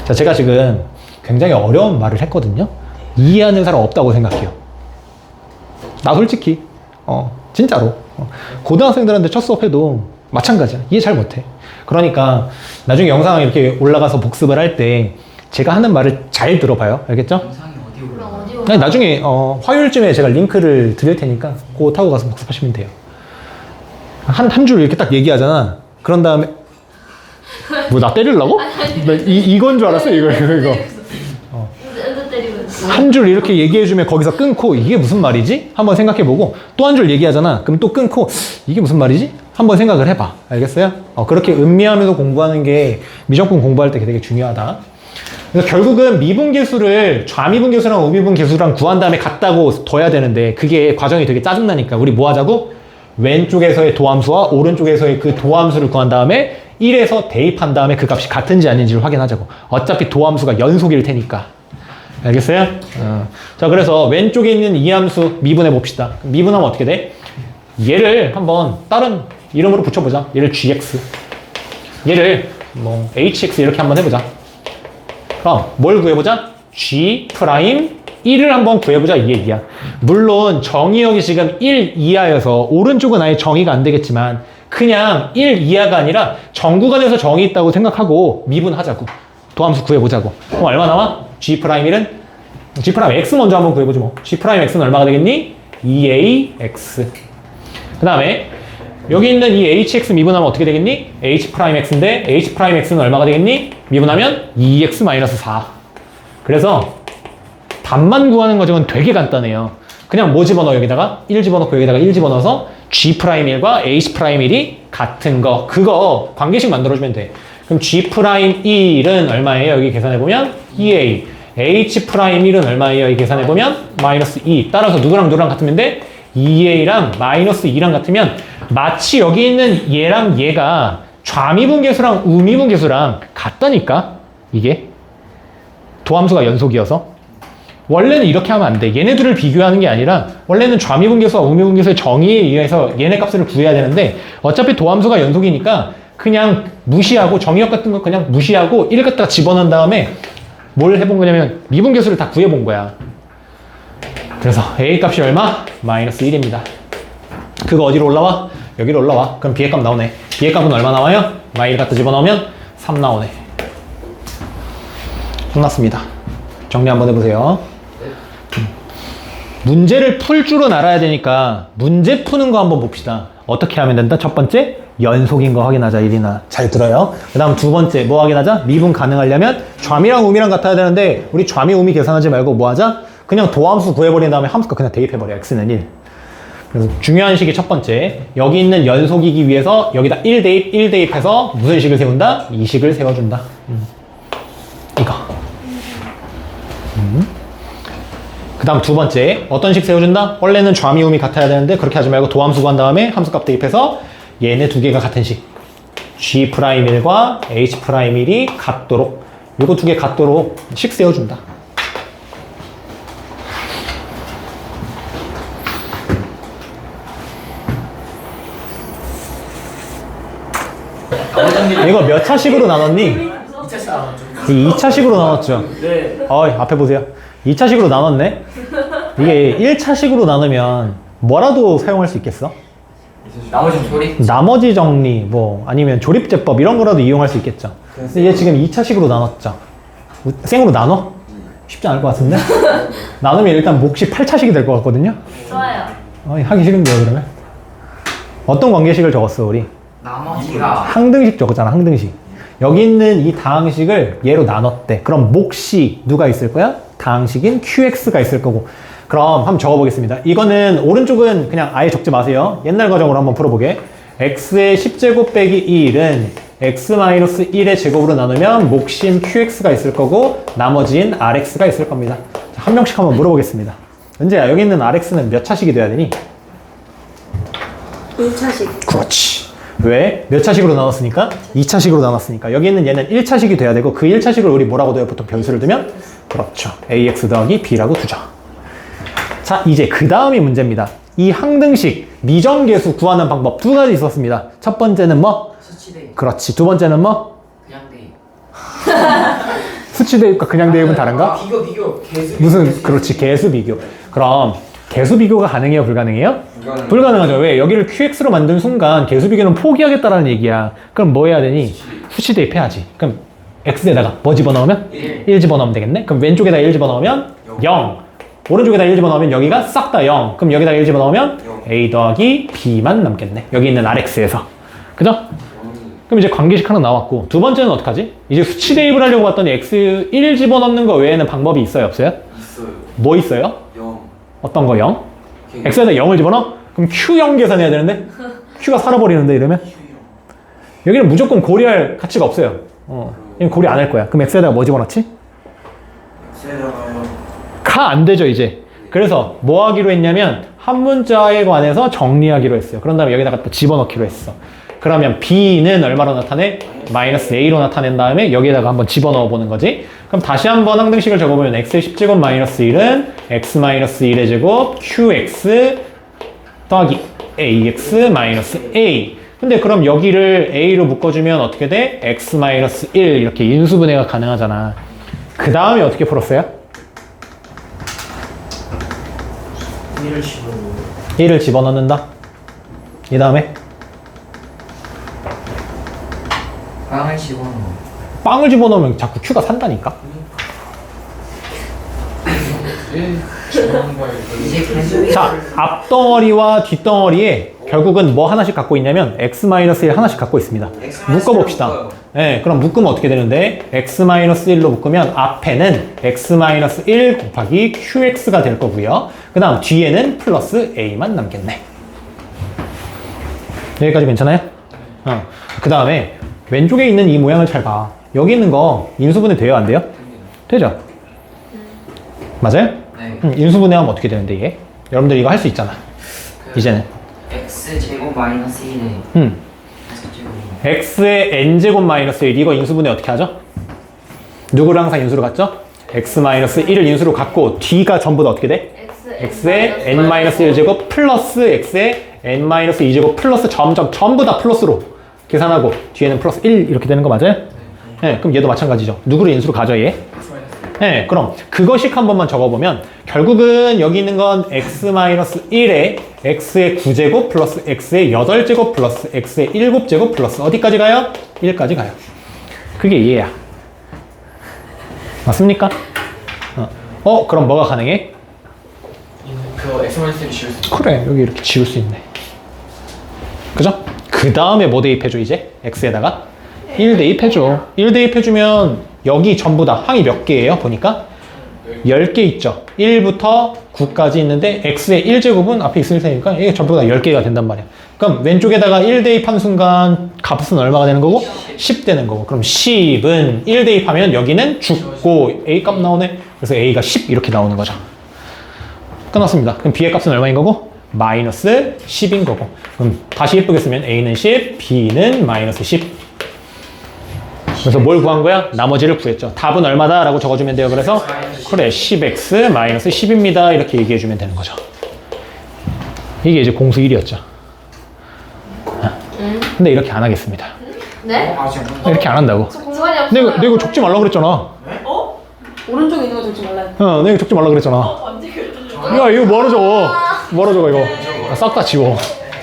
자, 제가 지금 굉장히 어려운 말을 했거든요. 이해하는 사람 없다고 생각해요. 나 솔직히 진짜로 고등학생들한테 첫 수업해도 마찬가지야. 이해 잘 못해. 그러니까 나중에 영상 이렇게 올라가서 복습을 할 때 제가 하는 말을 잘 들어봐요. 알겠죠? 영상이 어디 올라? 그럼 어디 아니, 나중에 화요일쯤에 제가 링크를 드릴 테니까 그거 타고 가서 복습하시면 돼요. 한 줄 이렇게 딱 얘기하잖아. 그런 다음에 뭐 나 때리려고? 나 이건 줄 알았어. 이거. 은근 때리고 있어. 한 줄 이렇게 얘기해주면 거기서 끊고 이게 무슨 말이지? 한번 생각해보고 또 한 줄 얘기하잖아. 그럼 또 끊고 이게 무슨 말이지? 한번 생각을 해봐. 알겠어요? 그렇게 음미하면서 공부하는 게 미적분 공부할 때 되게 중요하다. 그래서 결국은 미분계수를 좌미분계수랑 우미분계수랑 구한 다음에 같다고 둬야 되는데 그게 과정이 되게 짜증나니까 우리 뭐 하자고? 왼쪽에서의 도함수와 오른쪽에서의 그 도함수를 구한 다음에 1에서 대입한 다음에 그 값이 같은지 아닌지를 확인하자고. 어차피 도함수가 연속일 테니까. 알겠어요? 자, 그래서 왼쪽에 있는 이 함수 미분해 봅시다. 미분하면 어떻게 돼? 얘를 한번 다른 이름으로 붙여보자. 얘를 gx. 얘를 뭐 hx 이렇게 한번 해보자. 그럼 뭘 구해보자? G 프라임 1을 한번 구해보자 이 얘기야. 물론 정의역이 지금 1 이하여서 오른쪽은 아예 정의가 안 되겠지만 그냥 1 이하가 아니라 정구간에서 정의 있다고 생각하고 미분하자고. 도함수 구해보자고. 그럼 얼마 나와? G 프라임 1은? G 프라임 X 먼저 한번 구해보지 뭐. G 프라임 X는 얼마가 되겠니? 2AX. 그 다음에 여기 있는 이 HX 미분하면 어떻게 되겠니? H 프라임 X인데 H 프라임 X는 얼마가 되겠니? 미분하면 2X-4. 그래서 답만 구하는 과정은 되게 간단해요. 그냥 뭐 집어넣어 여기다가? 1 집어넣고 여기다가 1 집어넣어서 G 프라임 1과 H 프라임 1이 같은 거. 그거 관계식 만들어주면 돼. 그럼 G 프라임 1은 얼마예요? 여기 계산해보면 2A. H 프라임 1은 얼마예요? 여기 계산해보면 마이너스 2. 따라서 누구랑 누구랑 같으면 돼? 2A랑 마이너스 2랑 같으면 마치 여기 있는 얘랑 얘가 좌미분계수랑 우미분계수랑 같다니까? 이게 도함수가 연속이어서 원래는 이렇게 하면 안 돼. 얘네들을 비교하는 게 아니라 원래는 좌미분계수와 우미분계수의 정의에 의해서 얘네 값을 구해야 되는데 어차피 도함수가 연속이니까 그냥 무시하고 정의역 같은 거 그냥 무시하고 1 갖다가 집어넣은 다음에 뭘 해본 거냐면 미분계수를 다 구해본 거야. 그래서 A 값이 얼마? 마이너스 1입니다. 그거 어디로 올라와? 여기로 올라와. 그럼 B의 값 나오네. B의 값은 얼마 나와요? 마이를 갖다 집어넣으면 3 나오네. 끝났습니다. 정리 한번 해보세요. 문제를 풀 줄은 알아야 되니까 문제 푸는 거 한번 봅시다. 어떻게 하면 된다? 첫 번째, 연속인 거 확인하자. 1이나. 잘 들어요. 그 다음 두 번째, 뭐 확인하자? 미분 가능하려면 좌미랑 우미랑 같아야 되는데 우리 좌미, 우미 계산하지 말고 뭐 하자? 그냥 도함수 구해버린 다음에 함수값 그냥 대입해버려. x는 1. 그래서 중요한 식이 첫 번째, 여기 있는 연속이기 위해서 여기다 1 대입, 1 대입해서 무슨 식을 세운다? 이 식을 세워준다. 이거. 그 다음 두 번째, 어떤 식 세워준다? 원래는 좌미우미 같아야 되는데 그렇게 하지 말고 도함수 구한 다음에 함수값 대입해서 얘네 두 개가 같은 식 G'1과 H'1이 같도록, 요거 두 개 같도록 식 세워준다. 이거 몇 차식으로 나눴니? 2차씩 나왔죠. 2차식으로 나눴죠? 네. 앞에 보세요. 2차식으로 나눴네? 이게 1차식으로 나누면 뭐라도 사용할 수 있겠어? 나머지 조립. 나머지 정리, 뭐, 아니면 조립제법 이런 거라도 이용할 수 있겠죠. 근데 얘 지금 2차식으로 나눴죠. 생으로 나눠? 쉽지 않을 것 같은데? 나누면 일단 몫이 8차식이 될 것 같거든요? 좋아요. 하기 싫은데요, 그러면? 어떤 관계식을 적었어, 우리? 나머지가 항등식 적었잖아, 항등식. 여기 있는 이 다항식을 얘로 나눴대. 그럼 몫이 누가 있을 거야? 다항식인 QX가 있을 거고. 그럼 한번 적어보겠습니다. 이거는 오른쪽은 그냥 아예 적지 마세요. 옛날 과정으로 한번 풀어보게. x의 10제곱 빼기 1은 x-1의 제곱으로 나누면 몫인 QX가 있을 거고 나머지인 RX가 있을 겁니다. 자, 한 명씩 한번 물어보겠습니다. 은재야, 여기 있는 RX는 몇 차식이 돼야 되니? 2차식. 그렇지. 왜? 몇 차식으로 나눴으니까? 2차식으로 나눴으니까. 여기 있는 얘는 1차식이 돼야 되고 그 1차식을 우리 뭐라고 둬요? 보통 변수를 두면? 그렇죠. AX 더하기 B라고 두죠. 자, 이제 그 다음이 문제입니다. 이 항등식, 미정계수 구하는 방법 두 가지 있었습니다. 첫 번째는 뭐? 수치대입. 그렇지. 두 번째는 뭐? 그냥 대입. 수치 대입과 그냥 대입은 다른가? 비교. 개수. 무슨, 그렇지. 개수 비교. 그럼 개수 비교가 가능해요? 불가능해요? 불가능하죠. 왜? 여기를 QX로 만든 순간 개수 비교는 포기하겠다라는 얘기야. 그럼 뭐 해야 되니? 수치 대입해야지. 그럼 X에다가 뭐 집어넣으면? 1 집어넣으면 되겠네? 그럼 왼쪽에다 1 집어넣으면 0. 오른쪽에다 1 집어넣으면 여기가 싹 다 0. 그럼 여기다 1 집어넣으면 A 더하기 B만 남겠네. 여기 있는 RX에서. 그죠? 그럼 이제 관계식 하나 나왔고, 두 번째는 어떡하지? 이제 수치 대입을 하려고 봤더니 X 1 집어넣는 거 외에는 방법이 있어요? 없어요? 있어요. 뭐 있어요? 0. 어떤 거 0? X에다 0을 집어넣어? 그럼 Q0 계산해야 되는데? Q가 살아버리는데 이러면? 여기는 무조건 고려할 가치가 없어요. 이건 고려 안 할 거야. 그럼 X에다가 뭐 집어넣지? X에다가요. 가 안 되죠, 이제. 그래서 뭐 하기로 했냐면 한 문자에 관해서 정리하기로 했어요. 그런 다음에 여기다가 또 집어넣기로 했어. 그러면 B는 얼마로 나타내? 마이너스 A로 나타낸 다음에 여기에다가 한번 집어넣어 보는 거지. 그럼 다시 한번 항등식을 적어보면 X의 10제곱 마이너스 1은 X 마이너스 1의 제곱 QX 더하기 AX 마이너스 A. 근데 그럼 여기를 A로 묶어주면 어떻게 돼? X 마이너스 1 이렇게 인수분해가 가능하잖아. 그 다음에 어떻게 풀었어요? 1을 집어넣고 1을 집어넣는다. 이 다음에 빵을 집어넣어. 빵을 집어넣으면 자꾸 Q가 산다니까. 이제 계속 자, 앞덩어리와 뒷덩어리에 결국은 뭐 하나씩 갖고 있냐면 x-1 하나씩 갖고 있습니다. 묶어봅시다. 네, 그럼 묶으면 어떻게 되는데 x-1로 묶으면 앞에는 x-1 곱하기 qx가 될 거고요. 그 다음 뒤에는 플러스 a만 남겠네. 여기까지 괜찮아요? 그 다음에 왼쪽에 있는 이 모양을 잘 봐. 여기 있는 거 인수분해 돼요? 안 돼요? 되죠? 맞아요? 네. 인수분해하면 어떻게 되는데 이게? 여러분들 이거 할 수 있잖아. 이제는 x제곱 마이너스 1에 음. x제곱 x의 n제곱 마이너스 1 이거 인수분해 어떻게 하죠? 누구를 항상 인수로 갖죠? x 마이너스 1을 인수로 갖고 뒤가 전부 다 어떻게 돼? x의 n 마이너스 1제곱 플러스 x의 n 마이너스 2제곱 플러스 점점 전부 다 플러스로 계산하고 뒤에는 플러스 1 이렇게 되는 거 맞아요? 네, 그럼 얘도 마찬가지죠. 누구를 인수로 가져 얘? 네, 그럼 그거씩 한 번만 적어보면 결국은 여기 있는 건 x-1에 x의 9제곱 플러스 x의 8제곱 플러스 x의 7제곱 플러스 어디까지 가요? 1까지 가요. 그게 얘야. 맞습니까? 그럼 뭐가 가능해? 그거 x-1을 지울 수 있어. 그래, 여기 이렇게 지울 수 있네. 그죠? 그 다음에 뭐 대입해줘 이제? x에다가 1 대입해줘. 1 대입해주면 여기 전부 다 항이 몇 개예요? 보니까 10개 있죠. 1부터 9까지 있는데 x의 1제곱은 앞에 있을 테니까 이게 전부 다 10개가 된단 말이야. 그럼 왼쪽에다가 1 대입한 순간 값은 얼마가 되는 거고? 10 되는 거고. 그럼 10은 1 대입하면 여기는 죽고 a 값 나오네. 그래서 a가 10 이렇게 나오는 거죠. 끝났습니다. 그럼 b의 값은 얼마인 거고? 마이너스 10인 거고. 그럼 다시 예쁘게 쓰면 a는 10, b는 마이너스 10. 그래서 뭘 구한 거야? 나머지를 구했죠. 답은 얼마다? 라고 적어주면 돼요. 그래서 그래 10x 마이너스 10입니다. 이렇게 얘기해주면 되는 거죠. 이게 이제 공수 1이었죠. 근데 이렇게 안 하겠습니다. 네? 이렇게 안 한다고. 저 공간이 없어요. 내가 이거 적지 말라 그랬잖아. 오른쪽에 있는 거 적지 말라요. 내가 이거 적지 말라 그랬잖아. 언제 그랬죠? 야 이거 뭐하러 적어? 뭐하러 적어 이거? 싹 다 지워.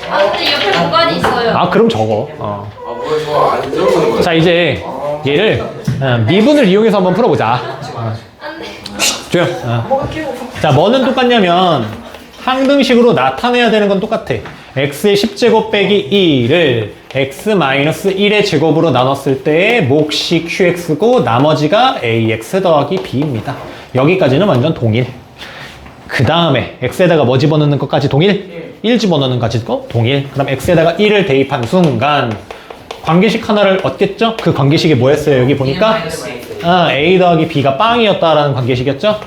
아 근데 옆에 공간이 있어요. 아 그럼 적어. 아 뭐야 저거 안 들어가는 거야? 자 이제 얘를 미분을 이용해서 한번 풀어보자. 조용. 자 뭐는 똑같냐면 항등식으로 나타내야 되는 건 똑같아. x의 10제곱 빼기 2를 x-1의 제곱으로 나눴을 때의 몫이 qx고 나머지가 ax 더하기 b입니다. 여기까지는 완전 동일. 그 다음에 x에다가 뭐 집어넣는 것까지 동일? 1 집어넣는 것까지 동일. 그럼 x에다가 1을 대입한 순간 관계식 하나를 얻겠죠? 그 관계식이 뭐였어요? 여기 보니까 a 더하기 b가 빵이었다라는 관계식이었죠?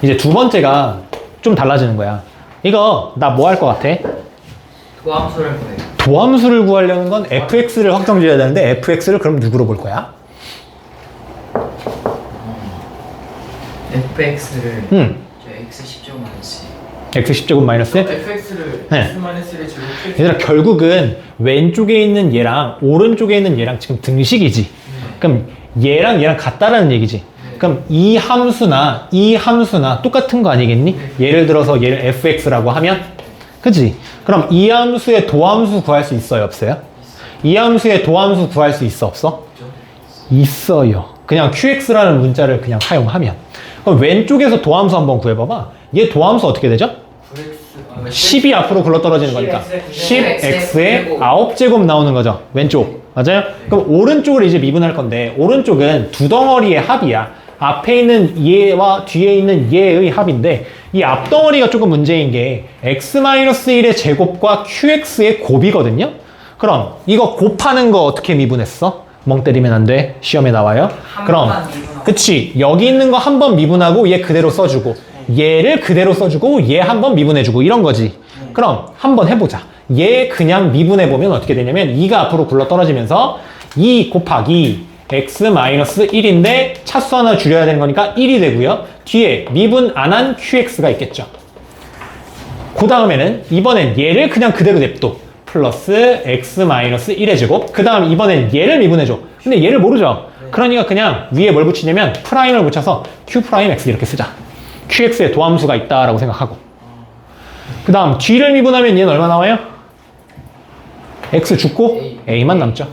이제 두 번째가 좀 달라지는 거야. 이거 나 뭐 할 것 같아? 도함수를 구해요. 도함수를 구하려는 건 fx를 확정지어야 되는데 fx를 그럼 누구로 볼 거야? fx를 저 x 10제곱 마이너스 x 10제곱 마이너스? fx를 네. x-1을 제곱 얘들아 결국은 왼쪽에 있는 얘랑 오른쪽에 있는 얘랑 지금 등식이지. 그럼 얘랑 같다라는 얘기지. 그럼 이 함수나 똑같은 거 아니겠니? 예를 들어서 얘를 fx라고 하면 그치? 그럼 이 함수의 도함수 구할 수 있어요? 없어요? 이 함수의 도함수 구할 수 있어? 없어? 있어요. 그냥 qx라는 문자를 그냥 사용하면. 그럼 왼쪽에서 도함수 한번 구해봐봐. 얘 도함수 어떻게 되죠? 10이 앞으로 굴러떨어지는 거니까 10x의 9제곱 나오는 거죠. 왼쪽. 맞아요? 그럼 오른쪽을 이제 미분할 건데 오른쪽은 두 덩어리의 합이야. 앞에 있는 얘와 뒤에 있는 얘의 합인데 이 앞덩어리가 조금 문제인 게 x-1의 제곱과 qx의 곱이거든요. 그럼 이거 곱하는 거 어떻게 미분했어? 멍 때리면 안 돼. 시험에 나와요. 그럼 그치. 여기 있는 거 한 번 미분하고 얘 그대로 써주고 얘를 그대로 써주고 얘 한 번 미분해주고 이런 거지. 그럼 한번 해보자. 얘 그냥 미분해보면 어떻게 되냐면 2가 앞으로 굴러 떨어지면서 2 곱하기 x-1인데 차수 하나 줄여야 되는 거니까 1이 되고요. 뒤에 미분 안 한 qx가 있겠죠. 그 다음에는 이번엔 얘를 그냥 그대로 냅둬. 플러스 x 마이너스 1의 제곱. 그 다음 이번엔 얘를 미분해줘. 근데 얘를 모르죠. 그러니까 그냥 위에 뭘 붙이냐면 프라임을 붙여서 q 프라임 x 이렇게 쓰자. qx에 도함수가 있다라고 생각하고. 그 다음 뒤를 미분하면 얘는 얼마 나와요? x 죽고 a만 남죠.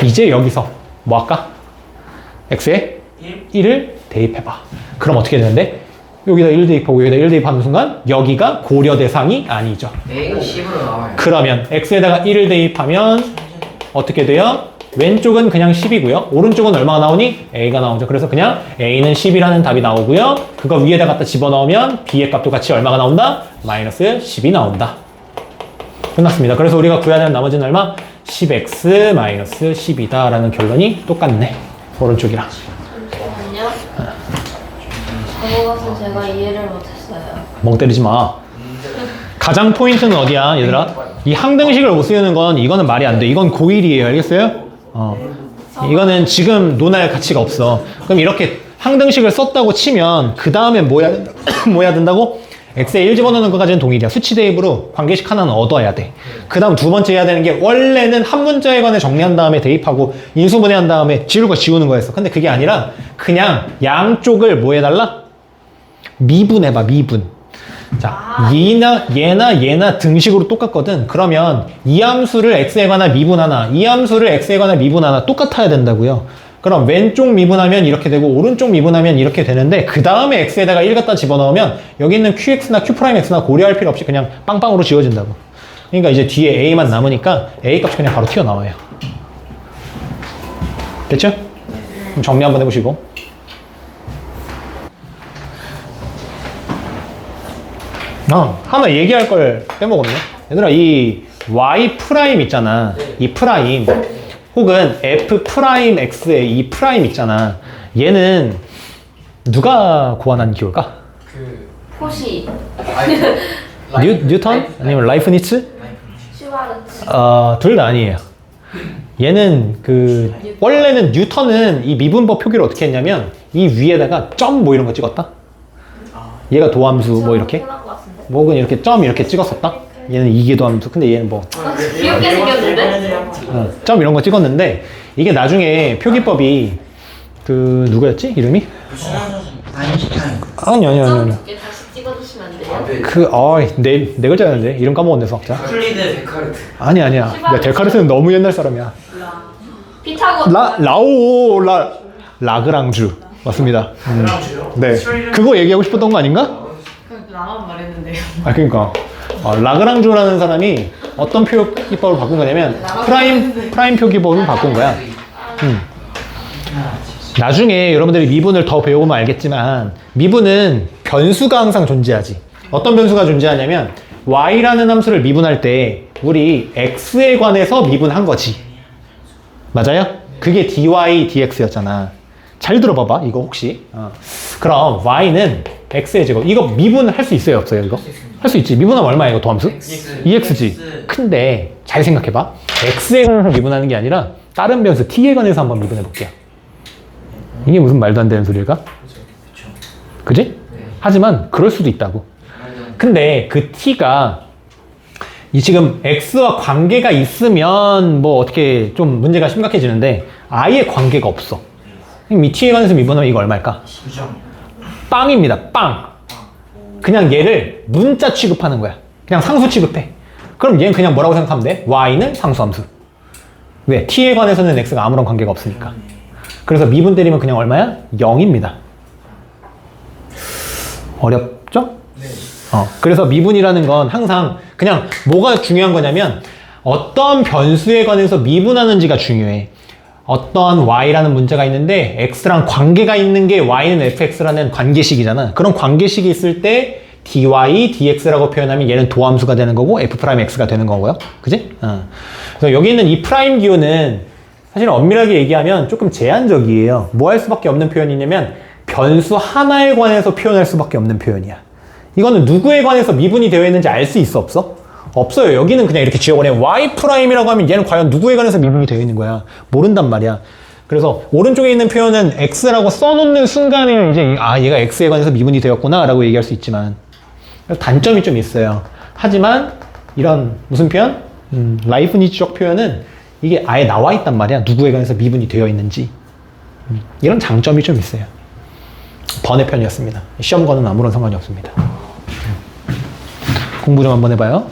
이제 여기서 뭐 할까? x에 1을 대입해봐. 그럼 어떻게 되는데? 여기다 1 대입하고 여기다 1 대입하는 순간 여기가 고려 대상이 아니죠. A가 10으로 나와요. 그러면 x에다가 1을 대입하면 어떻게 돼요? 왼쪽은 그냥 10이고요. 오른쪽은 얼마가 나오니? a가 나오죠. 그래서 그냥 a는 10이라는 답이 나오고요. 그거 위에다 갖다 집어넣으면 b의 값도 같이 얼마가 나온다? 마이너스 10이 나온다. 끝났습니다. 그래서 우리가 구해야 되는 나머지는 얼마? 10x 마이너스 10이다 라는 결론이 똑같네. 오른쪽이랑. 잠시만요. 저것은 제가 이해를 못했어요. 멍 때리지 마. 가장 포인트는 어디야, 얘들아? 이 항등식을 못 쓰는 건 이거는 말이 안 돼. 이건 고1이에요. 알겠어요? 이거는 지금 논할 가치가 없어. 그럼 이렇게 항등식을 썼다고 치면 그 다음에 뭐 해야 된다고? x에 1 집어넣는 것까지는 동일이야. 수치 대입으로 관계식 하나는 얻어야 돼. 그 다음 두 번째 해야 되는 게 원래는 한 문자에 관해 정리한 다음에 대입하고 인수분해한 다음에 지울 거 지우는 거였어. 근데 그게 아니라 그냥 양쪽을 뭐 해달라? 미분해봐, 미분. 자, 얘나 등식으로 똑같거든. 그러면 이 함수를 x에 관한 미분 하나, 이 함수를 x에 관한 미분 하나 똑같아야 된다고요. 그럼 왼쪽 미분하면 이렇게 되고 오른쪽 미분하면 이렇게 되는데 그 다음에 x에다가 1 갖다 집어넣으면 여기 있는 qx나 q'x나 고려할 필요 없이 그냥 빵빵으로 지워진다고. 그러니까 이제 뒤에 a만 남으니까 a 값이 그냥 바로 튀어나와요. 됐죠? 그럼 정리 한번 해보시고. 하나 얘기할 걸 빼먹었네. 얘들아, 이 y 프라임 있잖아. 이 프라임 혹은 f 프라임 x의 이 프라임 있잖아. 얘는 누가 고안한 기호일까? 포시, 뉴턴? 아니면 라이프니츠? 슈바르츠. 둘 다 아니에요. 얘는 원래는 뉴턴은 이 미분법 표기를 어떻게 했냐면 이 위에다가 점 뭐 이런 거 찍었다. 얘가 도함수 뭐 이렇게 뭐는 이렇게 점 이렇게 찍었었다. 얘는 이게 도함수. 근데 얘는 뭐 귀엽게 생겼는데? 점 이런 거 찍었는데 이게 나중에 표기법이 누구였지? 이름이? 아인슈타인. 아니. 두개 다시 찍어주시면 안 돼요? 네 글자였는데 이름 까먹었네, 수학자. 플리드 데카르트. 아니야. 야, 데카르트는 너무 옛날 사람이야. 피타고. 라그랑주. 맞습니다. 그랑주요? 네. 그거 얘기하고 싶었던 거 아닌가? 나만 말했는데요. 그러니까. 라그랑주라는 사람이 어떤 표기법을 바꾼 거냐면 프라임 표기법을 바꾼 거야. 나중에 여러분들이 미분을 더 배워보면 알겠지만 미분은 변수가 항상 존재하지. 어떤 변수가 존재하냐면 y라는 함수를 미분할 때 우리 x에 관해서 미분한 거지. 맞아요? 그게 dy, dx였잖아. 잘 들어봐봐, 이거 혹시. 그럼 y는 x의 제곱. 이거 미분할 수 있어요, 없어요, 이거? 할 수 있지. 미분하면 얼마야, 이거 도함수? 2x지. 근데 잘 생각해봐. x에 관해서 미분하는 게 아니라 다른 변수 t에 관해서 한번 미분해 볼게요. 이게 무슨 말도 안 되는 소리일까? 그지? 하지만 그럴 수도 있다고. 근데 그 t가 지금 x와 관계가 있으면 뭐 어떻게 좀 문제가 심각해지는데 아예 관계가 없어. 이 t에 관해서 미분하면 이거 얼마일까? 빵입니다. 빵. 그냥 얘를 문자 취급하는 거야. 그냥 상수 취급해. 그럼 얘는 그냥 뭐라고 생각하면 돼? y는 상수함수. 왜? t에 관해서는 x가 아무런 관계가 없으니까. 그래서 미분 때리면 그냥 얼마야? 0입니다. 어렵죠? 네. 그래서 미분이라는 건 항상 그냥 뭐가 중요한 거냐면 어떤 변수에 관해서 미분하는지가 중요해. 어떤 y라는 문자가 있는데 x랑 관계가 있는 게 y는 fx라는 관계식이잖아. 그런 관계식이 있을 때 dy, dx라고 표현하면 얘는 도함수가 되는 거고 f'x가 되는 거고요. 그지? 그래서 여기 있는 이 프라임 기호는 사실 엄밀하게 얘기하면 조금 제한적이에요. 뭐 할 수밖에 없는 표현이냐면 변수 하나에 관해서 표현할 수밖에 없는 표현이야. 이거는 누구에 관해서 미분이 되어 있는지 알 수 있어, 없어? 없어요. 여기는 그냥 이렇게 지워버려. y''이라고 하면 얘는 과연 누구에 관해서 미분이 되어 있는 거야? 모른단 말이야. 그래서 오른쪽에 있는 표현은 x라고 써놓는 순간에 이제 얘가 x에 관해서 미분이 되었구나 라고 얘기할 수 있지만 단점이 좀 있어요. 하지만 이런 무슨 표현? 라이프니츠적 표현은 이게 아예 나와 있단 말이야. 누구에 관해서 미분이 되어 있는지. 이런 장점이 좀 있어요. 번외편이었습니다. 시험과는 아무런 상관이 없습니다. 공부 좀 한번 해봐요.